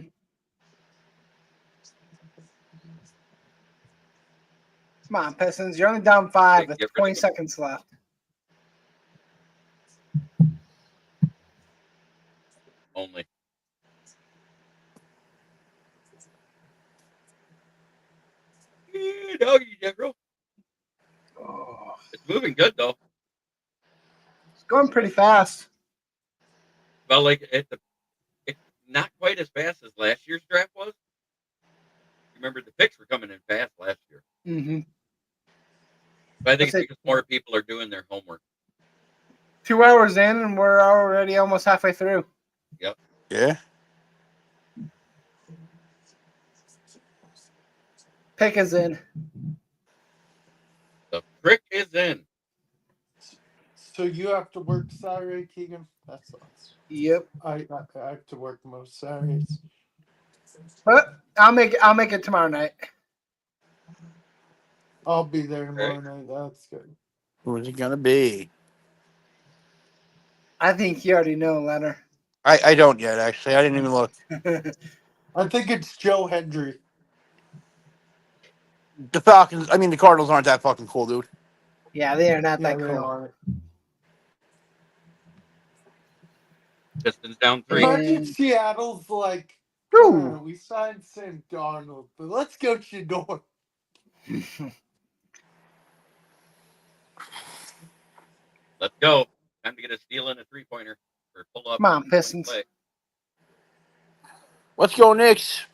Come on, Pistons. You're only down 5 with 20 seconds left. only. Doggy, Devereaux. Oh, It's moving good though. it's going pretty fast. Well, like it's not quite as fast as last year's draft was. Remember, the picks were coming in fast last year. Mm-hmm. But I think it's because more people are doing their homework. 2 hours in, and we're already almost halfway through. Yep. Yeah. Pick is in. The prick is in. So you have to work Saturday, Keegan? That sucks. Yep. I have to work most Saturdays. But I'll make it tomorrow night. I'll be there tomorrow Right. night. That's good. Who's it gonna be? I think you already know, Leonard. I don't yet, actually. I didn't even look. I think it's Joe Hendry. The Falcons, I mean, the Cardinals aren't that fucking cool, dude. Yeah, they are not Yeah, that they cool. are. Pistons down 3. Imagine Seattle's like, Ooh. we signed Sam Darnold, but let's go Shador. Let's go. Time to get a steal and a 3-pointer or pull up. Come on, Pistons. Play. Let's go, Knicks.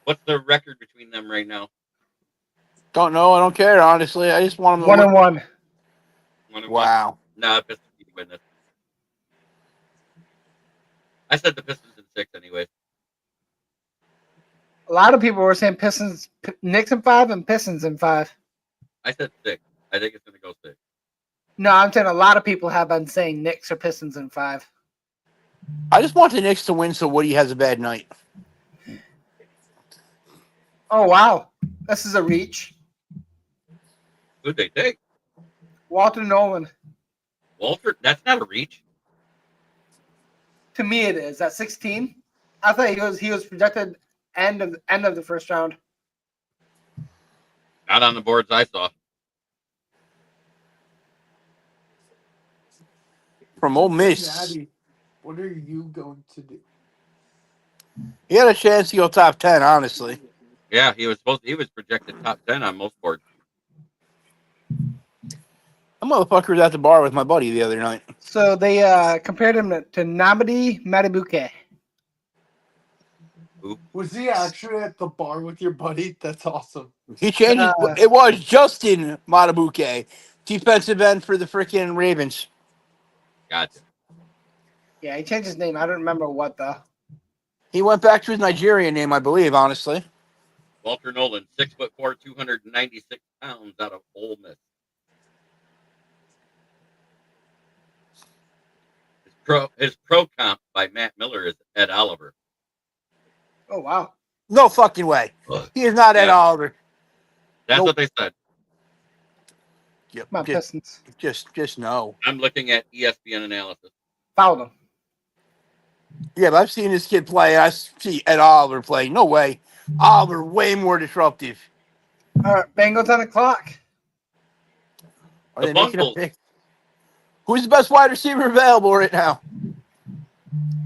What's the record between them right now? Don't know. I don't care, honestly. I just want them to 1-1. 1-1. Wow. Nah, Pistons need to win this. I said the Pistons in 6 anyway. A lot of people were saying Pistons, Knicks in 5, and Pistons in 5. I said 6. I think it's going to go 6. No, I'm saying a lot of people have been saying Knicks or Pistons in 5. I just want the Knicks to win so Woody has a bad night. Oh wow, this is a reach. Who'd they take? Walter Nolan. Walter? That's not a reach. To me, it is at 16. I thought he was projected end of the first round. Not on the boards I saw. From Ole Miss. Cincinnati, what are you going to do? He had a chance to go top 10, honestly. Yeah, he was projected top 10 on most boards. That motherfucker was at the bar with my buddy the other night. So they compared him to Namadi Matabuke. Was he actually at the bar with your buddy? That's awesome. He changed it. It was Justin Matabuke, defensive end for the freaking Ravens. Gotcha. Yeah, he changed his name. I don't remember what though. He went back to his Nigerian name, I believe, honestly. Walter Nolan, 6'4", 296 pounds out of Ole Miss. His pro comp by Matt Miller is Ed Oliver. Oh wow. No fucking way. He is not Ed Oliver. That's what they said. Yep. Come on, Pistons. Just no. I'm looking at ESPN analysis. Fouled him. Yeah, but I've seen this kid play. I see Ed Oliver play. No way. Oliver way more disruptive. All right, Bengals on the clock. Are they making a pick? Who's the best wide receiver available right now?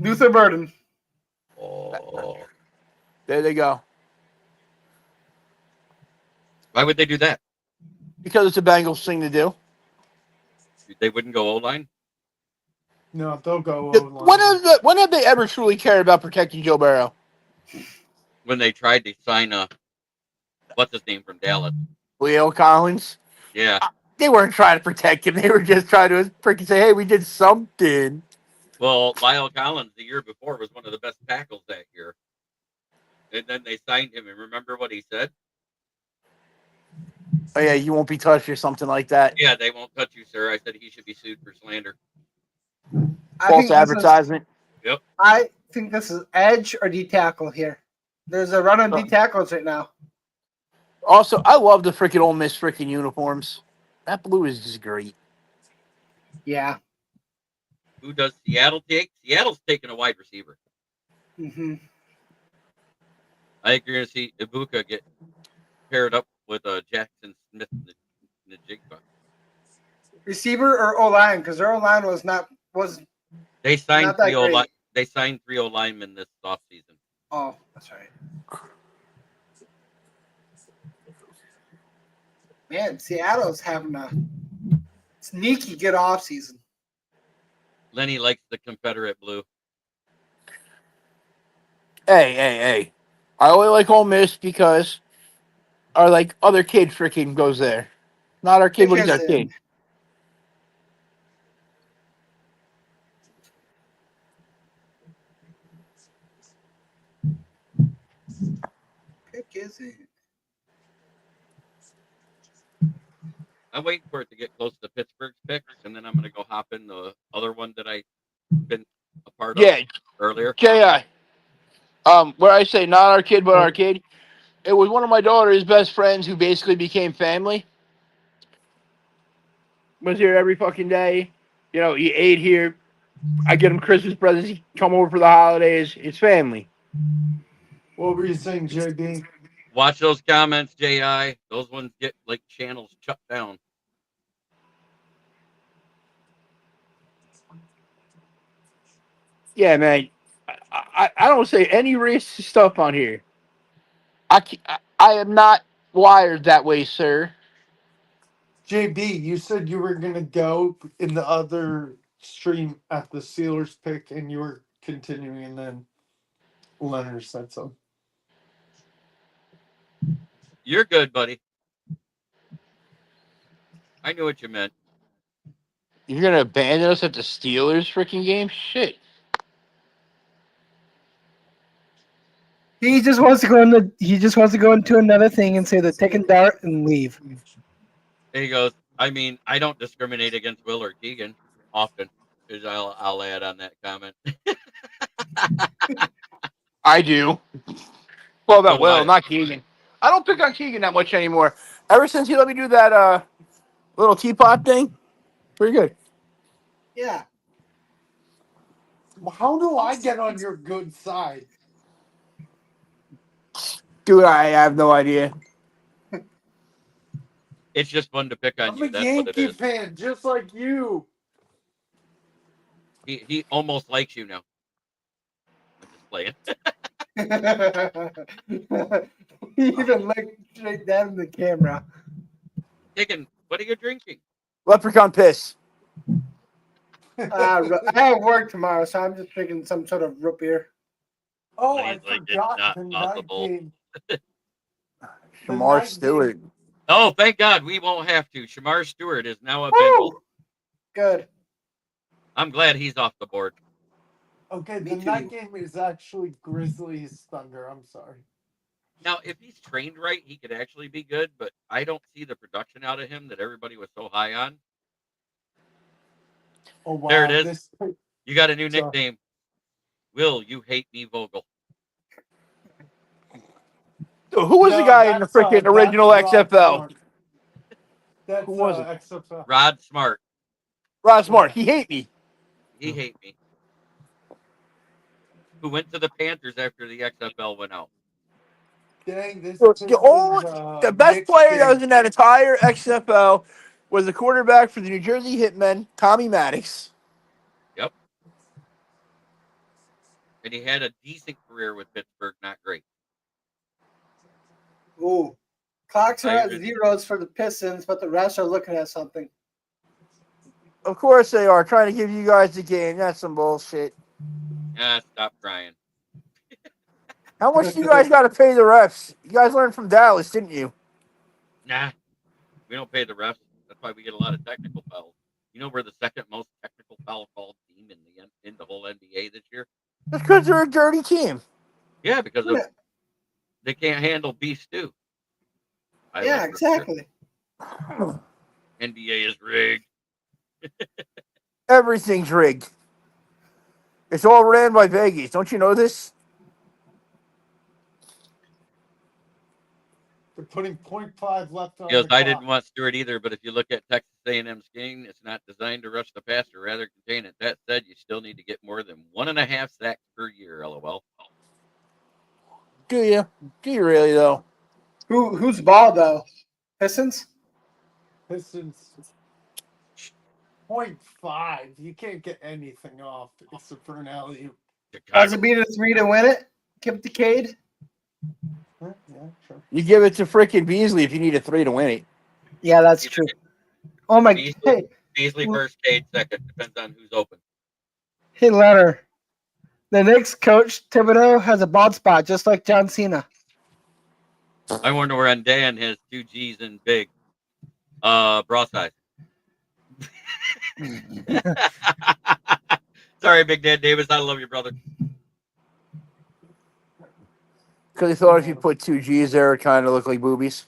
Luther Burden. Oh. There they go. Why would they do that? Because it's a Bengals thing to do. They wouldn't go O-line? No, they'll go O-line. When have they ever truly cared about protecting Joe Burrow? When they tried to sign what's his name from Dallas? Leo Collins? Yeah. They weren't trying to protect him. They were just trying to freaking say, hey, we did something. Well, Lyle Collins the year before was one of the best tackles that year. And then they signed him, and remember what he said? Oh, yeah, you won't be touched or something like that. Yeah, they won't touch you, sir. I said he should be sued for slander. False advertisement. Yep. I think this is edge or D tackle here. There's a run on D tackles right now. Also, I love the freaking Ole Miss freaking uniforms. That blue is just great. Yeah. Who does Seattle take? Seattle's taking a wide receiver. Mm-hmm. I think you're going to see Ibuka get paired up with Jackson Smith Najigba. Receiver or O line? Because their O line was They signed Not that great. They signed 3 linemen this offseason. Oh, that's right. Man, Seattle's having a sneaky good offseason. Lenny likes the Confederate blue. Hey. I only like Ole Miss because our other kid freaking goes there. Not our kid, but he's our kid. Pick is it? I'm waiting for it to get close to Pittsburgh's picks, and then I'm going to go hop in the other one that I've been a part of earlier. J.I. Where I say not our kid, but our kid, it was one of my daughter's best friends who basically became family. Was here every fucking day. You know, he ate here. I get him Christmas presents. He come over for the holidays. It's family. What were you saying, JB? Watch those comments, J.I. Those ones get channels shut down. Yeah, man. I don't say any racist stuff on here. I am not wired that way, sir. JB, you said you were going to go in the other stream at the Steelers pick, and you were continuing, and then Leonard said so. You're good, buddy. I knew what you meant. You're going to abandon us at the Steelers freaking game? Shit. He just wants to go into another thing and say the take and dart and leave. There he goes. I mean, I don't discriminate against Will or Keegan often. Because I'll add on that comment. I do. Well, about So Will, what? not Keegan. I don't pick on Keegan that much anymore. Ever since he let me do that little teapot thing, pretty good. Yeah. How do I get on your good side? Dude, I have no idea. It's just fun to pick on I'm you. a That's what it Yankee is. fan, just like you. He almost likes you now. I'm just playing. He even looked straight down in the camera. Keegan, what are you drinking? Leprechaun piss. I have work tomorrow, so I'm just drinking some sort of root beer. Oh, But I he's like, it's forgot not the night possible. game. Shamar Stewart. Oh, thank God we won't have to. Shamar Stewart is now a Bengal. Good. I'm glad he's off the board. Okay, Me the too. night game is actually Grizzlies Thunder. I'm sorry. Now, if he's trained right, he could actually be good, but I don't see the production out of him that everybody was so high on. Oh, wow. There it is. You got a new nickname. Will, you hate me, Vogel. Who was the guy in the freaking original XFL? That's Who was it? XFL. Rod Smart. Rod Smart. He hate me. He hate me. Who went to the Panthers after the XFL went out. Dang, this the best player that was in that entire XFL was the quarterback for the New Jersey Hitmen, Tommy Maddox. Yep. And he had a decent career with Pittsburgh, not great. Ooh. Clocks are at zeros for the Pistons, but the refs are looking at something. Of course they are, trying to give you guys the game. That's some bullshit. Stop crying. How much do you guys got to pay the refs? You guys learned from Dallas, didn't you? Nah, we don't pay the refs. That's why we get a lot of technical fouls. You know we're the second most technical foul called team in the whole NBA this year. That's because they're a dirty team. Yeah, because they can't handle beef stew. Yeah, exactly. NBA is rigged. Everything's rigged. It's all ran by Vegas. Don't you know this? They're putting 0.5 left on Because the I clock. didn't want Stewart either, but if you look at Texas A&M's game, it's not designed to rush the passer, rather contain it. That said, you still need to get more than 1.5 sacks per year, LOL. Do you? Do you really, though? Who's ball, though? Pistons? Pistons. 0.5. You can't get anything off. It's a for an alley. Does it beat a 3 to win it? Give it to Cade. Yeah, sure. You give it to freaking Beasley if you need a 3 to win it. Yeah, that's true. Oh my! Beasley, Beasley first, Cade second. Depends on who's open. Hey, Leonard. The Knicks coach Thibodeau has a bald spot, just like John Cena. I wonder where Dan has 2 G's in big. Bra size. Sorry, Big Dan Davis. I love you, brother. Because he thought if you put 2 G's there, it kind of looked like boobies.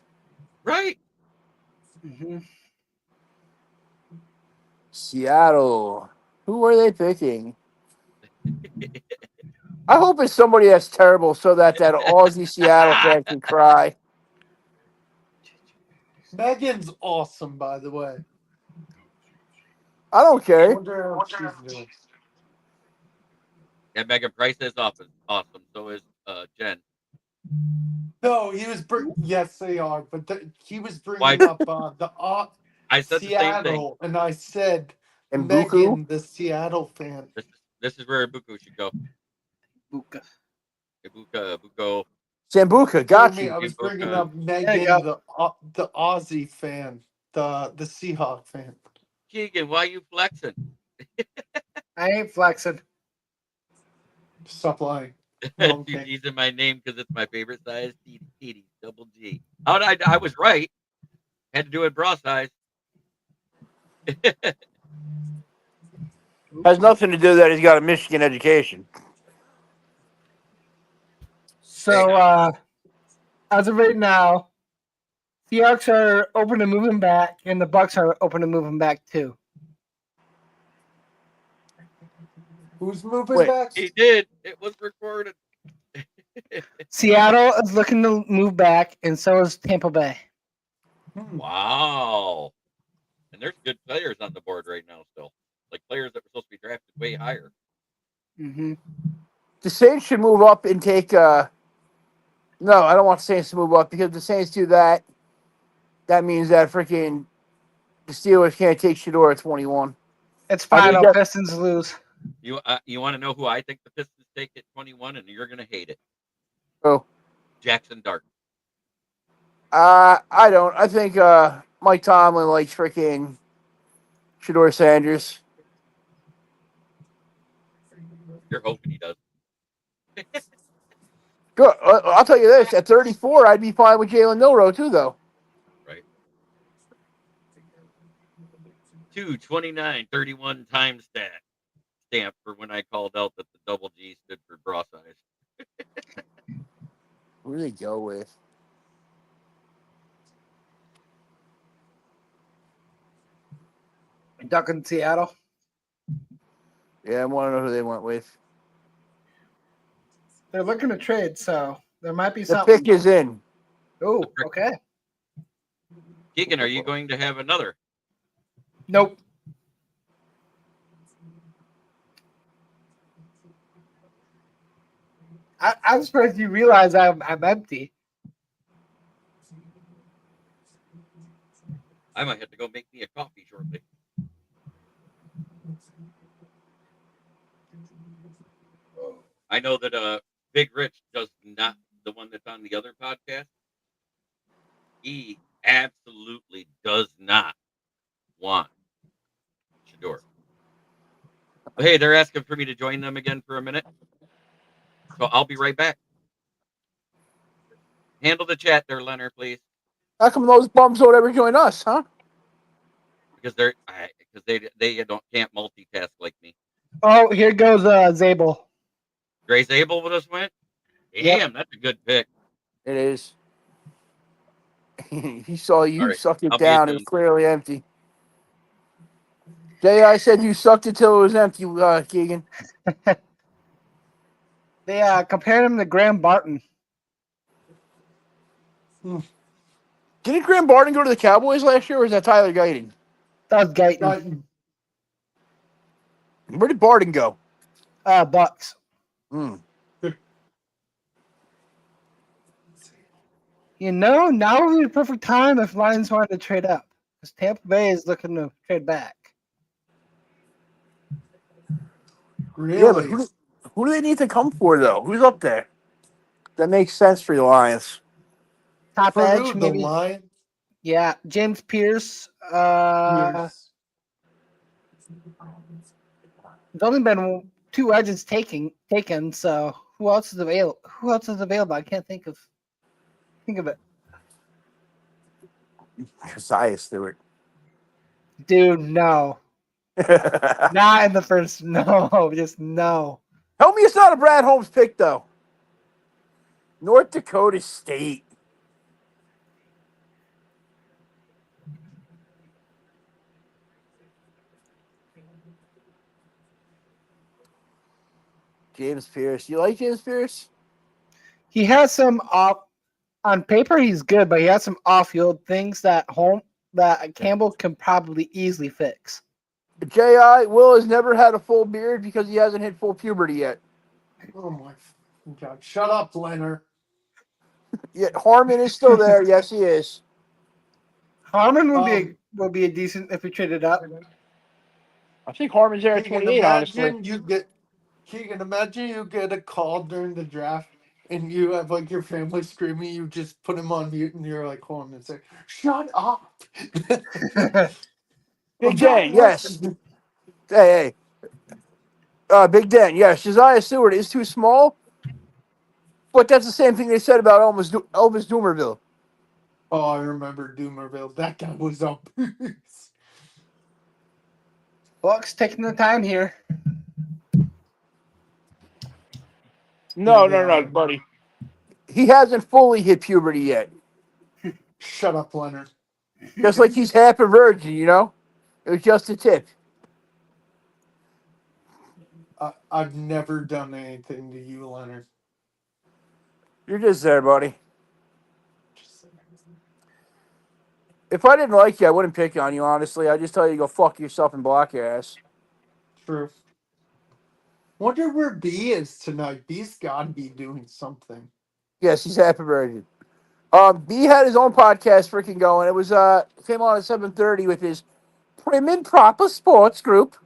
Right. Mm-hmm. Seattle. Who are they picking? I hope it's somebody that's terrible so that Aussie Seattle fan can cry. Megan's awesome, by the way. I don't I care. wonder what she's doing. Yeah, Megan Price is awesome. So is Jen. No, he was. Yes, they are. But he was bringing Why? up I said Seattle, the same thing. and I said And Megan, Buku? the Seattle fan. This is where Buku should go. Buka. Buko. Sambuca, got Jeremy, you. I was Buka. bringing up There you Megan, the Aussie fan, the Seahawk fan. Keegan, why you flexing? I ain't flexing. Stop lying. No, Two okay. G's in my name because it's my favorite size. TD, double G. How did I was right. Had to do it bra size. Has nothing to do that he's got a Michigan education. So, as of right now, Seahawks are open to moving back, and the Bucks are open to moving back too. Who's moving Wait, back? He did. It was recorded. Seattle is looking to move back, and so is Tampa Bay. Wow. And there's good players on the board right now still. Like players that were supposed to be drafted way higher. Mm-hmm. The Saints should move up and take. No, I don't want the Saints to move up because the Saints do that. That means that freaking the Steelers can't take Shador at 21. It's I final. think Pistons lose. You want to know who I think the Pistons take at 21, and you're gonna hate it. Oh, Jackson Dart. I don't. I think Mike Tomlin likes freaking Shador Sanders. You're hoping he does. Good. I'll tell you this: at 34, I'd be fine with Jalen Milroe too, though. Right. 229-31 time stamp for when I called out that the double G stood for bra size. Who do they go with? Duck in Seattle. Yeah, I want to know who they went with. They're looking to trade, so there might be The something. pick is in. Oh, okay. Keegan, are you going to have another? Nope. I'm surprised you realize I'm empty. I might have to go make me a coffee shortly. I know that Big Rich does not, the one that's on the other podcast, he absolutely does not want Shador. But hey, they're asking for me to join them again for a minute. So I'll be right back. Handle the chat there, Leonard, please. How come those bums don't ever join us, huh? Because they can't multitask like me. Oh, here goes Zabel. Grace Abel just went. Damn, that's a good pick. It is. He saw you right, suck it I'll be down. It was clearly empty. Jay, I said you sucked it till it was empty, Keegan. They compared him to Graham Barton. Didn't Graham Barton go to the Cowboys last year, or was that Tyler Guyton? That was Guyton. Where did Barton go? Bucks. You know, now would be the perfect time if Lions wanted to trade up. Because Tampa Bay is looking to trade back. Really? Yeah, but who do they need to come for though? Who's up there? That makes sense for the Lions. Top For edge, who? The maybe. line? Yeah, James Pierce. Pierce. There's only been 2 edges taken. So who else is available? Who else is available? I can't think of it. Josiah Stewart. Dude, no. Not in the first. No, just no. Tell me it's not a Brad Holmes pick though. North Dakota State. James Pierce. You like James Pierce? He has some off on paper. He's good, but he has some off-field things that Campbell can probably easily fix. J.I. Will has never had a full beard because he hasn't hit full puberty yet. Oh my God! Shut up, Leonard. Yet Harmon is still there. Yes, he is. Harmon will be a decent if we traded up. I think Harmon's there at 28. Honestly, Imagine you get a call during the draft and you have like your family screaming. You just put him on mute and you're like calling and say, "Shut up." Big Dan. Yes. Hey. Big Dan. Yes. Josiah Stewart is too small, but that's the same thing they said about Elvis Doomerville. Oh, I remember Doomerville. That guy was up. Bucks taking the time here. No, buddy. He hasn't fully hit puberty yet. Shut up, Leonard. Just like he's half a virgin, you know? It was just a tip. I've never done anything to you, Leonard. You're just there, buddy. If I didn't like you, I wouldn't pick on you, honestly. I'd just tell you to go fuck yourself and block your ass. True. Wonder where B is tonight. B's got to be doing something. Yes, he's half a virgin. B had his own podcast freaking going. It was came on at 7:30 with his Prim and Proper Sports Group.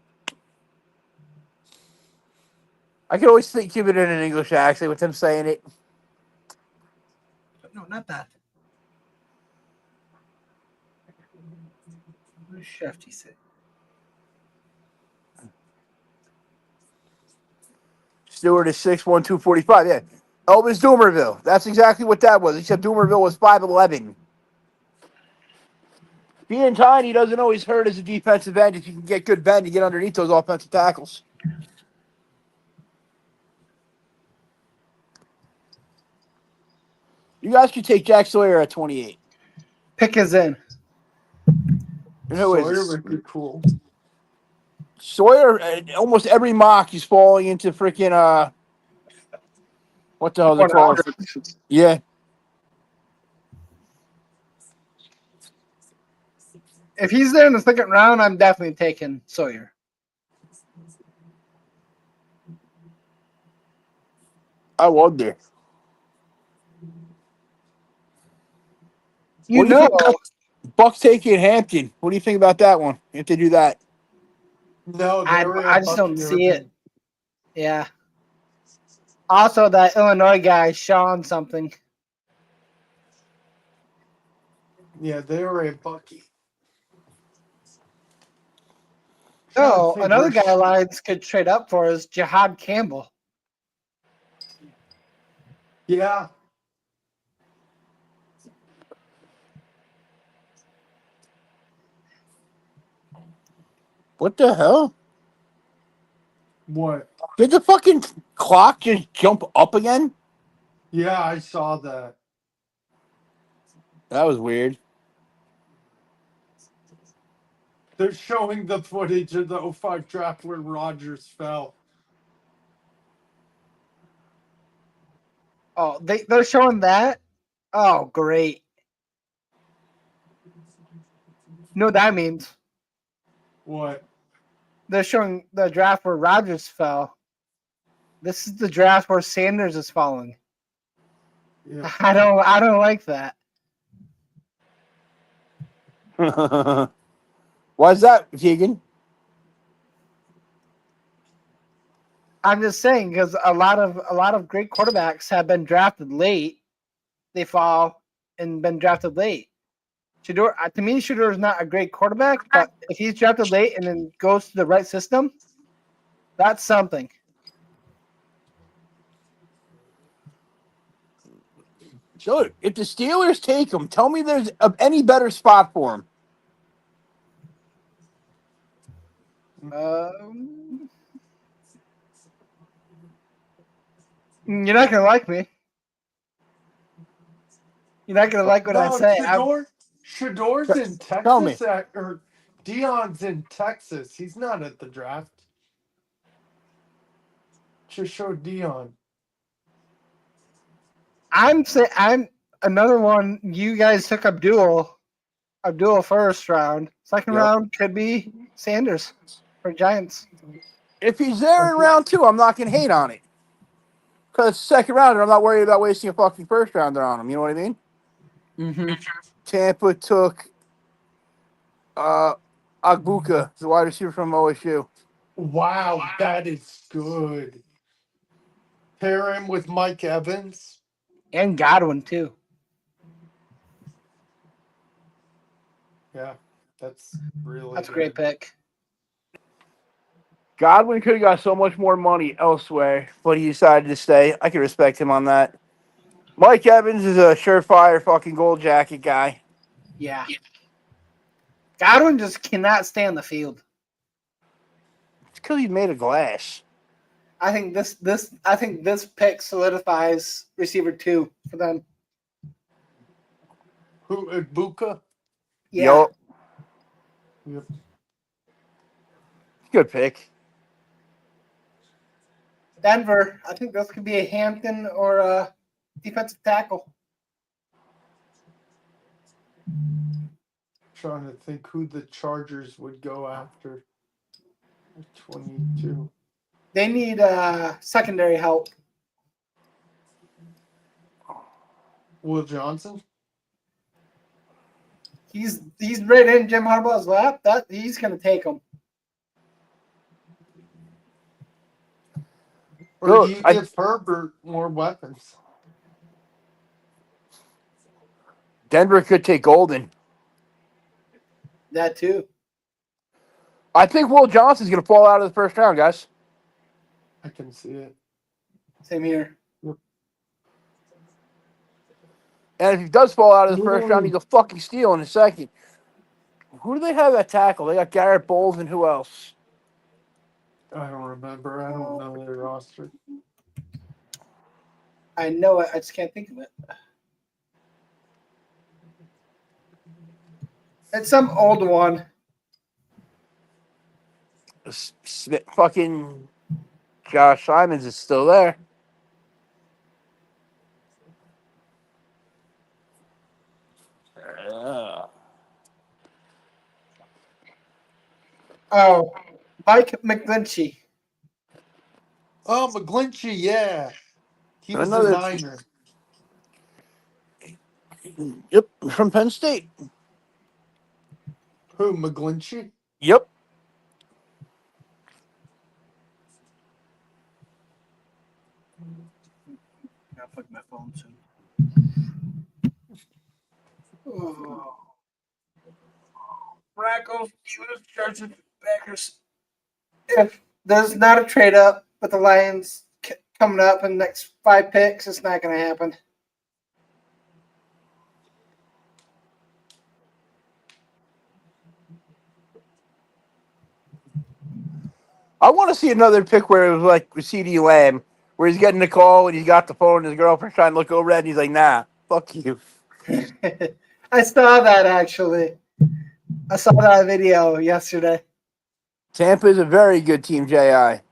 I can always think of it in an English accent with him saying it. No, not that. What chef he said? Stewart is 6'1", 245. Yeah. Elvis Doomerville. That's exactly what that was, except Doomerville was 5'11". Being tiny doesn't always hurt as a defensive end if you can get good bend to get underneath those offensive tackles. You guys could take Jack Sawyer at 28. Pick is in. And who is Sawyer this? would be cool. Sawyer, almost every mock, he's falling into freaking, what the hell is it called? Yeah. If he's there in the second round, I'm definitely taking Sawyer. I wonder. You know, Bucks taking Hampton. What do you think about that one? If they do that, No, I just don't see it. Yeah. Also, that Illinois guy, Sean something. Yeah, they were a Bucky. Oh, another guy Lions could trade up for is Jihad Campbell. Yeah. what the hell? What? Did the fucking clock just jump up again? Yeah, I saw that. That was weird. They're showing the footage of the 05 draft where Rodgers fell. Oh, they're showing that? Oh, great. You know what that means? What? They're showing the draft where Rodgers fell. This is the draft where Sanders is falling. Yeah. I don't like that. Why is that, Keegan? I'm just saying because a lot of great quarterbacks have been drafted late. They fall and been drafted late. Shador, to me, Shador is not a great quarterback, but if he's drafted late and then goes to the right system, that's something. So if the Steelers take him, tell me there's any better spot for him. You're not gonna like me. You're not gonna like what I say. Shador's in Tell me. Texas or Dion's in Texas. He's not at the draft. Just show Dion. I'm another one. You guys took Abdul first round. Second round could be Sanders for Giants. If he's there in round 2, I'm not going to hate on it. Because second rounder, I'm not worried about wasting a fucking first rounder on him. You know what I mean? Mm-hmm. Tampa took Agbuka, the wide receiver from OSU. Wow, that is good. Pair him with Mike Evans. And Godwin, too. Yeah, that's a great pick. Godwin could have got so much more money elsewhere, but he decided to stay. I can respect him on that. Mike Evans is a surefire fucking gold jacket guy. Yeah. Godwin just cannot stay on the field. It's because he's made of glass. I think this pick solidifies receiver 2 for them. Who, Buka? Yeah. Yep. Good pick. Denver, I think this could be a Hampton or a defensive tackle. Trying to think who the Chargers would go after. 22. They need secondary help. Will Johnson? He's right in Jim Harbaugh's lap. That he's going to take him. Or do you give Herbert more weapons? Denver could take Golden. That too. I think Will Johnson's going to fall out of the first round, guys. I can see it. Same here. Yep. And if he does fall out of the first round, he's a fucking steal in the second. Who do they have at tackle? They got Garrett Bowles and who else? I don't remember. I don't know their roster. I know it. I just can't think of it. It's some old one. Fucking Josh Simons is still there. Oh, Mike McGlinchey. Oh, McGlinchey, yeah. He was Another- a Niner. Yep, from Penn State. Who, McGlinchey? Yep. I'll plug my phone soon. Oh. Broncos, Steelers, Chargers, Packers. If there's not a trade up with the Lions coming up in the next 5 picks, it's not going to happen. I want to see another pick where it was like with CeeDee Lamb, where he's getting the call and he's got the phone and his girlfriend trying to look over at it and he's like, nah, fuck you. I saw that, actually. I saw that video yesterday. Tampa is a very good team, J.I.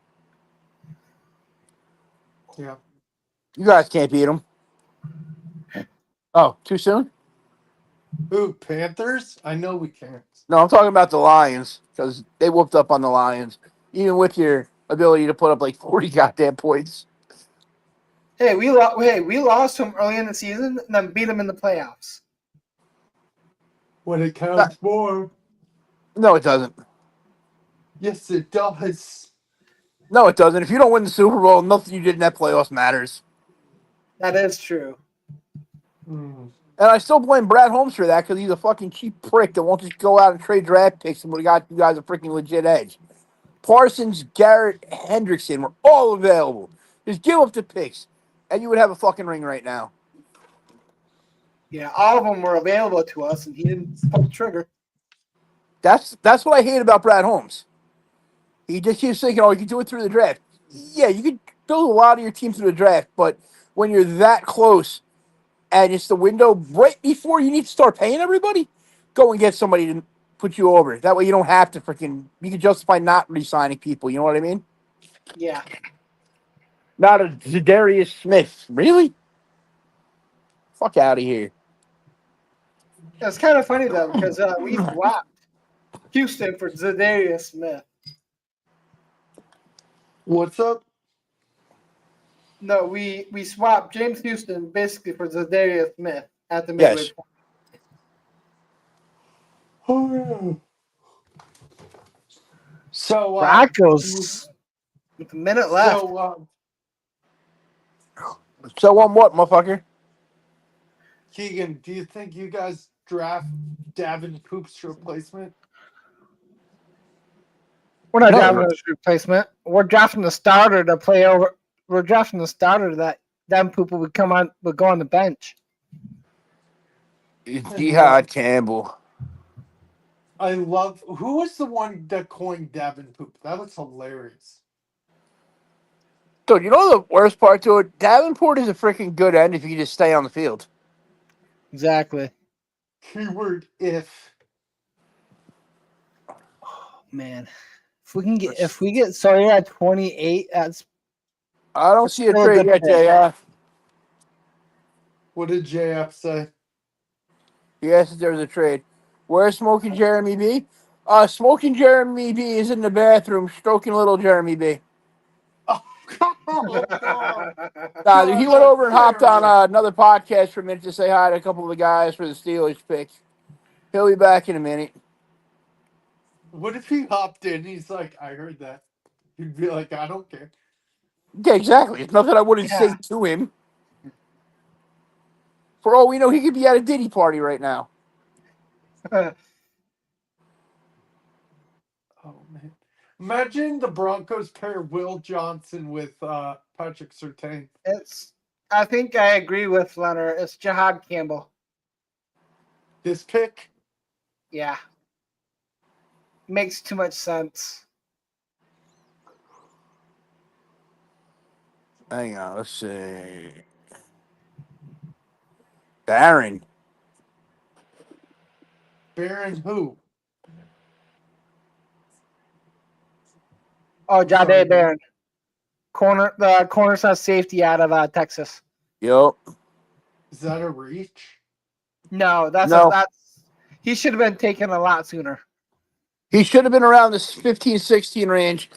Yeah. You guys can't beat them. Oh, too soon? Who, Panthers? I know we can't. No, I'm talking about the Lions because they whooped up on the Lions, even with your ability to put up like 40 goddamn points. Hey, we lost them early in the season and then beat them in the playoffs. When it counts for. No, it doesn't. Yes, it does. No, it doesn't. If you don't win the Super Bowl, nothing you did in that playoffs matters. That is true. Mm. And I still blame Brad Holmes for that because he's a fucking cheap prick that won't just go out and trade draft picks and would have got you guys a freaking legit edge. Parsons, Garrett, Hendrickson were all available. Just give up the picks, and you would have a fucking ring right now. Yeah, all of them were available to us, and he didn't pull the trigger. That's what I hate about Brad Holmes. He just keeps thinking, oh, you can do it through the draft. Yeah, you could build a lot of your team through the draft, but when you're that close and it's the window right before you need to start paying everybody, go and get somebody to put you over. That way you don't have to you can justify not re-signing people. You know what I mean? Yeah. Not a Zadarius Smith. Really? Fuck out of here. It's kind of funny, though, because we swapped Houston for Zadarius Smith. What's up? No, we swapped James Houston basically for Zadarius Smith at the midway Yes. point. Oh. So Broncos with a minute left. So on what, motherfucker? Keegan, do you think you guys draft Davin Poop's replacement? We're not No. drafting a replacement. We're drafting the starter to play over. We're drafting the starter that Poop would go on the bench. It's Jihad Campbell. I love. Who was the one that coined Davin Poop? That was hilarious. Dude, you know the worst part to it? Davenport is a freaking good end if you can just stay on the field. Exactly. Keyword if. Oh, man, if we get Sawyer at 28, I don't see a still a trade good yet, JF. What did JF say? Yes, there's a trade. Where's Smoking Jeremy B? Smoking Jeremy B is in the bathroom stroking little Jeremy B. Oh, God. He went over and hopped on another podcast for a minute to say hi to a couple of the guys for the Steelers pick. He'll be back in a minute. What if he hopped in? He's like, I heard that. He'd be like, I don't care. Yeah, exactly. It's nothing I wouldn't say to him. For all we know, he could be at a Diddy party right now. Oh, man. Imagine the Broncos pair Will Johnson with Patrick Surtain. I think I agree with Leonard. It's Jihad Campbell. This pick? Yeah. Makes too much sense. Hang on, let's see. Barron who? Oh, Jahdae Barron. The corner's safety out of Texas. Yep. Is that a reach? No, that's he should have been taken a lot sooner. He should have been around this 15, 16 range.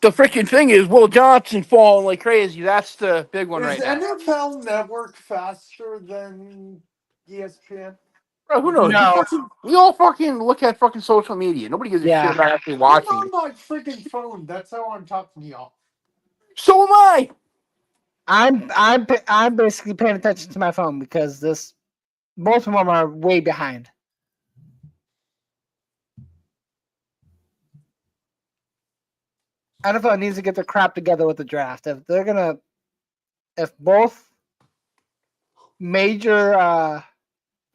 The freaking thing is Will Johnson falling like crazy. That's the big one right now. Is NFL Network faster than ESPN? Bro, who knows? No. We all fucking look at fucking social media. Nobody gives a shit about actually watching. I'm on my freaking phone. That's how I'm talking to y'all. So am I. I'm basically paying attention to my phone because both of them are way behind. NFL needs to get their crap together with the draft. If both major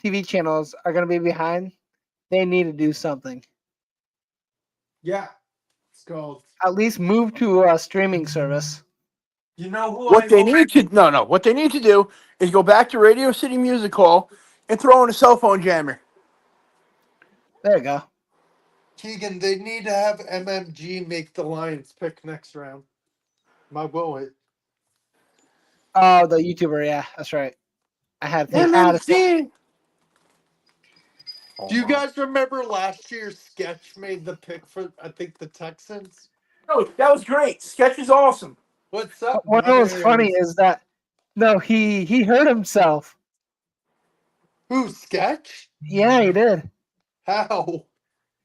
TV channels are gonna be behind, they need to do something. Yeah, let's go. At least move to a streaming service. You know who? What they need to do is go back to Radio City Music Hall and throw in a cell phone jammer. There you go. Keegan, they need to have MMG make the Lions pick next round. My bullet. Oh, the YouTuber, yeah, that's right. I had MMG. Do you guys remember last year Sketch made the pick for, I think, the Texans? No, that was great. Sketch is awesome. What's up? What was funny is that he hurt himself. Who, Sketch? Yeah, he did. How?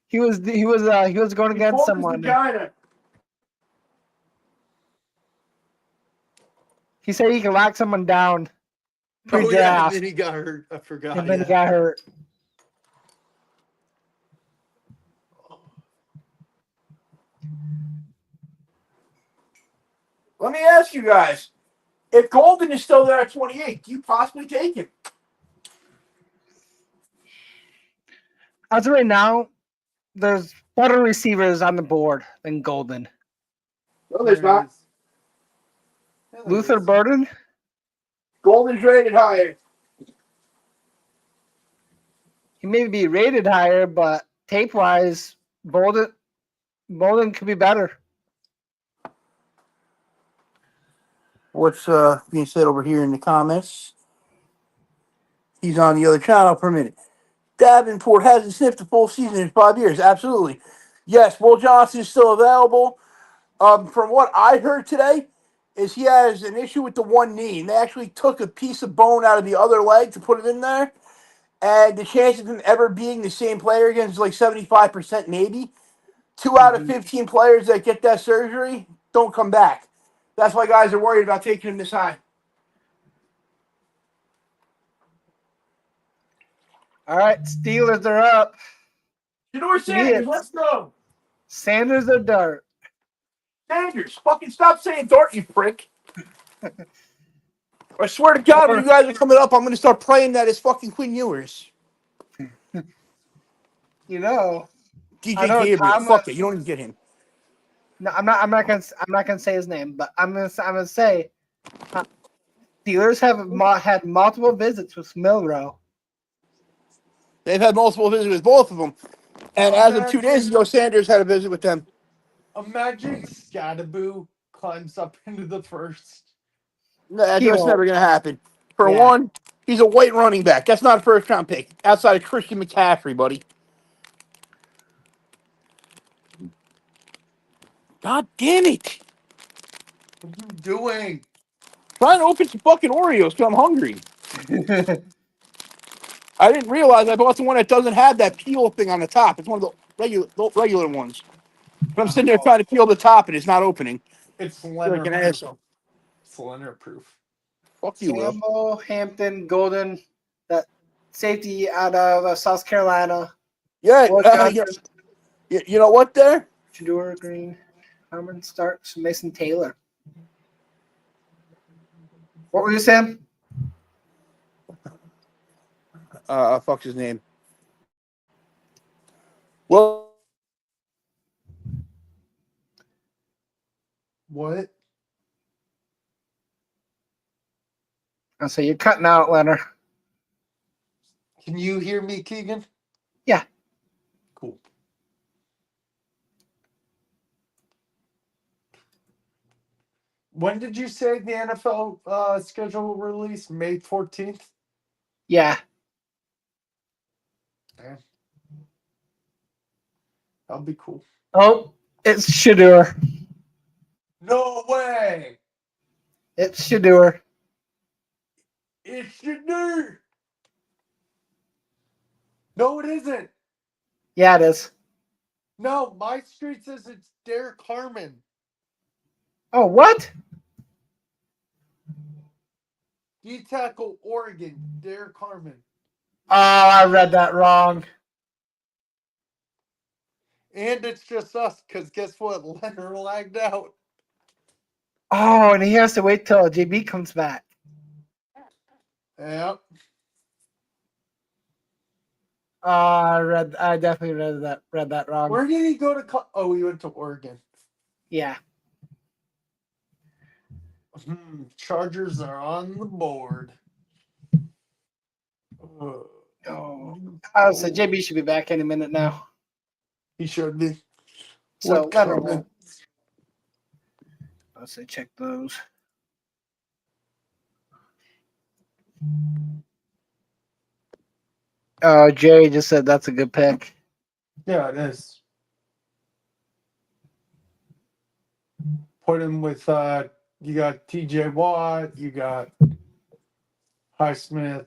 He was going against someone. He said he could lock someone down Oh yeah, and pre-draft, then he got hurt. I forgot. and then he Yeah. got hurt. Let me ask you guys: if Golden is still there at 28, do you possibly take him? As of right now, there's better receivers on the board than Golden. No, there's not. Yeah, there Luther is. Burden. Golden's rated higher. He may be rated higher, but tape-wise, Bolden could be better. What's being said over here in the comments? He's on the other channel for a minute. Davenport hasn't sniffed a full season in 5 years. Absolutely. Yes, Will Johnson is still available. From what I heard today, is he has an issue with the one knee, and they actually took a piece of bone out of the other leg to put it in there. And the chances of him ever being the same player again is like 75% maybe. 2 out of 15 players that get that surgery don't come back. That's why guys are worried about taking him this high. All right, Steelers are up. You know where Sanders? Let's go. Sanders are dart. Sanders, fucking stop saying Dart, you prick. I swear to God, when you guys are coming up, I'm going to start praying that it's fucking Quinn Ewers. You know, DJ I know Gabriel. Tom Fuck it. You don't even get him. No, I'm not gonna say his name, but I'm gonna say Steelers have had multiple visits with Milrow. They've had multiple visits with both of them. And as of 2 days ago, Sanders had a visit with them. Imagine Scadaboo climbs up into the first. That's never going to happen. For one, he's a white running back. That's not a first-round pick. Outside of Christian McCaffrey, buddy. God damn it. What are you doing? Trying to open some fucking Oreos because I'm hungry. I didn't realize I bought the one that doesn't have that peel thing on the top. It's one of the regular ones. But I'm sitting there trying to peel the top and it's not opening. It's like an asshole. Slender proof. Fuck you, Will. Campbell, Hampton, Golden, that safety out of South Carolina. Yeah, you know what there? Shador Green, Harmon Starks, Mason Taylor. What were you saying? Fuck's his name? Well, What? I say you're cutting out, Leonard. Can you hear me, Keegan? Yeah. Cool. When did you say the NFL schedule will release? May 14th? Yeah. Yeah. That'll be cool. Oh, it's Shador. No way! It's Shador. It's Shador! No, it isn't. Yeah, it is. No, my street says it's Derek Harmon. Oh, what? D tackle Oregon, Derek Harmon. Oh, I read that wrong. And it's just us, because guess what? Leonard lagged out. Oh, and he has to wait till JB comes back. Yep. I definitely read that wrong. Where did he go to? Oh, he went to Oregon. Yeah. Chargers are on the board. Oh, so JB should be back any minute now. He should be. So What Leonard comment? will. Let's say check those. Jerry just said that's a good pick. Yeah, it is. Put him with you got TJ Watt, you got Highsmith.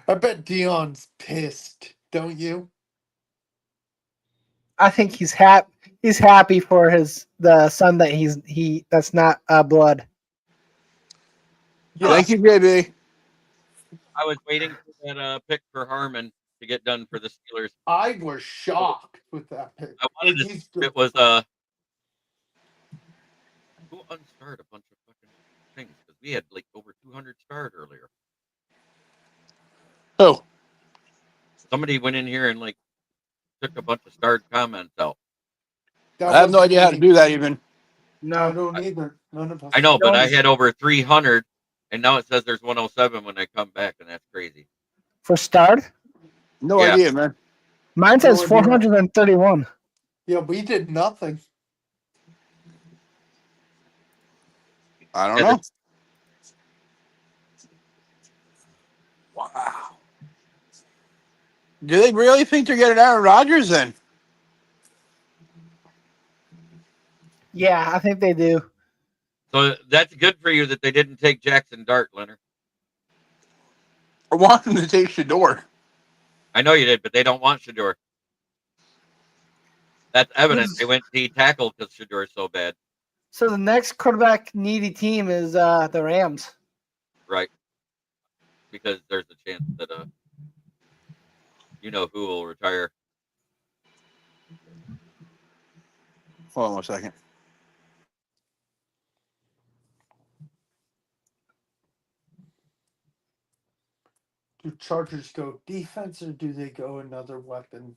I bet Dion's pissed, don't you? I think he's happy. He's happy for the son that that's not blood. Yes. Thank you, JB. I was waiting for that pick for Harmon to get done for the Steelers. I was shocked with that pick. I wanted to see if it was who unstarred a bunch of fucking things because we had like over 200 starred earlier. Oh, Somebody went in here and like took a bunch of starred comments out. That I have no wasn't idea how to me. do that even. I No, don't either. None of us. I know, but I one's- had over 300, and now it says there's 107 when I come back, and that's crazy. for starred. No Yeah. idea, man. Mine says No idea. 431. Yeah, we did nothing. I don't Yeah, know. Wow. Do they really think they're getting Aaron Rodgers then? Yeah, I think they do. So that's good for you that they didn't take Jackson Dart, Leonard. I want them to take Shador. I know you did, but they don't want Shador. That's evident. They went D tackle because Shador is so bad. So the next quarterback needy team is the Rams. Right. Because there's a chance that you know who will retire. Hold on 1 second. Do Chargers go defense or do they go another weapon?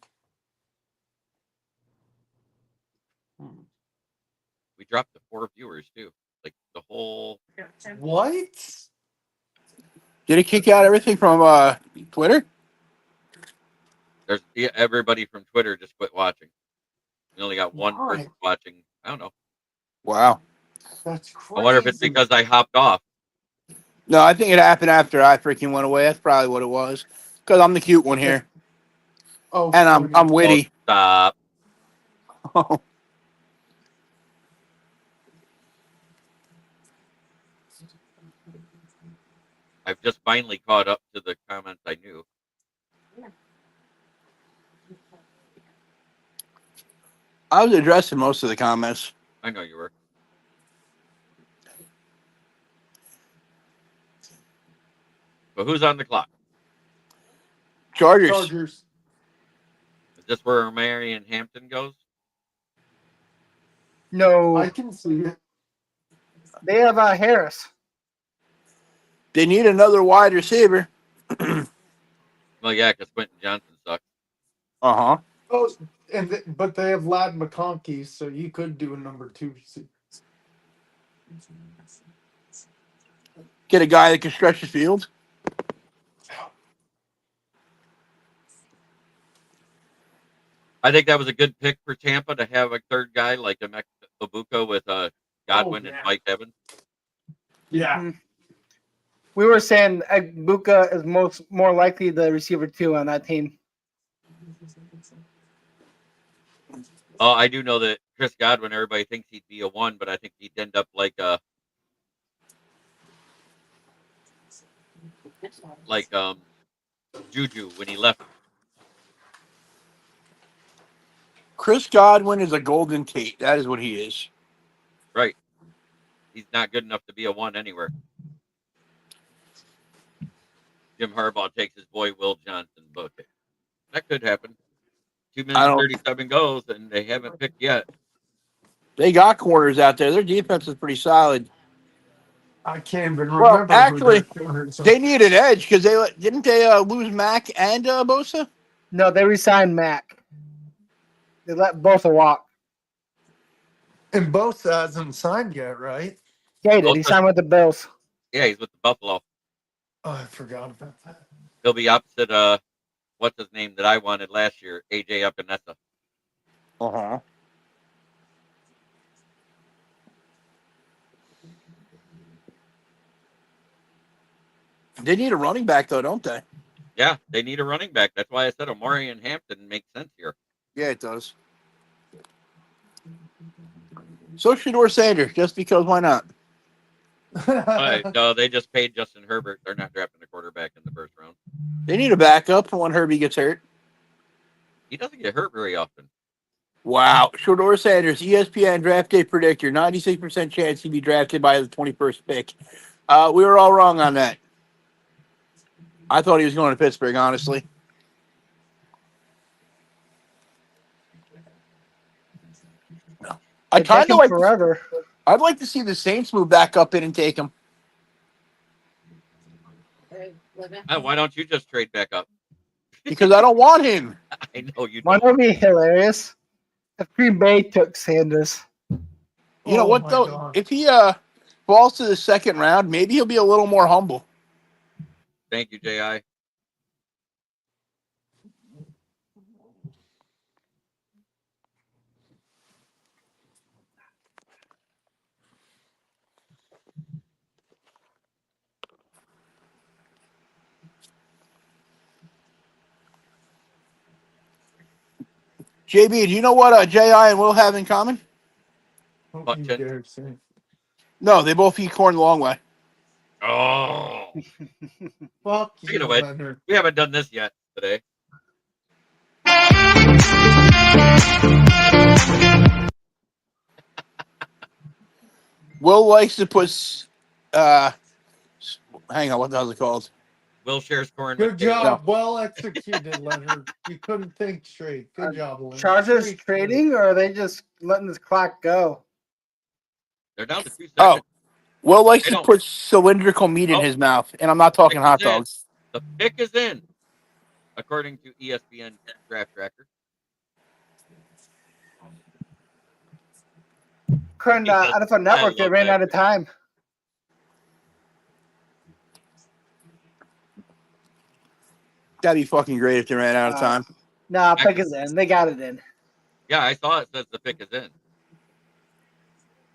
We dropped to 4 viewers too. Like the whole What? Did it kick out everything from Twitter? everybody from Twitter just quit watching. We only got one Why? person watching. I don't know. Wow. That's crazy. I wonder if it's because I hopped off. No, I think it happened after I freaking went away. That's probably what it was. Because I'm the cute one here, Oh, and I'm funny. witty. Stop. I've just finally caught up to the comments I knew. I was addressing most of the comments. I know you were. But who's on the clock? Chargers. Chargers. Is this where Marion Hampton goes? No, I can see it. they have Harris. They need another wide receiver. Well, yeah, because Quentin Johnson sucks. Uh-huh. Oh, but they have Lad McConkey, so you could do a number 2. Get a guy that can stretch the field. I think that was a good pick for Tampa to have a third guy like Emek Obuka with Godwin and Mike Evans. Yeah. We were saying Buka is more likely the receiver 2 on that team. Oh, I do know that Chris Godwin, everybody thinks he'd be a 1, but I think he'd end up like Juju when he left. Chris Godwin is a Golden Tate. That is what he is. Right. He's not good enough to be a 1 anywhere. Jim Harbaugh takes his boy Will Johnson, book it. That could happen. 2 minutes and 37 goes, and they haven't picked yet. They got corners out there. Their defense is pretty solid. I can't even remember. Well, actually, they need an edge because didn't they lose Mack and Bosa? No, they resigned Mac. They let Bosa walk. And Bosa hasn't signed yet, right? Yeah, he did. He signed with the Bills. Yeah, he's with the Buffalo. Oh, I forgot about that. He'll be opposite what's his name that I wanted last year, AJ Epinesa. Uh-huh. They need a running back, though, don't they? Yeah, they need a running back. That's why I said Omari and Hampton makes sense here. Yeah, it does. So Shador Sanders, just because why not? No, they just paid Justin Herbert. They're not drafting a quarterback in the first round. They need a backup for when Herbie gets hurt. He doesn't get hurt very often. Wow. Shador Sanders, ESPN draft day predictor, 96% chance he'd be drafted by the 21st pick. We were all wrong on that. I thought he was going to Pittsburgh, honestly. I kind of like forever. I'd like to see the Saints move back up in and take him. Why don't you just trade back up? Because I don't want him. I know you Why don't. would be hilarious if Green Bay took Sanders? You know what, though? God. If he falls to the second round, maybe he'll be a little more humble. Thank you, J.I. JB, do you know what J.I. and Will have in common? Don't you Chin. dare say. No, they both eat corn the long way. Oh. Fuck Speaking you, of which, Leonard. we haven't done this yet today. Will likes to put, hang on, what the hell is it called? Will shares corn Good with Taylor. job. Well executed, Leonard. You couldn't think straight. Good job, Leonard. Chargers Straight trading, or are they just letting this clock go? They're down to 2 seconds. Oh, Will likes They to don't- put cylindrical meat in Oh. his mouth, and I'm not talking Pick hot is in. dogs. The pick is in, according to ESPN Draft Tracker. Current He says, NFL Network, they love ran that out of time. That'd be fucking great if they ran out of time. Nah, pick is in. They got it in. Yeah, I saw it says the pick is in.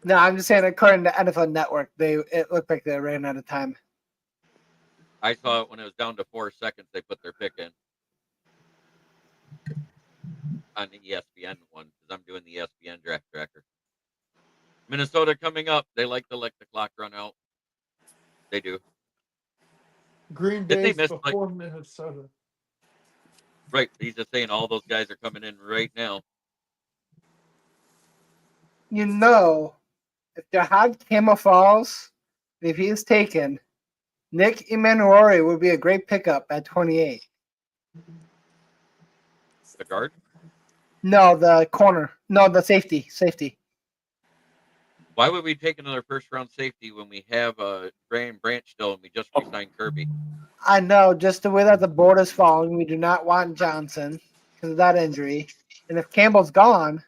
No, I'm just saying, according to NFL Network, it looked like they ran out of time. I saw it when it was down to 4 seconds. They put their pick in on the ESPN one because I'm doing the ESPN Draft Tracker. Minnesota coming up. They like to let the clock run out. They do. Green Did they Bay's miss, before Minnesota. Right. He's just saying all those guys are coming in right now. You know, if Jahad Campbell falls, if he is taken, Nick Emanuori would be a great pickup at 28. The guard. No, the corner. No, the safety. Safety. Why would we take another first round safety when we have Graham Branch still and we just re-signed Kirby? I know, just the way that the board is falling, we do not want Johnson because of that injury. And if Campbell's gone,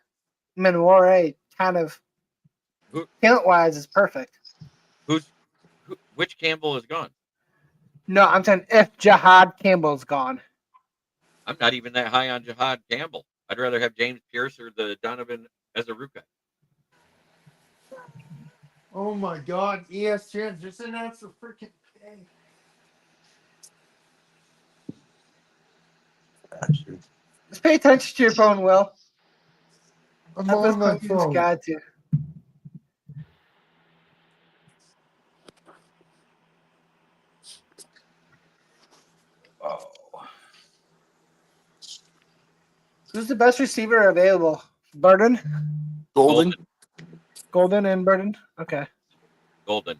Emanuori kind of talent-wise is perfect. Which Campbell is gone? No, I'm saying if Jahad Campbell's gone. I'm not even that high on Jahad Campbell. I'd rather have James Pierce or the Donovan as a Ruka. Oh my God, ESPN just announced the freaking pay. Just pay attention to your phone, Will. I'm At this on my point, you just phone. got to. Oh. Who's the best receiver available? Burden? Golden. Golden and Burden? Okay. Golden.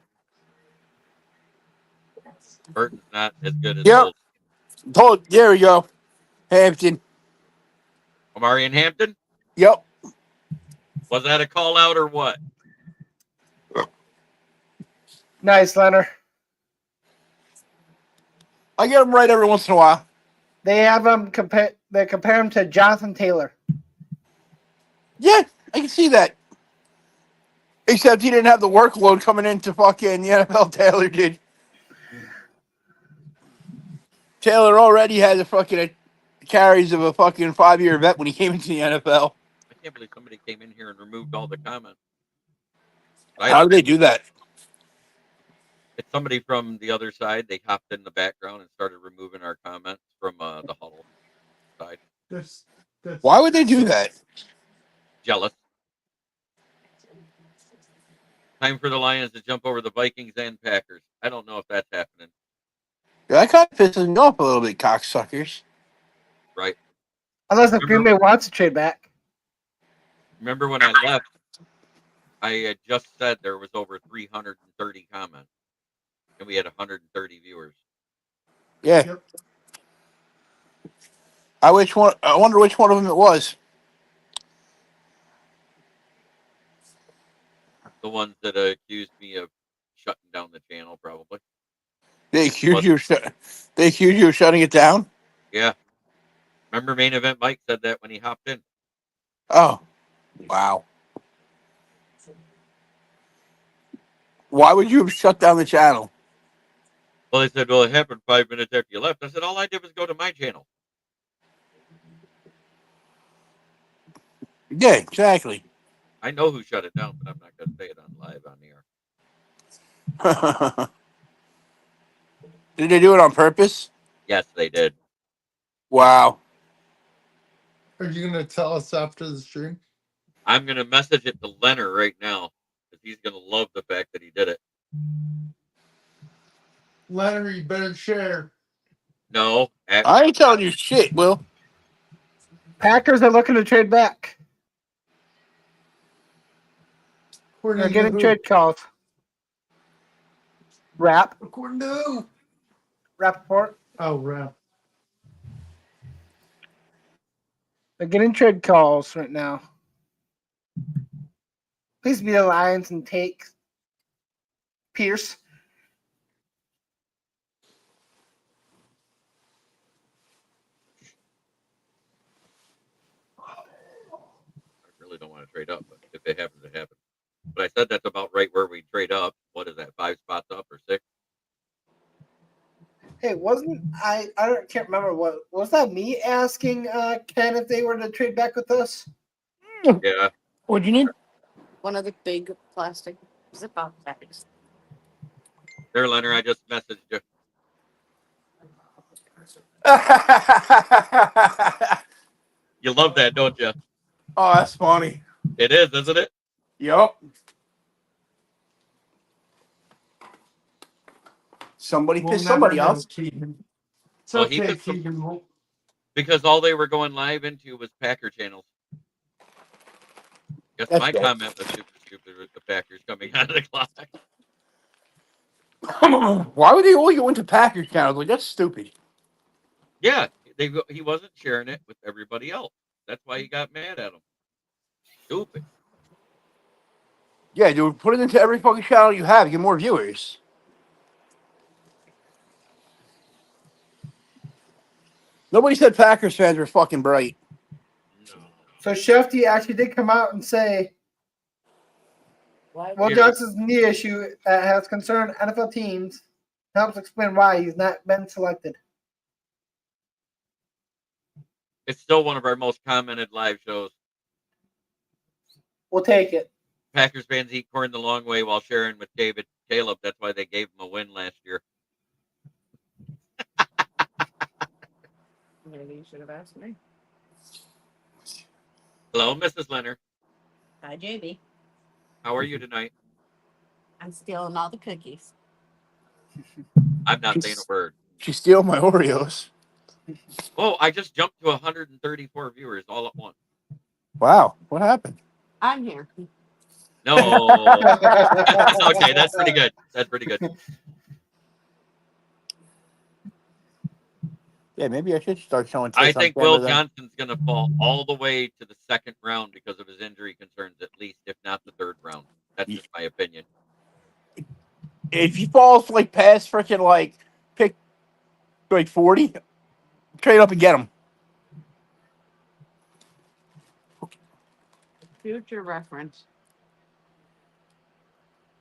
Burton's not as good as Yep. Golden. There we go. Hampton. Omari and Hampton? Yep. Was that a call out or what? Nice, Leonard. I get him right every once in a while. They have him they compare him to Jonathan Taylor. Yeah, I can see that. Except he didn't have the workload coming into fucking the NFL. Taylor did. Taylor already had the fucking carries of a fucking 5-year vet when he came into the NFL. I can't believe somebody came in here and removed all the comments. How do they do that? It's somebody from the other side. They hopped in the background and started removing our comments from the huddle side. Why would they do that? Jealous. Time for the Lions to jump over the Vikings and Packers. I don't know if that's happening. Yeah, that kind of pisses me off a little bit, cocksuckers. Right. Unless if Green Bay wants to trade back. Remember when I left, I had just said there was over 330 comments, and we had 130 viewers. Yeah. Yep. I wonder which one of them it was. The ones that accused me of shutting down the channel, probably. They accused you of shutting it down? Yeah. Remember Main Event Mike said that when he hopped in. Oh, wow. Why would you have shut down the channel? Well, they said, well, it happened 5 minutes after you left. I said, all I did was go to my channel. Yeah, exactly. I know who shut it down, but I'm not going to say it on live on the air. Did they do it on purpose? Yes, they did. Wow. Are you gonna tell us after the stream? I'm going to message it to Leonard right now because he's going to love the fact that he did it. Leonard, you better share. No. I ain't telling you shit, Will. Packers are looking to trade back. They're getting trade calls. According to who? Rappaport. Oh, Rap. They're getting trade calls right now. Please be the Lions and take Pierce. I really don't want to trade up, but if it happens, it happens. But I said that's about right where we trade up. What is that, 5 spots up or 6? Hey, can't remember what was that me asking Ken if they were to trade back with us? Yeah. What'd you need? One of the big plastic zip-up bags. There, Leonard, I just messaged you. You love that, don't you? Oh, that's funny. It is, isn't it? Yup. Somebody We'll pissed never somebody know, off. Keegan. It's Well, he okay, pissed some- Keegan. Because all they were going live into was Packer channels. Guess That's my bad. comment was super stupid with the Packers coming out of the clock. Why would they only go into Packers channels? Like, that's stupid. Yeah, he wasn't sharing it with everybody else. That's why he got mad at him. Stupid. Yeah, dude, put it into every fucking channel you have. Get more viewers. Nobody said Packers fans were fucking bright. No. So Shefty actually did come out and say, Will Johnson's knee issue that has concerned NFL teams helps explain why he's not been selected. It's still one of our most commented live shows. We'll take it. Packers fans eat corn the long way while sharing with David Caleb. That's why they gave him a win last year. Maybe you should have asked me. Hello, Mrs. Leonard. Hi, JB. How are you tonight? I'm stealing all the cookies. I'm not saying a word. She steal my Oreos. Oh, I just jumped to 134 viewers all at once. Wow, what happened? I'm here. No. Okay, that's pretty good. That's pretty good. Yeah, maybe I should start showing. I think Will Johnson's going to fall all the way to the second round because of his injury concerns, at least, if not the third round. That's just my opinion. If he falls like past freaking like pick like 40, trade up and get him. Future reference.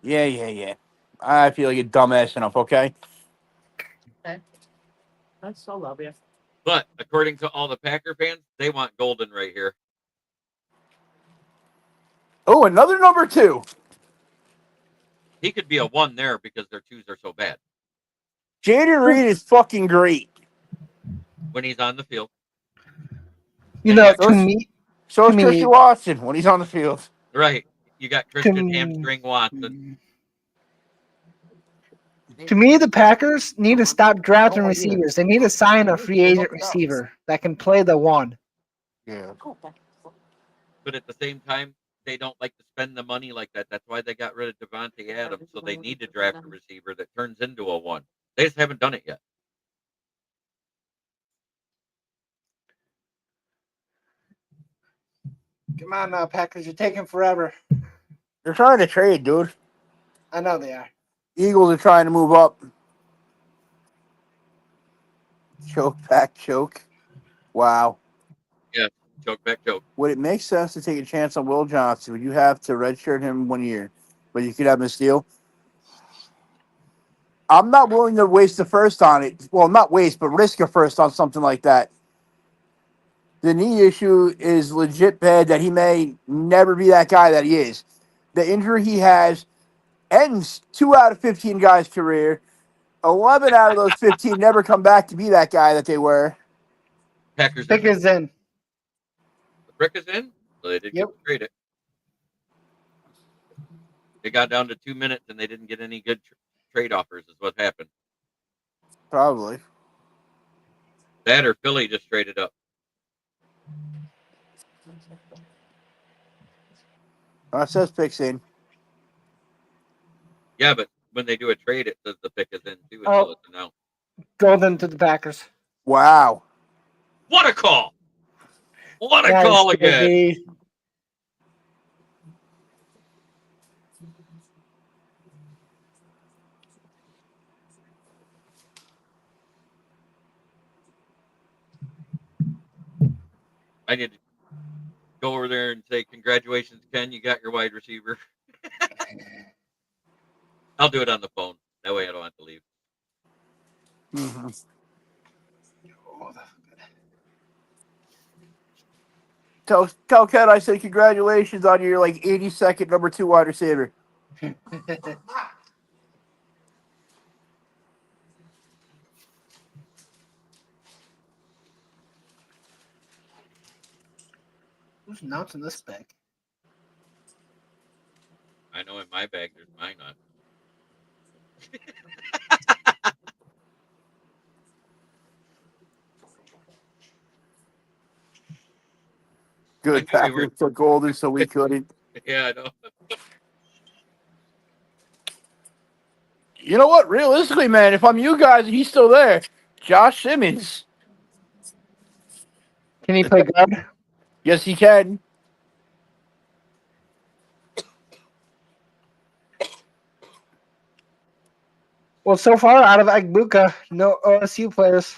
Yeah. I feel like a dumbass enough, okay? Okay. I still love you. But according to all the Packer fans, they want Golden right here. Oh, another number 2. He could be a 1 there because their 2s are so bad. Jaden Reed is fucking great. When he's on the field. You know, to me, so is Christian Watson when he's on the field. Right. You got Christian Hamstring Watson. To me, the Packers need to stop drafting receivers. They need to sign a free agent receiver that can play the one. Yeah. But at the same time, they don't like to spend the money like that. That's why they got rid of Devontae Adams. So they need to draft a receiver that turns into a one. They just haven't done it yet. Come on now, Packers. You're taking forever. They're trying to trade, dude. I know they are. Eagles are trying to move up. Choke back, choke. Wow. Yeah, choke back, choke. Would it make sense to take a chance on Will Johnson? Would you have to redshirt him 1 year, but you could have him a steal? I'm not willing to waste the first on it. Well, not waste, but risk a first on something like that. The knee issue is legit bad that he may never be that guy that he is. The injury he has ends 2 out of 15 guys' career. 11 out of those 15 never come back to be that guy that they were. Packers Pick is in. The brick is in, so they did get to trade it. It got down to 2 minutes, and they didn't get any good trade offers. Is what happened. Probably. That or Philly just traded up. It says picks in. Yeah, but when they do a trade, it says the pick is in too until it's announced. Golden to the Packers. Wow. What a call! What a call again! I need to go over there and say, congratulations, Ken. You got your wide receiver. I'll do it on the phone. That way I don't have to leave. Mm-hmm. Tell Ken I said congratulations on your 82nd number 2 wide receiver. Who's announcing this bag? I know in my bag there's mine on. Good. Packers took Golden, so we couldn't. Yeah, I know. You know what? Realistically, man, if I'm you guys and he's still there, Josh Simmons. Can he play guard? Yes, he can. Well, so far out of Agbuka, no OSU players.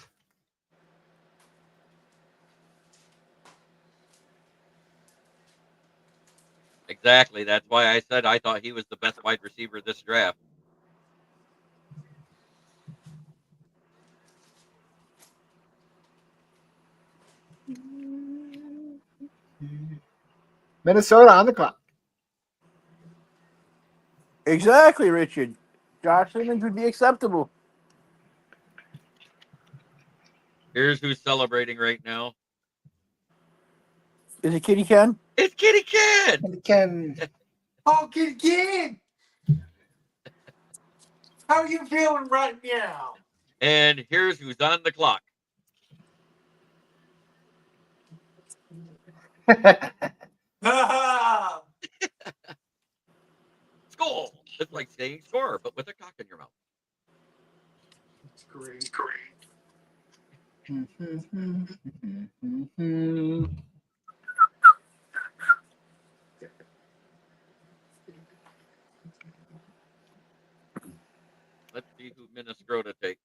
Exactly. That's why I said I thought he was the best wide receiver this draft. Minnesota on the clock. Exactly, Richard. Josh Simmons would be acceptable. Here's who's celebrating right now. Is it Kitty Ken? It's Kitty Ken. Kitty Ken. Oh, Kitty Ken. How are you feeling right now? And here's who's on the clock. Skull. It's like saying score, but with a cock in your mouth. It's great. It's great. Let's see who Minnesota takes.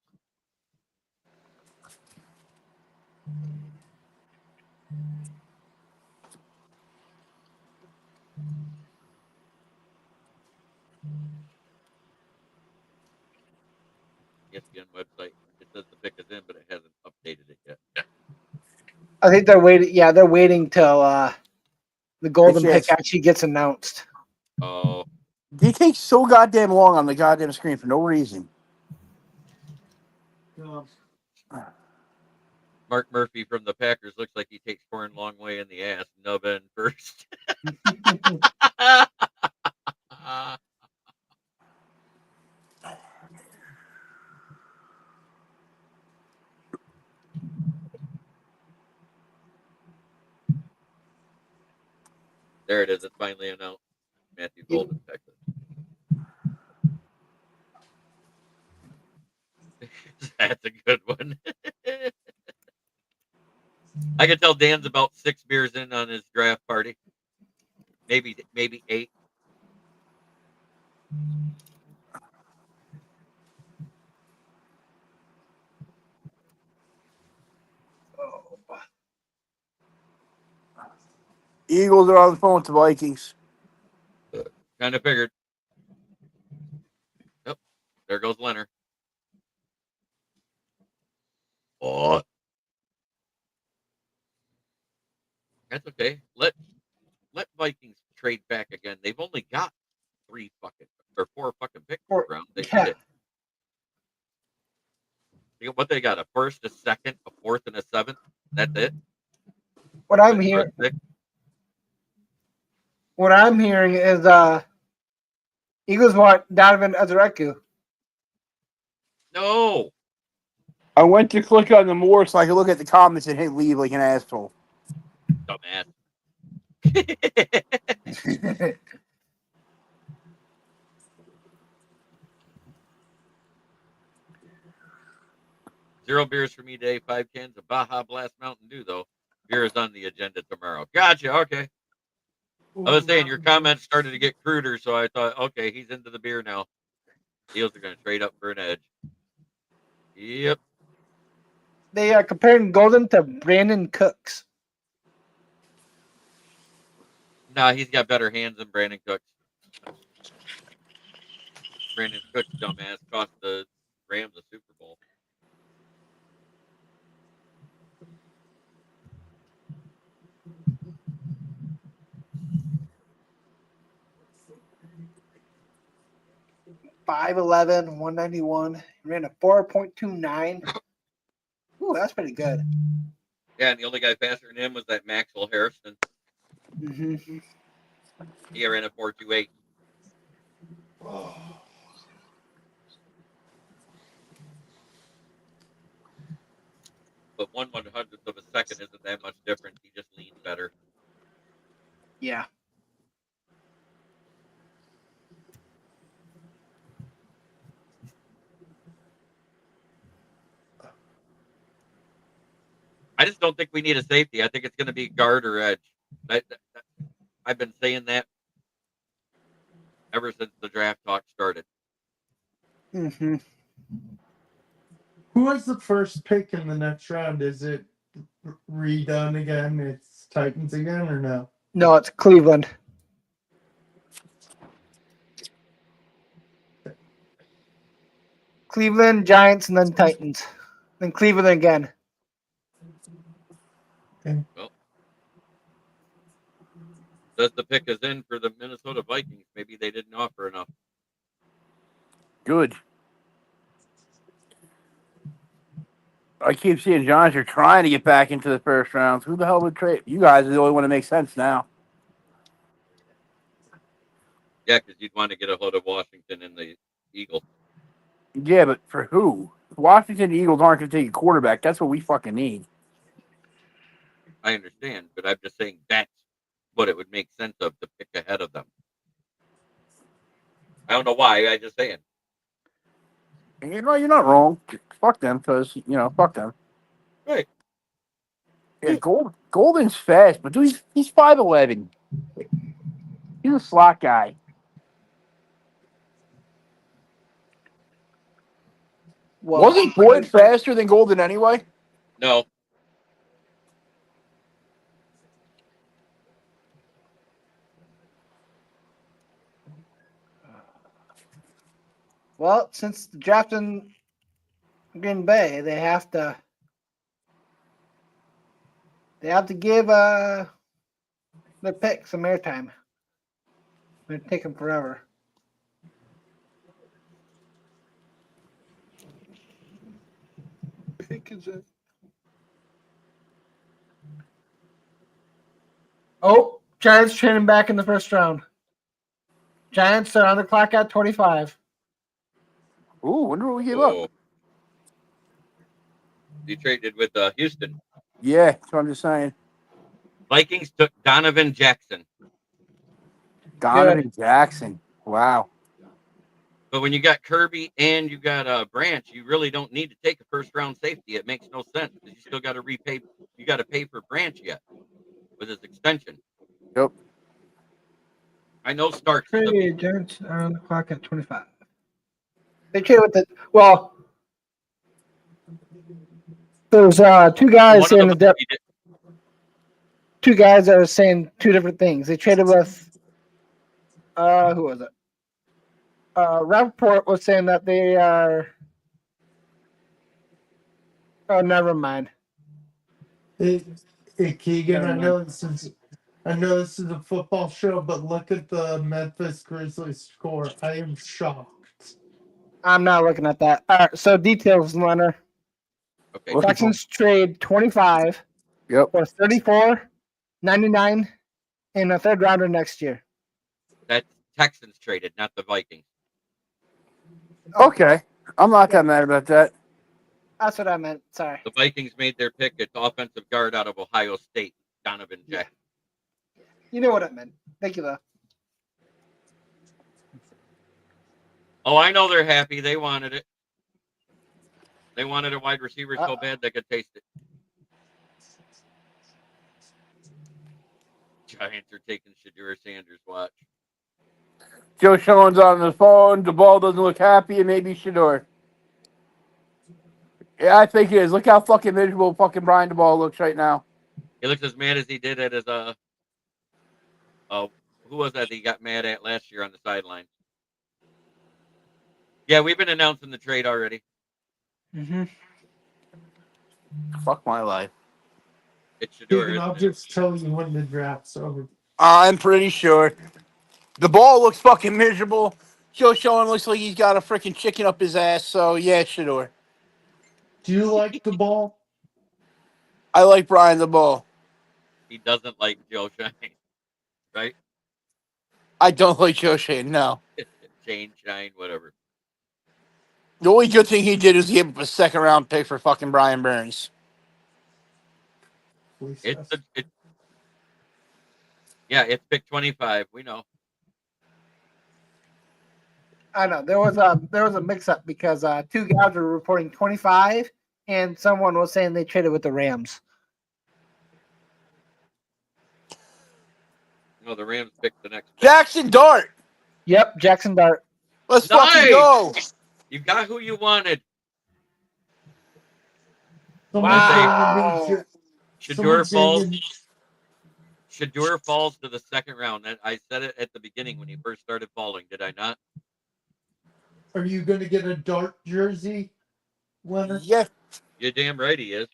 ESPN website. It says the pick is in, but it hasn't updated it yet. I think they're waiting. Yeah, they're waiting till the golden pick actually gets announced. Oh. They take so goddamn long on the goddamn screen for no reason. Mark Murphy from the Packers looks like he takes corn long way in the ass. Nubbin first. There it is. It's finally announced. Matthew Golden, Texas. That's a good one. I can tell Dan's about 6 beers in on his draft party. Maybe 8. Eagles are on the phone with the Vikings. Kind of figured. Yep. There goes Leonard. Oh. That's okay. Let Vikings trade back again. They've only got 4 fucking picks per round. They need it. You know what they got? A first, a second, a fourth, and a seventh. That's it. What I'm hearing is Eagles want Donovan Azareku. No. I went to click on the more so I could look at the comments and hit leave like an asshole. Dumbass. 0 beers for me today. 5 cans of Baja Blast Mountain Dew, though. Beer is on the agenda tomorrow. Gotcha. Okay. I was saying your comments started to get cruder, so I thought, okay, he's into the beer now. Eagles are going to trade up for an edge. Yep. They are comparing Golden to Brandon Cooks. Nah, he's got better hands than Brandon Cooks. Brandon Cooks, dumbass, cost the Rams a Super Bowl. .5'11", 191. Ran a 4.29. Ooh, that's pretty good. Yeah, and the only guy faster than him was that Maxwell Harrison. Mm-hmm. He ran a 4.28. But 1/100th of a second isn't that much difference. He just leans better. Yeah. I just don't think we need a safety. I think it's going to be guard or edge. I've been saying that ever since the draft talk started. Mm-hmm. Who has the first pick in the next round? Is it redone again? It's Titans again or no? No, it's Cleveland. Cleveland, Giants, and then Titans. Then Cleveland again. Okay. Well, says the pick is in for the Minnesota Vikings. Maybe they didn't offer enough. Good. I keep seeing Giants are trying to get back into the first rounds. Who the hell would trade? You guys are the only one that makes sense now. Yeah, because you'd want to get a hold of Washington and the Eagles. Yeah, but for who? Washington Eagles aren't going to take a quarterback. That's what we fucking need. I understand, but I'm just saying that's what it would make sense of to pick ahead of them. I don't know why. I just saying. You know, you're not wrong. Fuck them, because fuck them. Right. Yeah, Golden's fast, but dude, he's 5'11". He's a slot guy. Well, Wasn't Boyd faster than Golden anyway? No. Well, since the draft in Green Bay, they have to give their pick some airtime. It's gonna take them forever. Pick is it? Oh, Giants trading back in the first round. Giants are on the clock at 25. Ooh, wonder what we gave up. You traded with Houston. Yeah, that's what I'm just saying. Vikings took Donovan Jackson. Donovan Jackson. Wow. But when you got Kirby and you got Branch, you really don't need to take a first-round safety. It makes no sense because you still got to repay. You got to pay for Branch yet with his extension. Yep. I know Starks is a beast. Giants are on the clock at 25. They traded with the well. There's two guys One of in them, the two guys that are saying two different things. They traded with who was it? Rappaport was saying that they are. Oh, never mind. Hey, Keegan, Never I mind. know this is a football show, but look at the Memphis Grizzlies score. I am shocked. I'm not looking at that. All right, so details, Leonard. Okay. Texans trade 25 Yep. for 34, 99, and a third rounder next year. That's Texans traded, not the Vikings. Okay. I'm not that mad about that. That's what I meant. Sorry. The Vikings made their pick at offensive guard out of Ohio State, Donovan Jackson. You know what I meant. Thank you, though. Oh, I know they're happy. They wanted it. They wanted a wide receiver so bad they could taste it. Giants are taking Shadur Sanders. Watch. Joe Schoen's on the phone. The ball doesn't look happy, and maybe Shador. Yeah, I think it is. Look how fucking miserable fucking Brian DeBall looks right now. He looks as mad as he did at his who was that he got mad at last year on the sideline? Yeah, we've been announcing the trade already. Mm-hmm. Fuck my life. It's Shador. Keegan, I'll just tell you when the draft's over. I'm pretty sure. The ball looks fucking miserable. Joe Schoen looks like he's got a freaking chicken up his ass, so yeah, Shador. Do you like the ball? I like Brian the Ball. He doesn't like Joe Shane, right? I don't like Joe Shane, no. Shane, whatever. The only good thing he did is he gave up a second round pick for fucking Brian Burns. It's pick 25. We know. I know there was a mix up because two guys were reporting 25, and someone was saying they traded with the Rams. No, the Rams picked the next pick. Jackson Dart. Yep, Jackson Dart. Let's fucking go. You got who you wanted. Wow. Shador falls to the second round. I said it at the beginning when he first started falling. Did I not? Are you going to get a Dart jersey, Leonard? Yeah. You're damn right he is.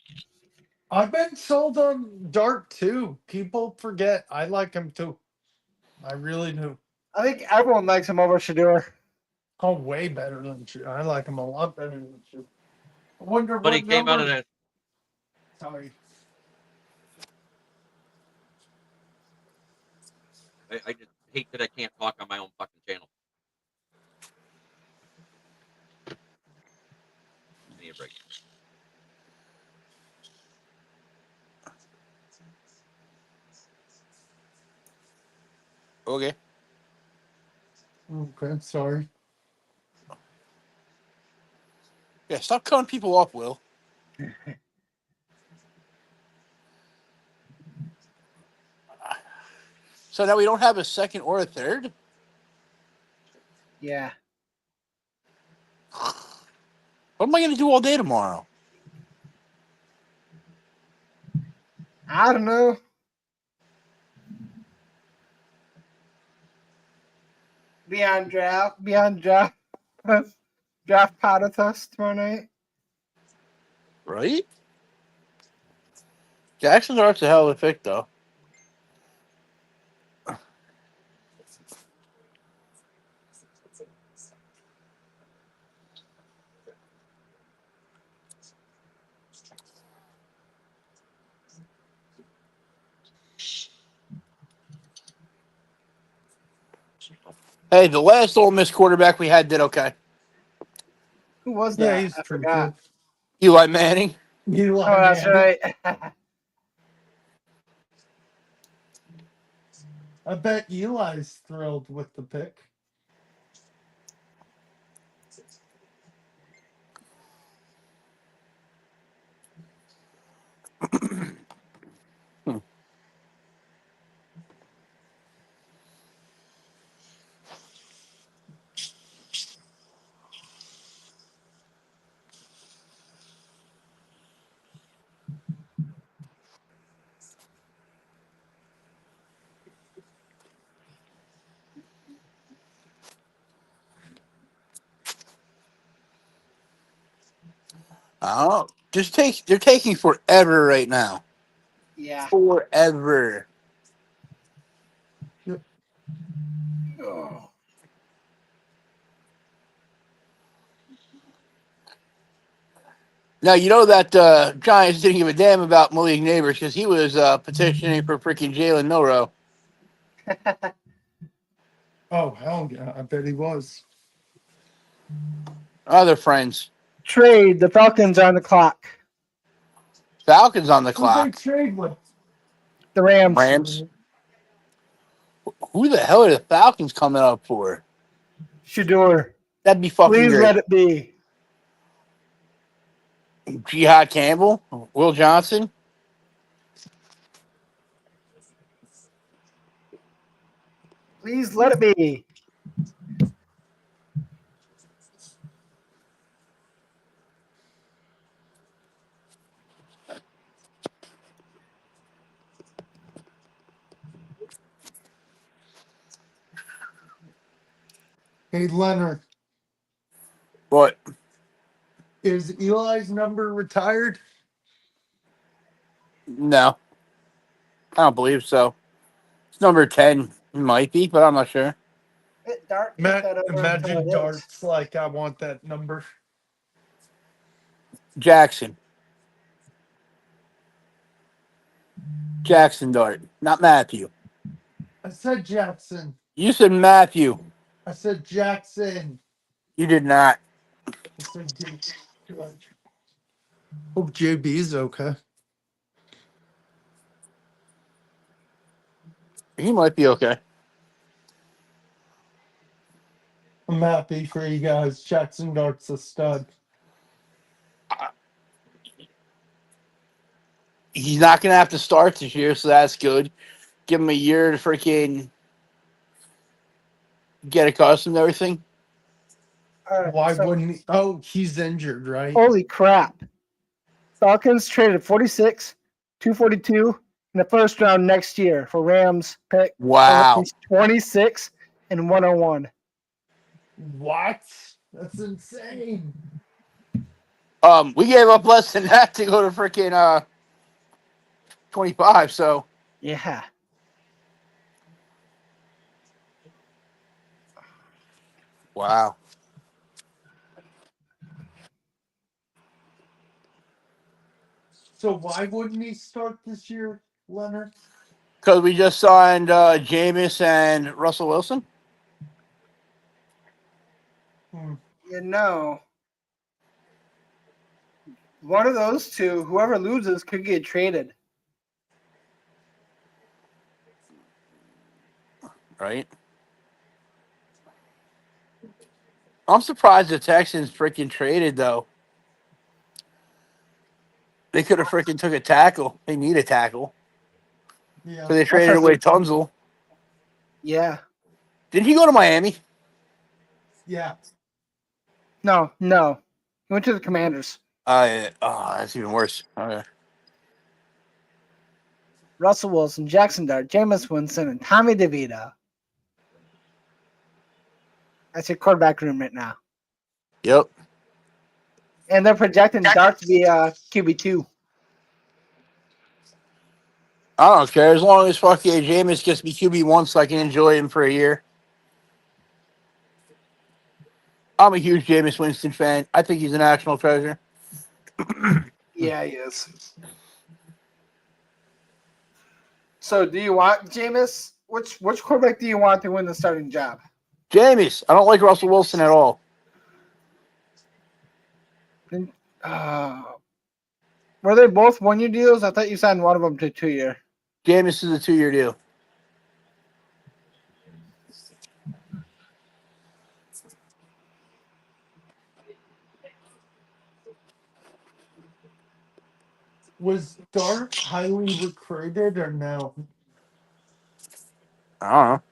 I've been sold on Dart too. People forget I like him too. I really do. I think everyone likes him over Shador. Oh, way better than Shador. I like him a lot better than Shador. I wonder But what he came out of that. Sorry. I just hate that I can't talk on my own fucking channel. Give me a break. Okay. Okay, sorry. Yeah, stop cutting people off, Will. So now we don't have a second or a third? Yeah. What am I going to do all day tomorrow? I don't know. Beyond draft pot with us tomorrow night. Right? Jackson Dart's a hell of a pick, though. Hey, the last Ole Miss quarterback we had did okay. Who was Yeah, that? he's I pretty forgot. Eli Manning. You Oh, that's right. I bet Eli's thrilled with the pick. Oh, they're taking forever right now. Yeah. Forever. Oh. Now, you know that Giants didn't give a damn about Malik Neighbors because he was petitioning for freaking Jalen Milrow. Oh, hell yeah. I bet he was. Other friends. Trade. The Falcons are on the clock. Falcons on the Who'd they clock. trade with? The Rams. Rams. Who the hell are the Falcons coming up for? Shador. That'd be fucking Please great. let it be. Jihad Campbell, Will Johnson. Please let it be. Hey, Leonard, What? is Eli's number retired? No, I don't believe so. It's number 10. It might be, but I'm not sure. Dart Imagine Dart's like, I want that number. Jackson Dart, not Matthew. I said Jackson. You said Matthew. I said Jackson. You did not. I said Hope JB's okay. He might be okay. I'm happy for you guys. Jackson Dart's a stud. He's not going to have to start this year, so that's good. Give him a year to freaking get accustomed to everything. Why wouldn't he? Oh, he's injured, right? Holy crap. Falcons traded 46, 242 in the first round next year for Rams pick. Wow. 26 and 101. What? That's insane. We gave up less than that to go to freaking 25, so. Yeah. Wow. So why wouldn't he start this year, Leonard? Because we just signed Jameis and Russell Wilson. You know, one of those two, whoever loses, could get traded. Right? I'm surprised the Texans freaking traded, though. They could have freaking took a tackle. They need a tackle. Yeah. So they traded away Tunzel. Yeah. Didn't he go to Miami? Yeah. No. He went to the Commanders. That's even worse. Okay. Russell Wilson, Jackson Dart, Jameis Winston, and Tommy DeVito. That's your quarterback room right now. Yep. And they're projecting Dart to be QB2. I don't care. As long as fucking Jameis gets me QB1 so I can enjoy him for a year. I'm a huge Jameis Winston fan. I think he's a national treasure. Yeah, he is. So do you want Jameis? Which quarterback do you want to win the starting job? Jameis. I don't like Russell Wilson at all. Were they both 1 year deals? I thought you signed one of them to 2 year. Jameis is a 2-year deal. Was Dart highly recruited or no? I don't know.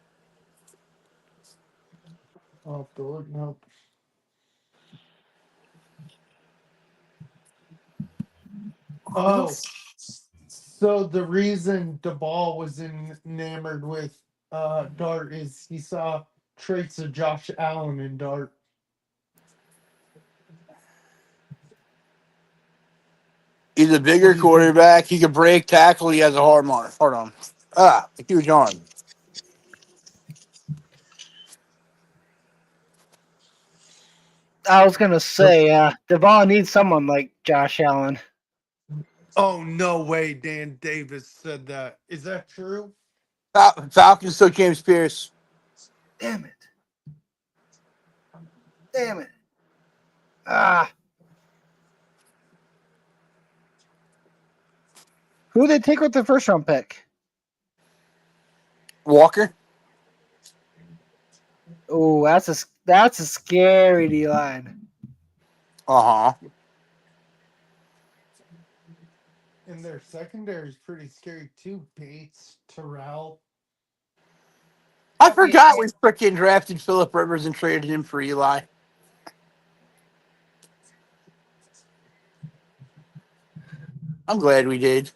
Oh, Dart, no. Oh, so the reason DeBall was enamored with Dart is he saw traits of Josh Allen in Dart. He's a bigger quarterback. He can break, tackle. He has a hard arm. A huge arm. I was gonna say, Devon needs someone like Josh Allen. Oh, no way, Dan Davis said that. Is that true? Falcons took James Pierce. Damn it. Damn it. Ah. Who did they take with the first round pick? Walker. Oh, that's a scary D line. Uh-huh. And their secondary is pretty scary too. Bates, Terrell. I forgot we freaking drafted Phillip Rivers and traded him for Eli. I'm glad we did.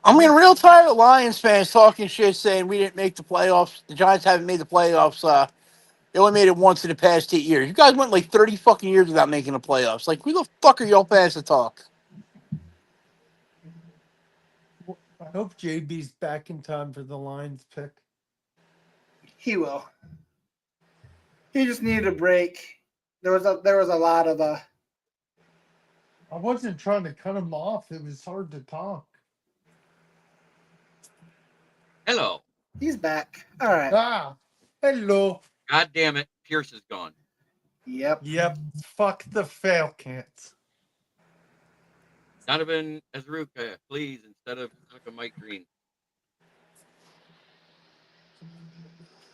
I'm getting real tired of Lions fans talking shit, saying we didn't make the playoffs. The Giants haven't made the playoffs. They only made it once in the past 8 years. You guys went like 30 fucking years without making the playoffs. Like, who the fuck are y'all fans to talk? I hope JB's back in time for the Lions pick. He will. He just needed a break. There was a lot of I wasn't trying to cut him off. It was hard to talk. Hello. He's back. All right. Hello. God damn it. Pierce is gone. Yep. Fuck the Falcons. Donovan Ezruka, please, instead of fucking Mike Green.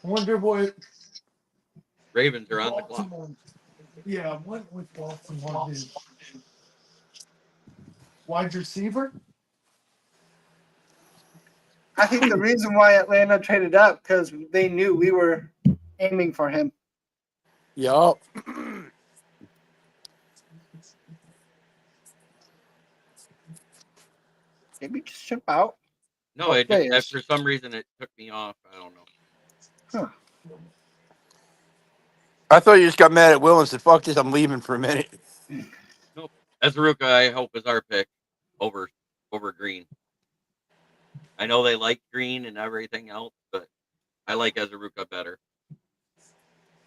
I wonder what Ravens are on the clock. Yeah, what would Baltimore do? Wide receiver? I think the reason why Atlanta traded up because they knew we were aiming for him. Yup. Maybe just jump out. No, for some reason it took me off. I don't know. Huh. I thought you just got mad at Will and said, fuck this, I'm leaving for a minute. Nope. Ezruka, I hope, is our pick over Green. I know they like Green and everything else, but I like Ezruka better.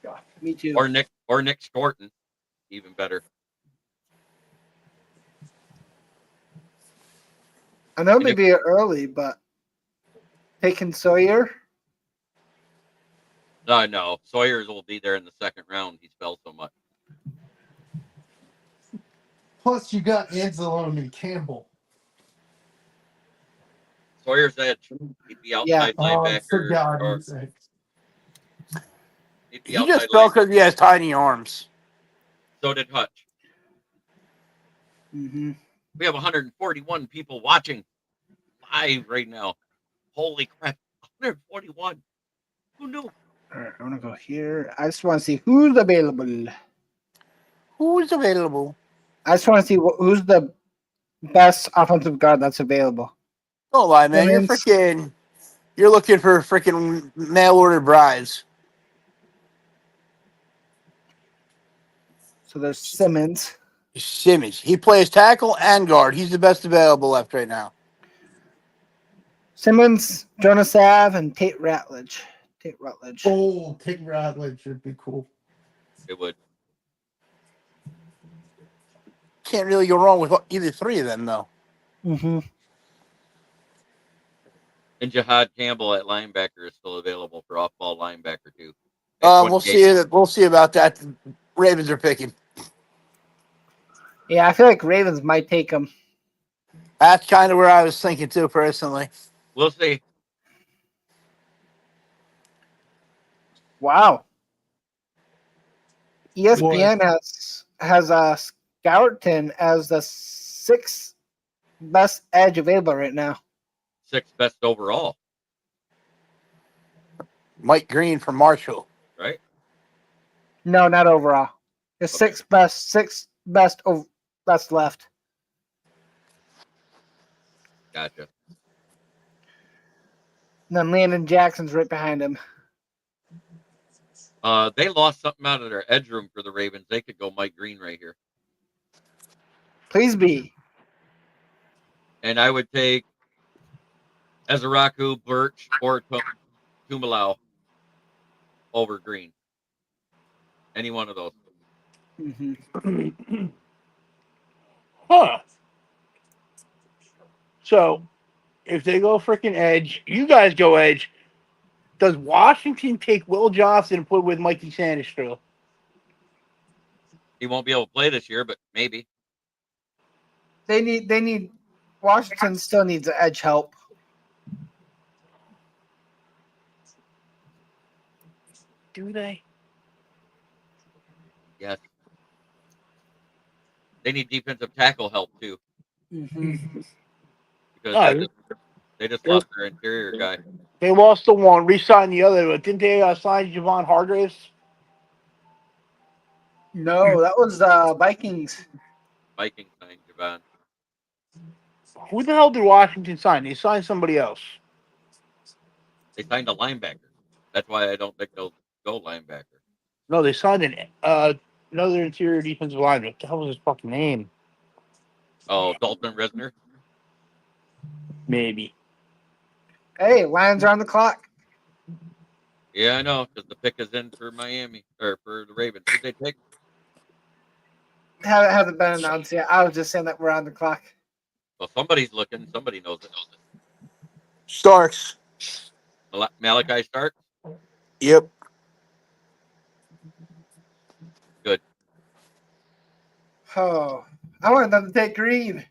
God, me too. Or Nick Scorton, even better. I know maybe early, but taking Sawyer. No. Sawyers will be there in the second round. He fell so much. Plus, you got Anzalone and Campbell. Sawyer's edge. He'd be outside linebacker. For God's sake. He'd be He outside just fell because he has tiny arms. So did Hutch. Mm-hmm. We have 141 people watching live right now. Holy crap. 141. Who knew? All right, I want to go here. I just want to see who's available. Who's available? I just want to see who's the best offensive guard that's available. Don't lie, man. You're looking for freaking mail order brides. So there's Simmons. He plays tackle and guard. He's the best available left right now. Simmons, Jonas Ave, and Tate Ratledge. Oh, Tate Ratledge would be cool. It would. Can't really go wrong with either three of them, though. Mm-hmm. And Jihad Campbell at linebacker is still available for off-ball linebacker too. We'll see. We'll see about that. The Ravens are picking. Yeah, I feel like Ravens might take him. That's kind of where I was thinking too, personally. We'll see. Wow. ESPN has Scourton as the 6th best edge available right now. 6th best overall. Mike Green from Marshall. Right? No, not overall. The 6th best that's left. Gotcha. And then Landon Jackson's right behind him. They lost something out of their edge room for the Ravens. They could go Mike Green right here. Please be. And I would take Ezeraku, Birch, or Tumalau over Green. Any one of those. Mm-hmm. Huh. So, if they go freaking edge, you guys go edge. Does Washington take Will Johnson and put with Mikey Sanders? He won't be able to play this year, but maybe. They need Washington still needs edge help. Do they? Yes. They need defensive tackle help too. Mm-hmm. Because they just lost their interior guy. They lost the one, re-signed the other, but didn't they sign Javon Hargraves? No, that was Vikings. Vikings signed Javon. Who the hell did Washington sign? They signed somebody else. They signed a linebacker. That's why I don't think they'll go linebacker. No, they signed another interior defensive lineman. What the hell was his fucking name? Oh, Dalton Risner? Maybe. Hey, Lions are on the clock. Yeah, I know, because the pick is in for Miami, or for the Ravens. Who'd they pick? Haven't been announced yet. I was just saying that we're on the clock. Well, somebody's looking. Somebody knows it. Starks. Malachi Stark? Yep. Good. Oh, I wanted them to take Green.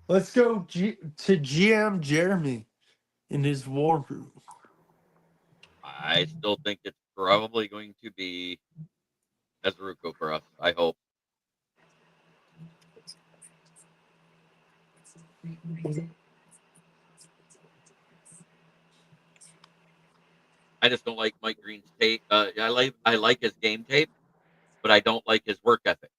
Let's go to GM Jeremy in his war room. I still think it's probably going to be Ezeraku for us. I hope. I just don't like Mike Green's tape. I like his game tape, but I don't like his work ethic.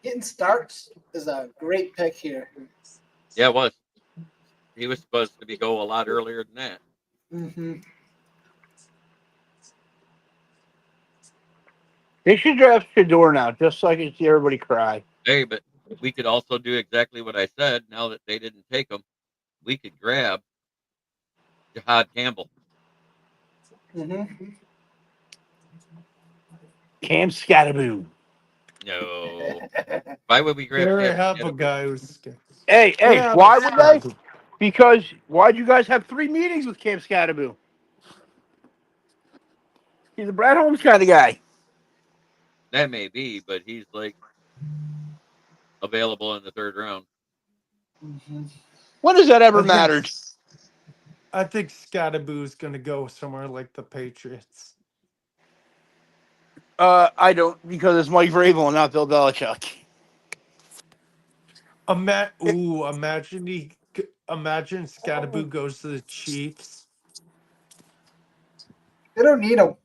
Getting Starks is a great pick here. Yeah, it was. He was supposed to go a lot earlier than that. Mm-hmm. They should draft Shador now, just so I can see everybody cry. Hey, but we could also do exactly what I said. Now that they didn't take him, we could grab Jihad Campbell. Mm-hmm. Cam Scatterboo. No. Why would we grab There I Cam have a Scatterboo? guy who's. Hey, Yeah, why would they? Because why'd you guys have 3 meetings with Cam Scatterboo? He's a Brad Holmes kind of guy. That may be, but he's like available in the 3rd round. Mm-hmm. When has that ever mattered? I think Scatterboo's going to go somewhere like the Patriots. I don't, because it's Mike Vrabel and not Bill Belichick. Imagine Scatterboo goes to the Chiefs. They don't need him.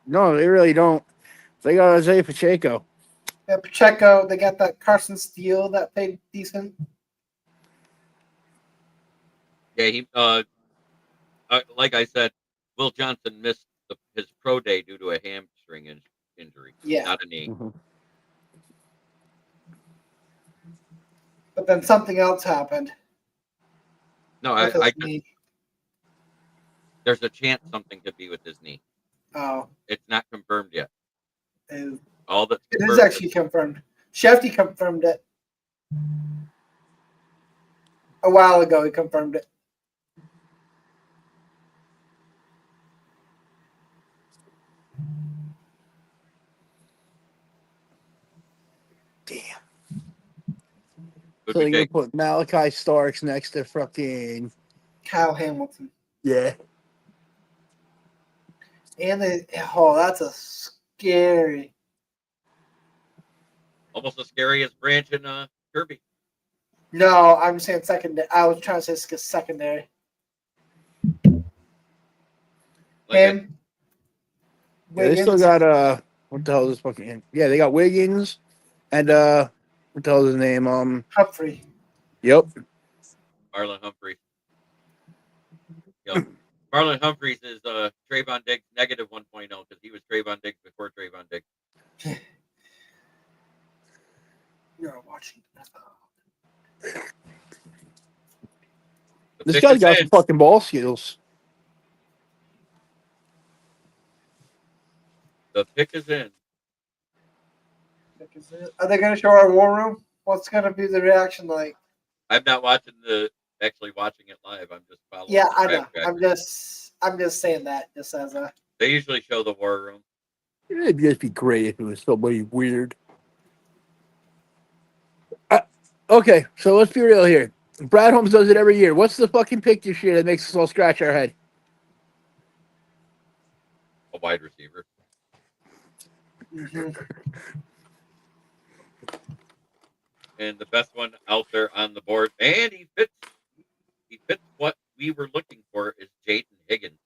No, they really don't. They got Isaiah Pacheco. Yeah, Pacheco. They got that Carson Steele that paid decent. Yeah, he like I said, Will Johnson missed his pro day due to a hamstring injury. Yeah. Not a knee. Mm-hmm. But then something else happened. No, there's a chance something could be with his knee. Oh. It's not confirmed yet. It All that's is actually confirmed. Shefty confirmed it. A while ago, he confirmed it. Damn. So you're gonna put Malachi Starks next to fucking Kyle Hamilton. Yeah. And that's a scary. Almost as scary as Branch and Kirby. No, I'm saying secondary. I was trying to say secondary. Him. Yeah, they still got what the hell is this fucking? Yeah, they got Wiggins and what the hell is his name? Humphrey. Yep. Marlon Humphreys. Yep. Marlon Humphreys is Trayvon Diggs negative 1.0 because he was Trayvon Diggs before Trayvon Diggs. You're watching. This guy's got some fucking ball skills. The pick is in. Are they going to show our war room? What's going to be the reaction like? I'm not actually watching it live. I'm just following. Yeah, I know. I'm just saying that just as a. They usually show the war room. It'd just be great if it was somebody weird. Okay, so let's be real here. Brad Holmes does it every year. What's the fucking pick this year that makes us all scratch our head? A wide receiver. Mm-hmm. And the best one out there on the board, and he fits what we were looking for is Jaden Higgins.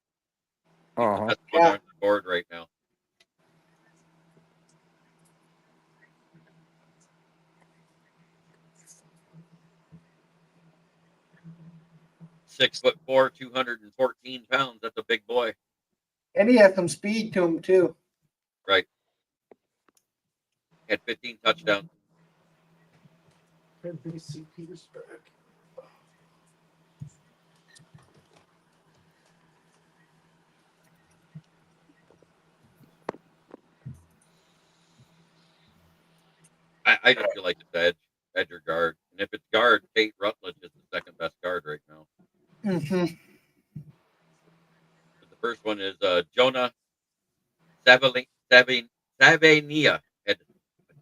He's the best one on the board right now. (6'4", 214 pounds. That's a big boy. And he has some speed to him too. Right. Had 15 touchdowns. NBC Petersburg. I just feel like it's edge or guard. And if it's guard, Tate Rutledge is the second best guard right now. Mm-hmm. But the first one is Jonah Savania.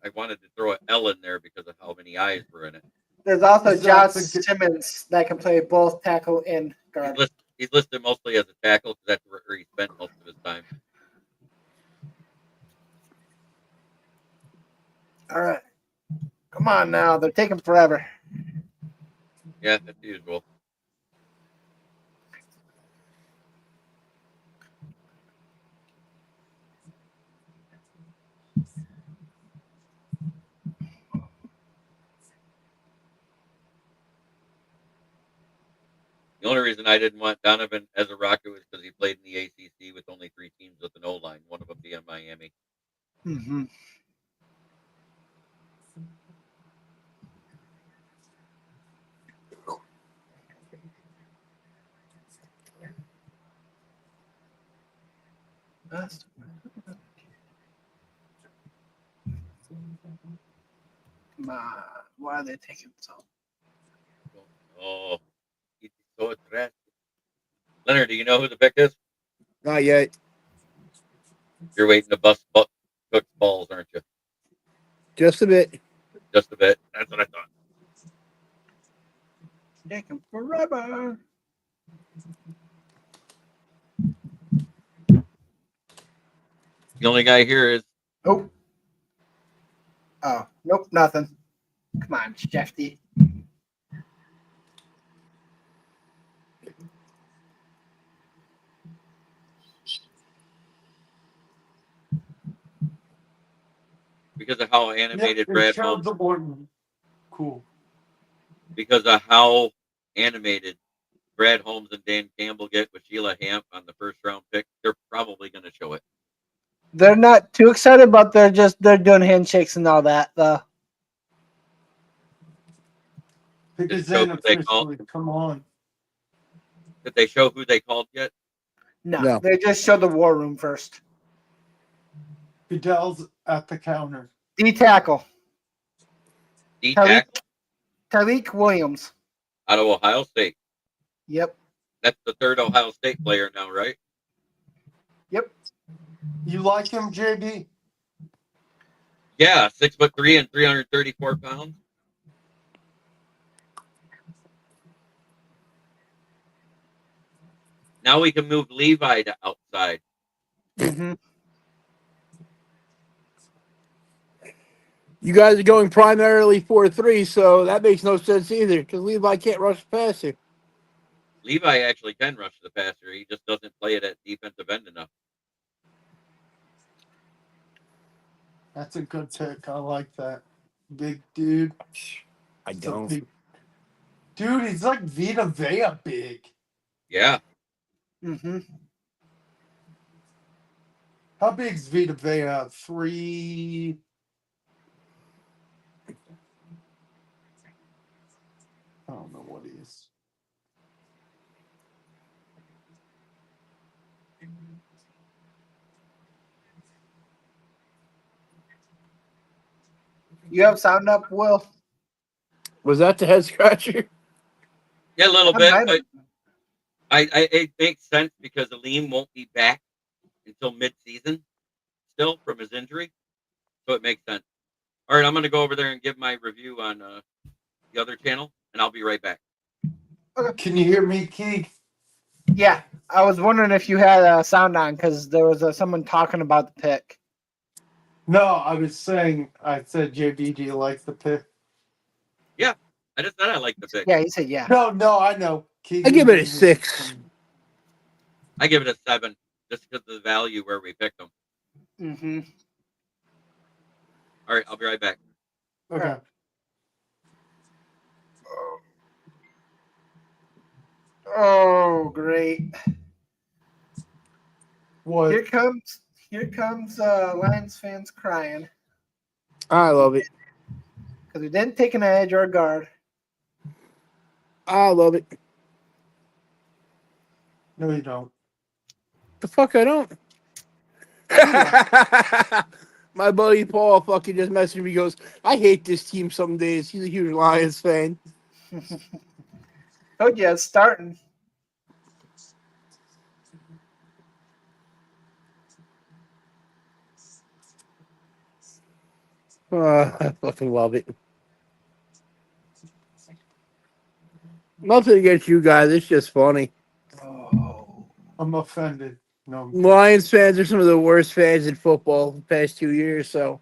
I wanted to throw an L in there because of how many I's were in it. There's also Josh Simmons that can play both tackle and guard. He's listed mostly as a tackle because that's where he spent most of his time. All right. Come on now. They're taking forever. Yeah, that's usual. The only reason I didn't want Donovan as a Rocket was because he played in the ACC with only 3 teams with an O-line, one of them being Miami. Mm-hmm. Come on. Why are they taking so? Oh, he's so attractive. Leonard, do you know who the pick is? Not yet. You're waiting to bust Cook's balls, aren't you? Just a bit. Just a bit. That's what I thought. Taking forever. The only guy here is. Oh, nope, nothing. Come on, Shefty. Because of how animated Brad Holmes. Cool. Because of how animated Brad Holmes and Dan Campbell get with Sheila Hamp on the first round pick, they're probably going to show it. They're not too excited, but they're doing handshakes and all that though. Pick a Zen officially. Come on. Did they show who they called yet? No, they just showed the war room first. Goodell's at the counter. D tackle. D tackle Talik Williams. out of Ohio State. Yep. That's the third Ohio State player now, right? Yep. You like him, JB? Yeah, 6'3" and 334 pounds. Now we can move Levi to outside. Mm-hmm. You guys are going primarily 4-3, so that makes no sense either because Levi can't rush the passer. Levi actually can rush the passer. He just doesn't play it at defensive end enough. That's a good pick. I like that. Big dude. I don't. Dude, he's like Vita Vea big. Yeah. Mm-hmm. How big's Vita Vea? 3. I don't know what he is. You have sound up, Will? Was that the head scratcher? Yeah, a little I bit, might but have. it makes sense because Aleem won't be back until mid-season still from his injury. So it makes sense. All right, I'm going to go over there and give my review on the other channel, and I'll be right back. Okay. Can you hear me, Keith? Yeah. I was wondering if you had sound on because there was someone talking about the pick. No, I said, JB, do you like the pick? Yeah, I just said I like the pick. Yeah, he said yeah. No, I know. I give it a 6. I give it a 7 just because of the value where we picked them. Mm-hmm. All right, I'll be right back. Okay. Oh, great. What? Here comes Lions fans crying. I love it. Because we didn't take an edge or a guard. I love it. No, you don't. The fuck I don't. My buddy Paul fucking just messaged me. He goes, I hate this team some days. He's a huge Lions fan. Told you it's starting. I fucking love it. Nothing against you guys. It's just funny. Oh. I'm offended. No. Lions fans are some of the worst fans in football the past 2 years. So,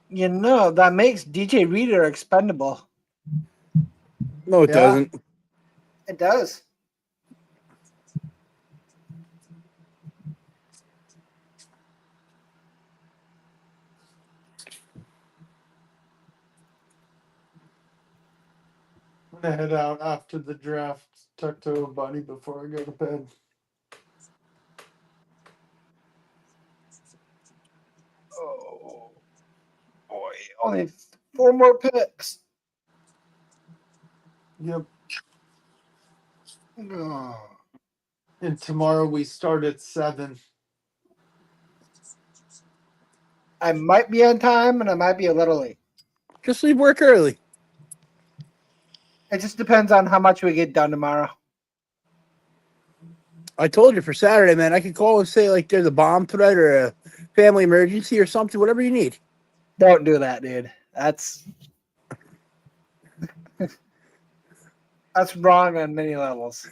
You know, that makes DJ Reader expendable. no, it doesn't. It does. I'm going to head out after the draft, talk to a buddy before I go to bed. Oh, boy. Only 4 more picks. Yep. Oh. And tomorrow we start at 7. I might be on time and I might be a little late. Just leave work early. It just depends on how much we get done tomorrow. I told you for Saturday, man, I could call and say, like, there's a bomb threat or a family emergency or something, whatever you need. Don't do that, dude. That's wrong on many levels.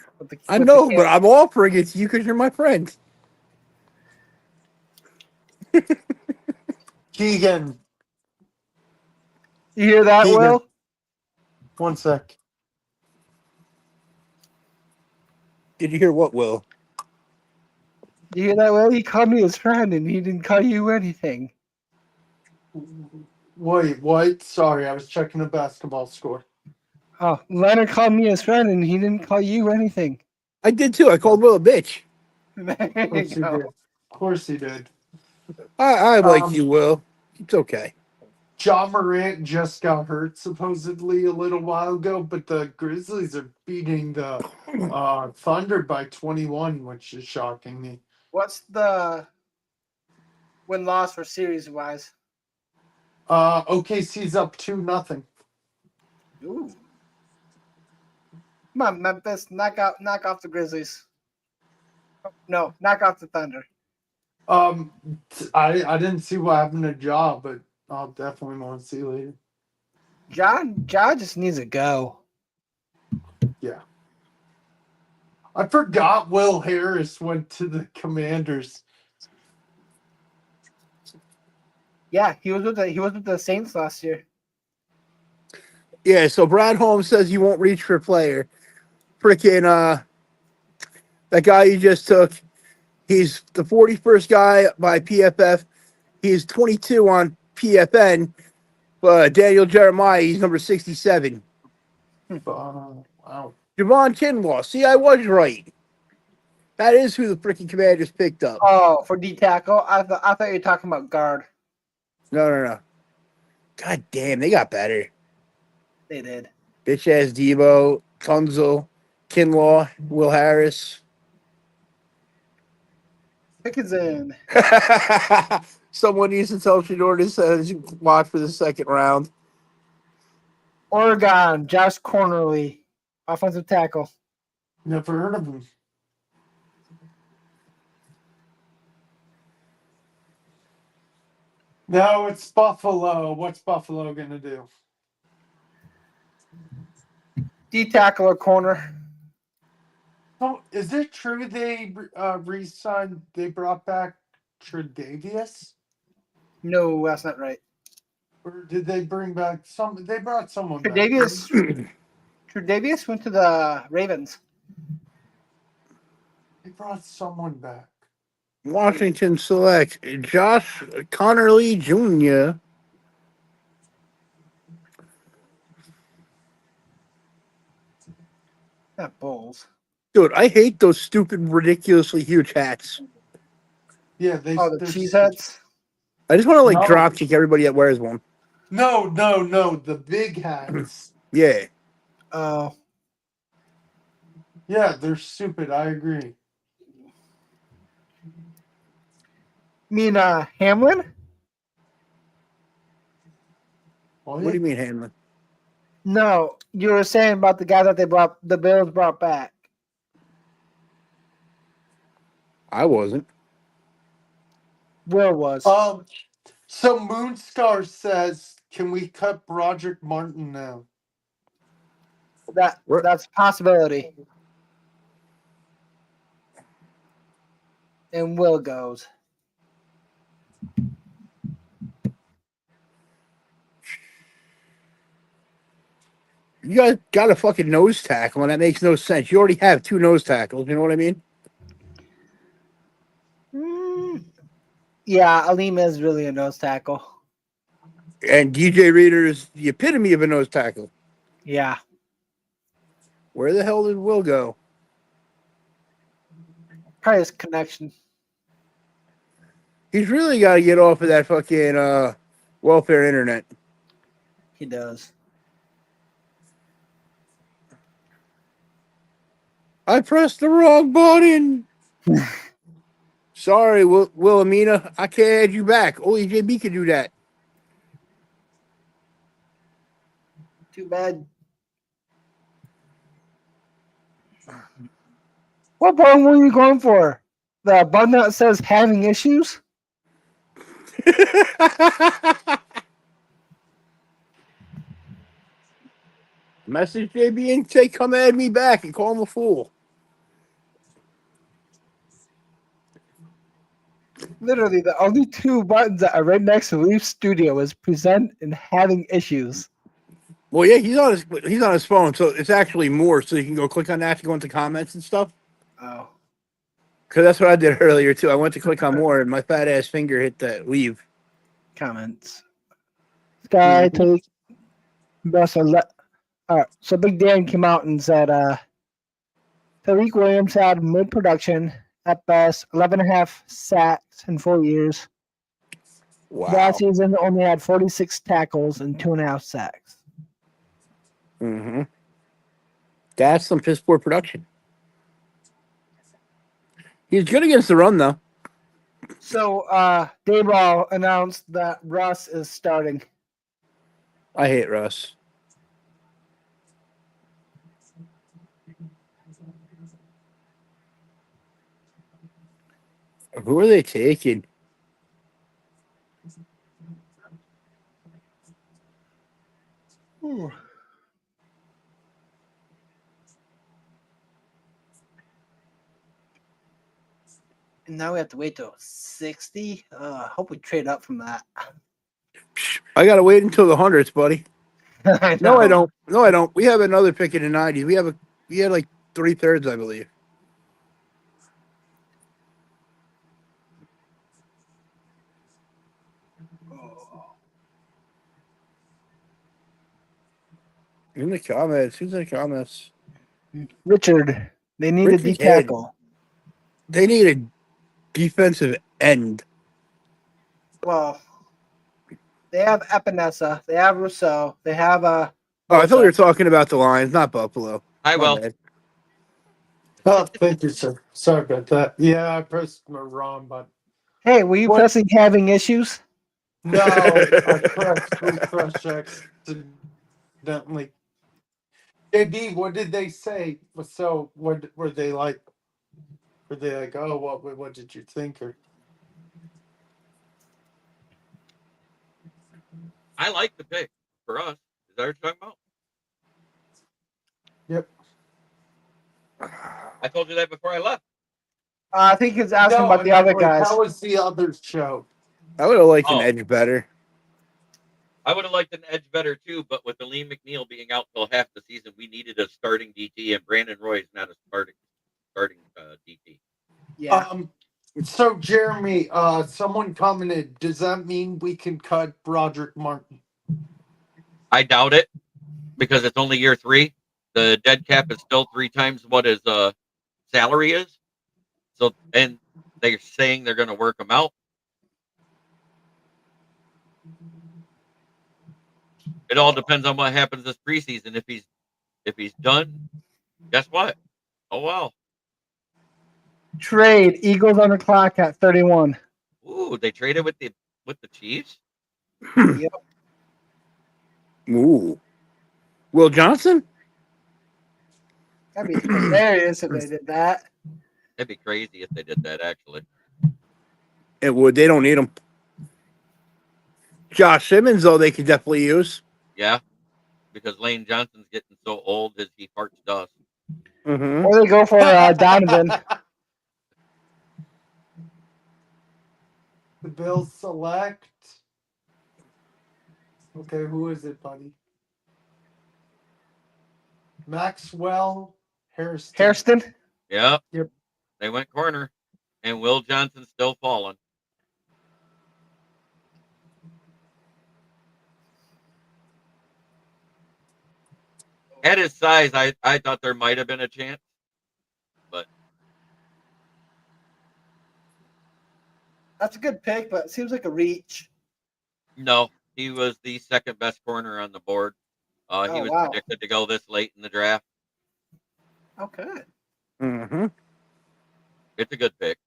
I know, but I'm offering it to you because you're my friend. Keegan. You hear that, Keegan. Will? 1 sec. Did you hear what, Will? You hear that, Will? He called me his friend and he didn't call you anything. Wait, what? Sorry, I was checking a basketball score. Oh, Leonard called me his friend and he didn't call you anything. I did too. I called Will a bitch. There you go. Of course he did. I like you, Will. It's okay. John Morant just got hurt supposedly a little while ago, but the Grizzlies are beating the Thunder by 21, which is shocking me. What's the win-loss for series-wise. OKC's up 2-0. Ooh. Come on, Memphis, knock off the Grizzlies. No, knock off the Thunder. I didn't see what happened to Ja, but I'll definitely want to see later. Ja just needs to go. Yeah. I forgot Will Harris went to the Commanders. Yeah, he was with the Saints last year. Yeah, so Brad Holmes says you won't reach for player. Freaking that guy you just took, he's the 41st guy by PFF. He's 22 on PFN. But Daniel Jeremiah, he's number 67. Wow. Javon Kinlaw. See, I was right. That is who the freaking Commanders picked up. Oh, for D tackle? I thought you were talking about guard. No. God damn, they got better. They did. Bitch ass Debo, Tunzel, Kinlaw, Will Harris. Pickens in. Someone needs to tell Shador to watch for the second round. Oregon, Josh Cornerly, offensive tackle. Never heard of him. No, it's Buffalo. What's Buffalo going to do? D tackle or corner. Oh, is it true they re-signed, they brought back Tre'Davious? No, that's not right. Or did they bring back they brought someone back. Tre'Davious went to the Ravens. They brought someone back. Washington select Josh Connerly Jr. Not Bulls. Dude, I hate those stupid, ridiculously huge hats. Yeah, the cheese heads. I just want to drop kick everybody that wears one. No, the big hats. Yeah. Oh. Yeah, they're stupid. I agree. You mean Hamlin? What do you mean, Hamlin? No, you were saying about the guy that the Bills brought back. I wasn't. Will was. So Moonscar says, can we cut Broderick Martin now? That's a possibility. And Will goes. You guys got a fucking nose tackle, and that makes no sense. You already have 2 nose tackles. You know what I mean? Yeah, Alim is really a nose tackle. And DJ Reader is the epitome of a nose tackle. Yeah. Where the hell did Will go? Probably his connection. He's really got to get off of that fucking welfare internet. He does. I pressed the wrong button. Sorry, Wilhelmina. I can't add you back. Only JB can do that. Too bad. What button were you going for? The button that says having issues? Message JB and say, come add me back and call him a fool. Literally, the only 2 buttons that are right next to Leaf Studio is present and having issues. Well, yeah, he's on his phone, so it's actually more. So you can go click on that to go into comments and stuff. Oh. Because that's what I did earlier, too. I went to click on more, and my fat ass finger hit that leave. Comments. Sky take best. All right. So Big Dan came out and said Tariq Williams had mid-production at best, 11.5 sacks in 4 years. Wow. Last season only had 46 tackles and 2.5 sacks. Mm-hmm. That's some piss poor production. He's good against the run, though. So, Dayball announced that Russ is starting. I hate Russ. Who are they taking? Ooh. And now we have to wait till 60. Hope we trade up from that. I gotta wait until the hundreds, buddy. I No, I know. don't. No, I don't. We have another pick in the 90s. We had like 3/3, I believe. In the comments. Who's in the comments? Richard, they need a Richard D Head. tackle. They need a defensive end. Well, they have Epinesa, they have Rousseau, they have Oh, I thought we were talking about the Lions, not Buffalo. I My will. bad. Oh, thank you, sir. Sorry about that. Yeah, I pressed my wrong button. Hey, were you What? pressing having issues? No, I pressed refresh accidentally. JB, what did they say? So, what were they like? Were they like, oh, what did you think? Or I like the pick for us. Is that what you're talking about? yep. I told you that before I left. I think he's asking No, about I the meant, other like, guys. how was the other show? I would have liked an Oh. edge better. I would have liked an edge better too, but with Aleem McNeil being out till half the season, we needed a starting DT, and Brandon Roy is not a starting DT. Yeah. So Jeremy, someone commented, does that mean we can cut Broderick Martin? I doubt it because it's only year 3. The dead cap is still 3 times what his salary is. So, and they're saying they're going to work him out. It all depends on what happens this preseason. If he's done, guess what? Oh wow. Trade Eagles on the clock at 31. Ooh, they traded with the Chiefs. Yep. Ooh. Will Johnson? That'd be hilarious if they did that. That'd be crazy if they did that. Actually, It would. They don't need him. Josh Simmons, though, they could definitely use. yeah, because Lane Johnson's getting so old, he farts dust. Mm-hmm. Or they go for Donovan. The Bills select. Okay, who is it, buddy? Maxwell Hairston. Hairston? Yeah. Yep. They went corner, and Will Johnson's still falling. At his size, I thought there might have been a chance, but That's a good pick, but it seems like a reach. no, he was the second best corner on the board. He was predicted to go this late in the draft. Okay. Mm-hmm. It's a good pick,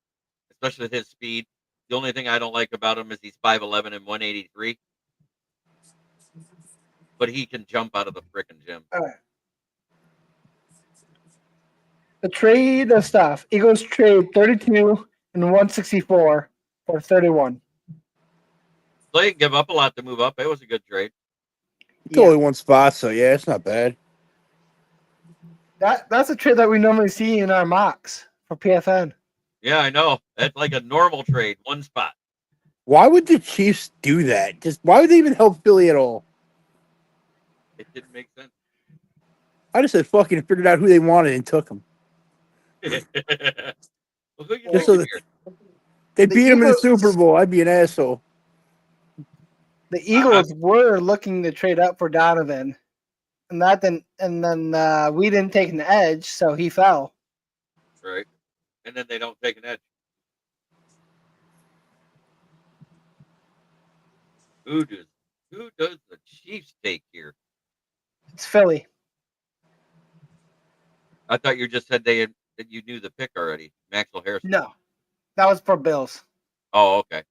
especially with his speed. The only thing I don't like about him is he's 5'11" and 183. But he can jump out of the frickin' gym. All right. The trade of stuff. Eagles trade 32 and 164 for 31. So they give up a lot to move up. It was a good trade. It's only one spot, so yeah, it's not bad. That's a trade that we normally see in our mocks for PFN. Yeah, I know. That's like a normal trade, one spot. Why would the Chiefs do that? Just why would they even help Philly at all? It didn't make sense. I just said fucking figured out who they wanted and took them. Well, who you Just so taking here? they beat him in the Super Bowl. I'd be an asshole. The Eagles were looking to trade up for Donovan, and then we didn't take an edge, so he fell. Right, and then they don't take an edge. Who does the Chiefs take here? It's Philly. I thought you just said that you knew the pick already, Maxwell Harrison. No, that was for Bills. Oh, okay.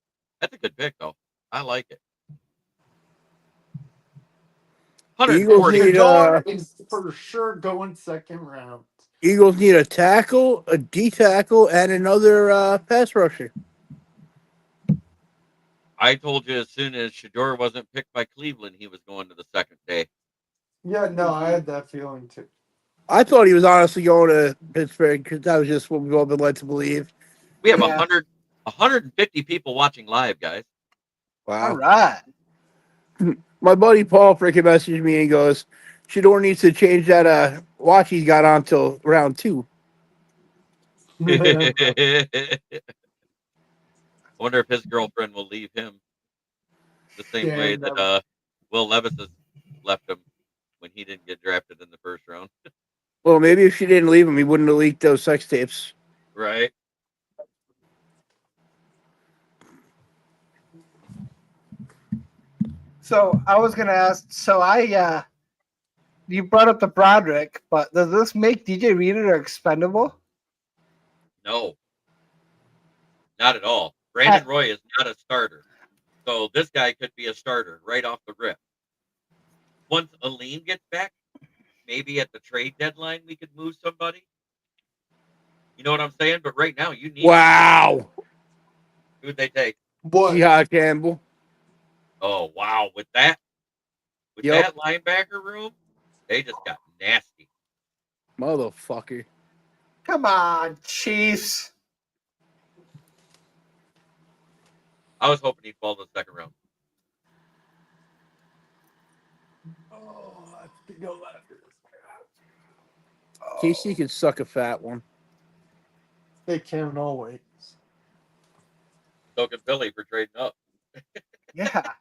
That's a good pick, though. I like it. Eagles 140. need Shador is for sure going second round. Eagles need a tackle, a D tackle, and another pass rusher. I told you as soon as Shador wasn't picked by Cleveland, he was going to the second day. Yeah, no, I had that feeling too. I thought he was honestly going to Pittsburgh because that was just what we've all been led to believe. We have 150 people watching live, guys. All right. My buddy Paul freaking messaged me and goes, Shador needs to change that watch he's got on till round 2. I wonder if his girlfriend will leave him the same way that Will Levis has left him when he didn't get drafted in the first round. Well, maybe if she didn't leave him, he wouldn't have leaked those sex tapes. Right. So I was gonna ask. So you brought up the Broderick, but does this make DJ Reader expendable? No, not at all. Brandon Roy is not a starter, so this guy could be a starter right off the rip. Once Aline gets back, maybe at the trade deadline we could move somebody. You know what I'm saying? But right now you need. Wow. Who'd they take? What? Yeah, Campbell. Oh wow! With that linebacker room, they just got nasty. Motherfucker. Come on, Chiefs. I was hoping he'd fall to the second round. Oh, I have to go after this. KC can suck a fat one. They can always. So can Philly for trading up. Yeah.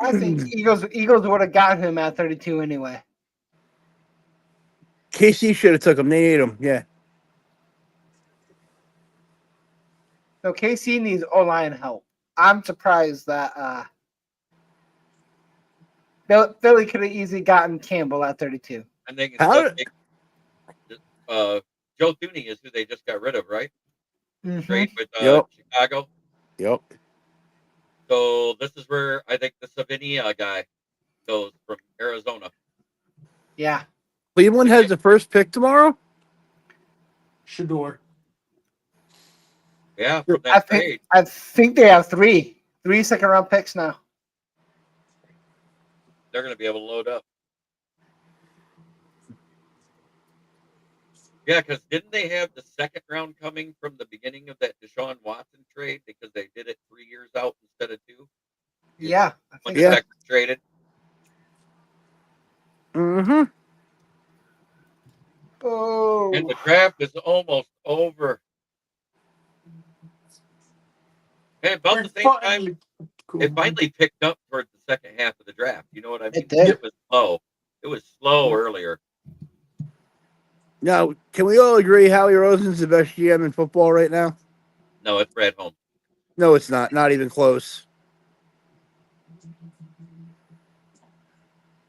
I think Eagles would have got him at 32 anyway. KC should have took him. They need him. Yeah. So KC needs O-line help. I'm surprised that Philly could have easily gotten Campbell at 32. And they can still take Joe Thuney is who they just got rid of, right? Mm-hmm. Trade with Chicago. Yep. So this is where I think the Savinia guy goes from Arizona. Yeah. Cleveland has the first pick tomorrow? Shador. Yeah, from that trade. I think they have three second-round picks now. They're going to be able to load up. Yeah, because didn't they have the second round coming from the beginning of that Deshaun Watson trade because they did it 3 years out instead of 2? Yeah. When the second traded. Mm-hmm. Oh. And the draft is almost over. And about the same time, it finally picked up towards the second half of the draft. You know what I mean? It did. It was slow. It was slow earlier. Now, can we all agree Howie Roseman's the best GM in football right now? No, it's Brad Holmes. No, it's not. Not even close.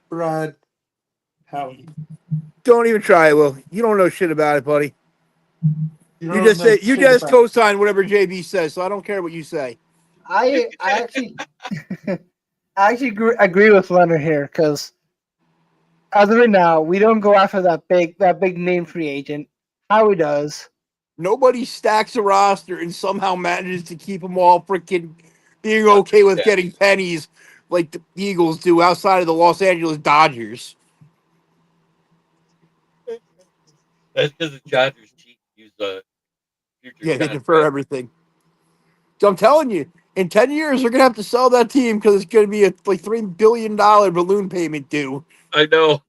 Brad Howie. Don't even try it, Will. You don't know shit about it, buddy. You just co-sign whatever JB says, so I don't care what you say. I actually agree with Leonard here because as of right now, we don't go after that big name free agent. Howie does. Nobody stacks a roster and somehow manages to keep them all freaking being okay with getting pennies like the Eagles do outside of the Los Angeles Dodgers. That's because the Dodgers use the future. Yeah, they defer everything. So I'm telling you, in 10 years, they're going to have to sell that team because it's going to be a $3 billion balloon payment due. I know.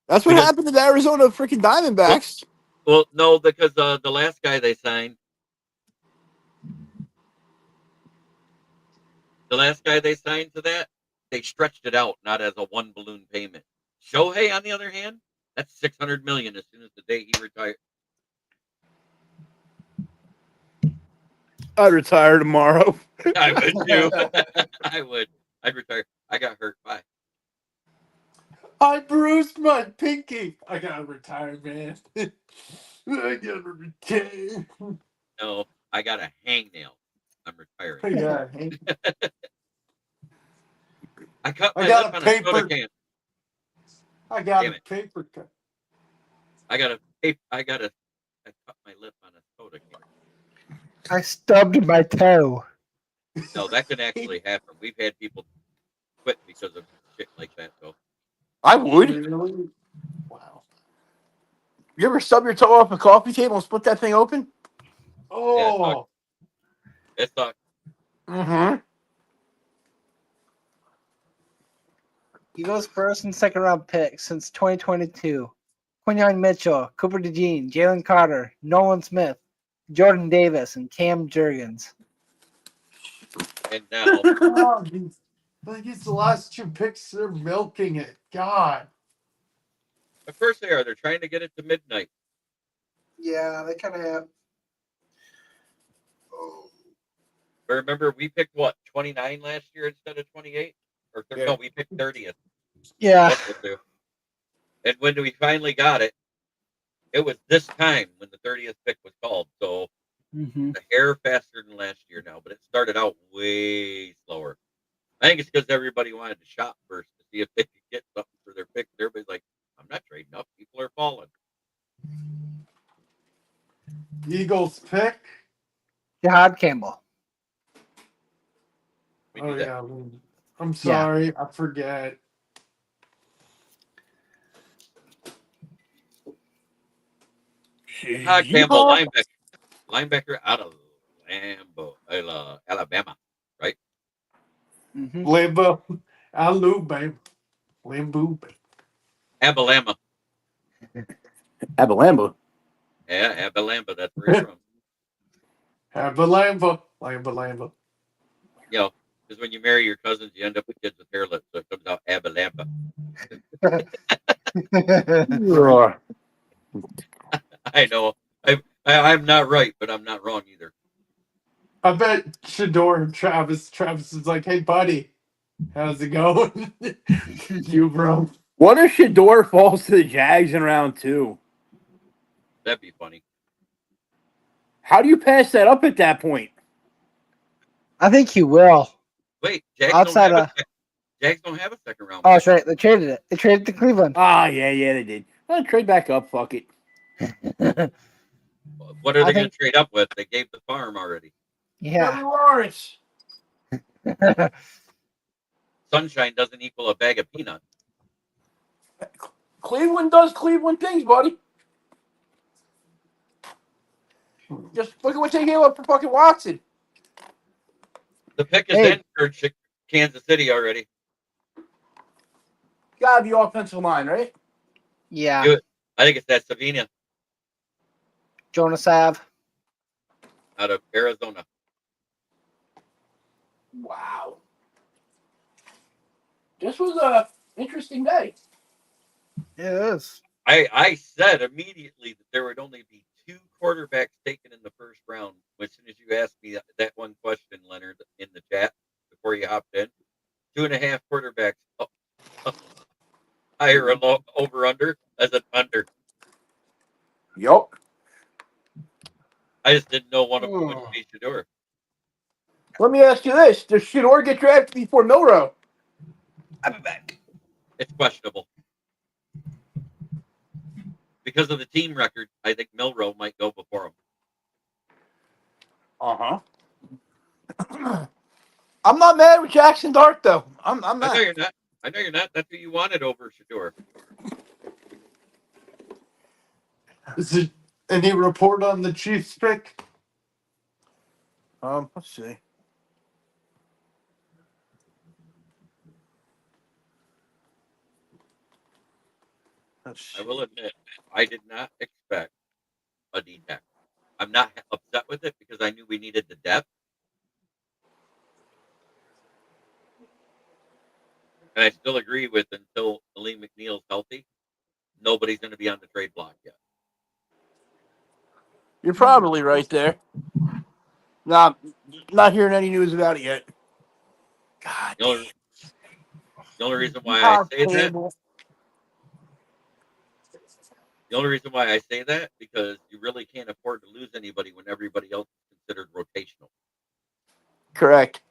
That's what happened to the Arizona freaking Diamondbacks. Well, no, because the last guy they signed, to that, they stretched it out, not as a one balloon payment. Shohei, on the other hand, that's $600 million as soon as the day he retired. I'd retire tomorrow. I would too. I would. I'd retire. I got hurt. Bye. I bruised my pinky. I gotta retire, man. I gotta retire. No, I got a hangnail. I'm retiring. Yeah. I cut I my got lip a on a paper. soda can. I got Damn a it. paper cut. I cut my lip on a soda can. I stubbed my toe. No, that can actually happen. We've had people quit because of shit like that. So I would. Really? Wow. You ever stub your toe off a coffee table and split that thing open? Oh. it sucks. Mm-hmm. Eagles first and second round picks since 2022. Quinyon Mitchell, Cooper DeJean, Jalen Carter, Nolan Smith, Jordan Davis, and Cam Jurgens. And now God, these the last 2 picks. They're milking it. God. of course they are. They're trying to get it to midnight. Yeah, they kind of have. Oh. But remember, we picked what 29 last year instead of 28, or no, we picked 30th. Yeah. That's what they. And when we finally got it, it was this time when the 30th pick was called. So a hair faster than last year now, but it started out way slower. I think it's because everybody wanted to shop first to see if they could get something for their picks. Everybody's like, I'm not trading up. People are falling. Eagles pick. Jahad Campbell. We Oh do that. yeah. I'm sorry. I forget. Campbell, linebacker out of Alabama, right? Lambo. Alabama. Lambo. Abalama. Abalamba. Yeah, Abalama. That's where he's from. Lambo. Lambo. You know, because when you marry your cousins, you end up with kids with hair lips, so it comes out Abalama. I know. I'm not right, but I'm not wrong either. I bet Shador and Travis is like, hey, buddy, how's it going? You, bro. What if Shador falls to the Jags in round 2? That'd be funny. How do you pass that up at that point? I think he will. Wait, Jags don't have a second round. Oh, that's right. They traded it. They traded to Cleveland. Ah, yeah, they did. Well, trade back up. Fuck it. What are they going to trade up with? They gave the farm already. Yeah. Lawrence. Sunshine doesn't equal a bag of peanuts. Cleveland does Cleveland things, buddy. Just look at what they gave up for fucking Watson. The pick is in for Kansas City already. Gotta be offensive line, right? Yeah. I think it's that Savina. Jonas Ave. Out of Arizona. Wow. This was a interesting day. It is. I said immediately that there would only be 2 quarterbacks taken in the first round. As soon as you asked me that one question, Leonard, in the chat before you hopped in, 2.5 quarterbacks. Higher or over under as an under. Yup. I just didn't know one of them would be Shador. Let me ask you this: does Shador get drafted before Milrow? I'll be back. It's questionable. Because of the team record, I think Milrow might go before him. Uh-huh. I'm not mad with Jackson Dart, though. I'm not. I know you're not. That's who you wanted over Shador. Is it any report on the Chiefs pick? Let's see. I will admit, I did not expect a D-tackle. I'm not upset with it because I knew we needed the depth. And I still agree with until Lee McNeil's healthy, nobody's going to be on the trade block yet. You're probably right there. Not hearing any news about it yet. God. The only reason why I say that The only reason why I say that because you really can't afford to lose anybody when everybody else is considered rotational. Correct.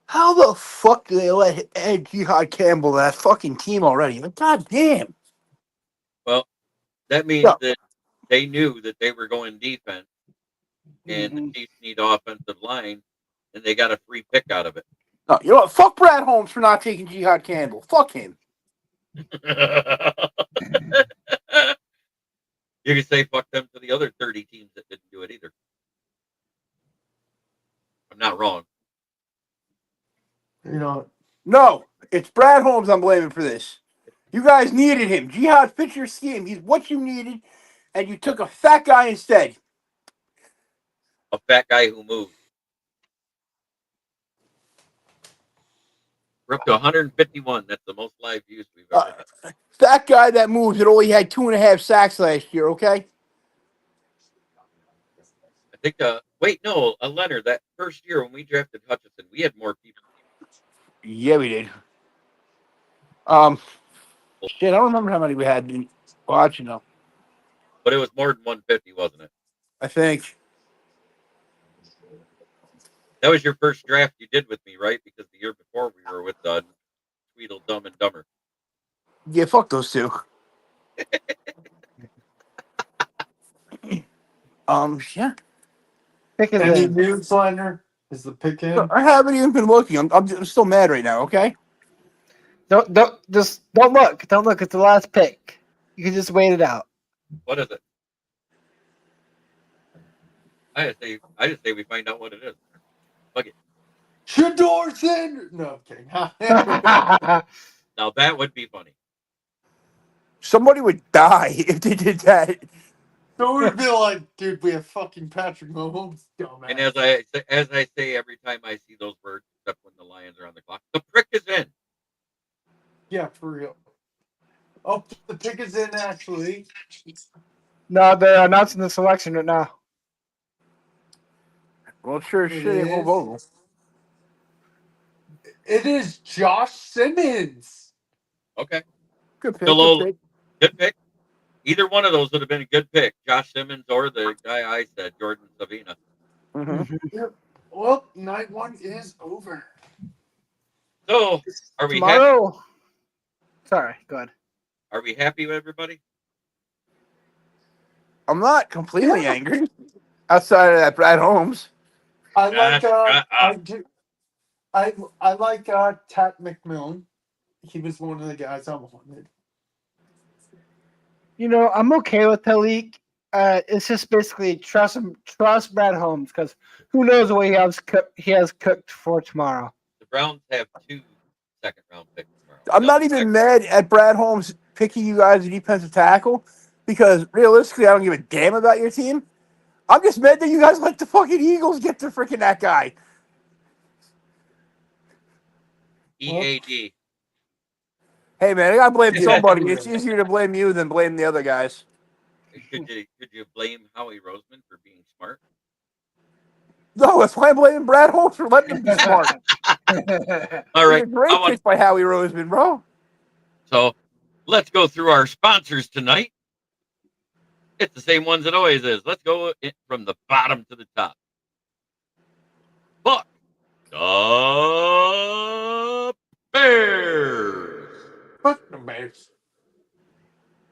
How the fuck do they let Ed Jihad Campbell that fucking team already? Like, God damn. Well, that means that they knew that they were going defense, and the Chiefs need offensive line, and they got a free pick out of it. No, you know what? Fuck Brad Holmes for not taking Jihad Campbell. Fuck him. You can say fuck them to the other 30 teams that didn't do it either. I'm not wrong. You know, no, it's Brad Holmes I'm blaming for this. You guys needed him. Jihad fit your scheme. He's what you needed, and you took a fat guy instead. A fat guy who moved. We're up to 151. That's the most live views we've ever had. That guy that moved that only had 2.5 sacks last year, okay? I think, Leonard, that first year when we drafted Hutchinson, we had more people. Yeah, we did. Shit, I don't remember how many we had in watching though. But it was more than 150, wasn't it? I think. That was your first draft you did with me, right? Because the year before we were with Tweedle Dumb and Dumber. Yeah, fuck those two. Yeah. Pick is any newsletter? Is the pick in? I haven't even been looking. I'm still mad right now. Okay. Don't look. Don't look. It's the last pick. You can just wait it out. What is it? I just say we find out what it is. Fuck it. Shador Sanders. No, I'm kidding. Now that would be funny. Somebody would die if they did that. So we'd be like, dude, we have fucking Patrick Mahomes, dumbass. And as I say every time I see those words, except when the Lions are on the clock, the prick is in. Yeah, for real. Oh, the pick is in actually. No, they're announcing the selection right now. Well, sure, shit, we'll vote. It is Josh Simmons. Okay. Good pick. Good pick. Either one of those would have been a good pick. Josh Simmons or the guy I said, Jordan Savina. Mm-hmm. Yep. Well, night one is over. So, are we tomorrow? Happy? Sorry, go ahead. Are we happy with everybody? I'm not completely angry. Outside of that, Brad Holmes. I like. I like Tat McMillan. He was one of the guys I wanted. You know, I'm okay with Talik. It's just basically trust Brad Holmes because who knows what he has cooked for tomorrow. The Browns have 2 second-round picks tomorrow. I'm not even mad at Brad Holmes picking you guys a defensive tackle because realistically, I don't give a damn about your team. I'm just mad that you guys let the fucking Eagles get to freaking that guy. EAD. Hey man, I gotta blame somebody. It's easier to blame you than blame the other guys. Could you blame Howie Roseman for being smart? No, that's why I'm blaming Brad Holmes for letting him be smart. All right. Great pick by Howie Roseman, bro. So let's go through our sponsors tonight. It's the same ones it always is. Let's go from the bottom to the top. Fuck the Bears. Fuck the Bears.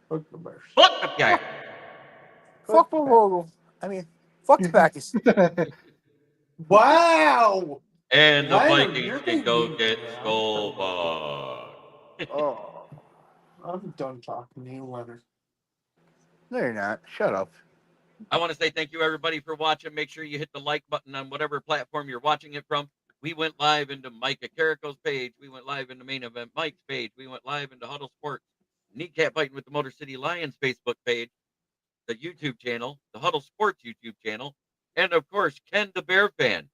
Fuck the Bears. Fuck the guy. Fuck the Vogel. I mean, fuck the Packers. Wow. And the Vikings can go get Skullbug. Oh, I'm done talking to you, Leonard. No, you're not. Shut up. I want to say thank you, everybody, for watching. Make sure you hit the like button on whatever platform you're watching it from. We went live into Micah Carrico's page. We went live into Main Event Mike's page. We went live into Huddle Sports. Kneecap Fighting with the Motor City Lions Facebook page, the YouTube channel, the Huddle Sports YouTube channel, and, of course, Ken the Bear Fan.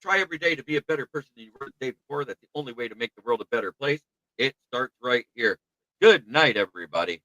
Try every day to be a better person than you were the day before. That's the only way to make the world a better place. It starts right here. Good night, everybody.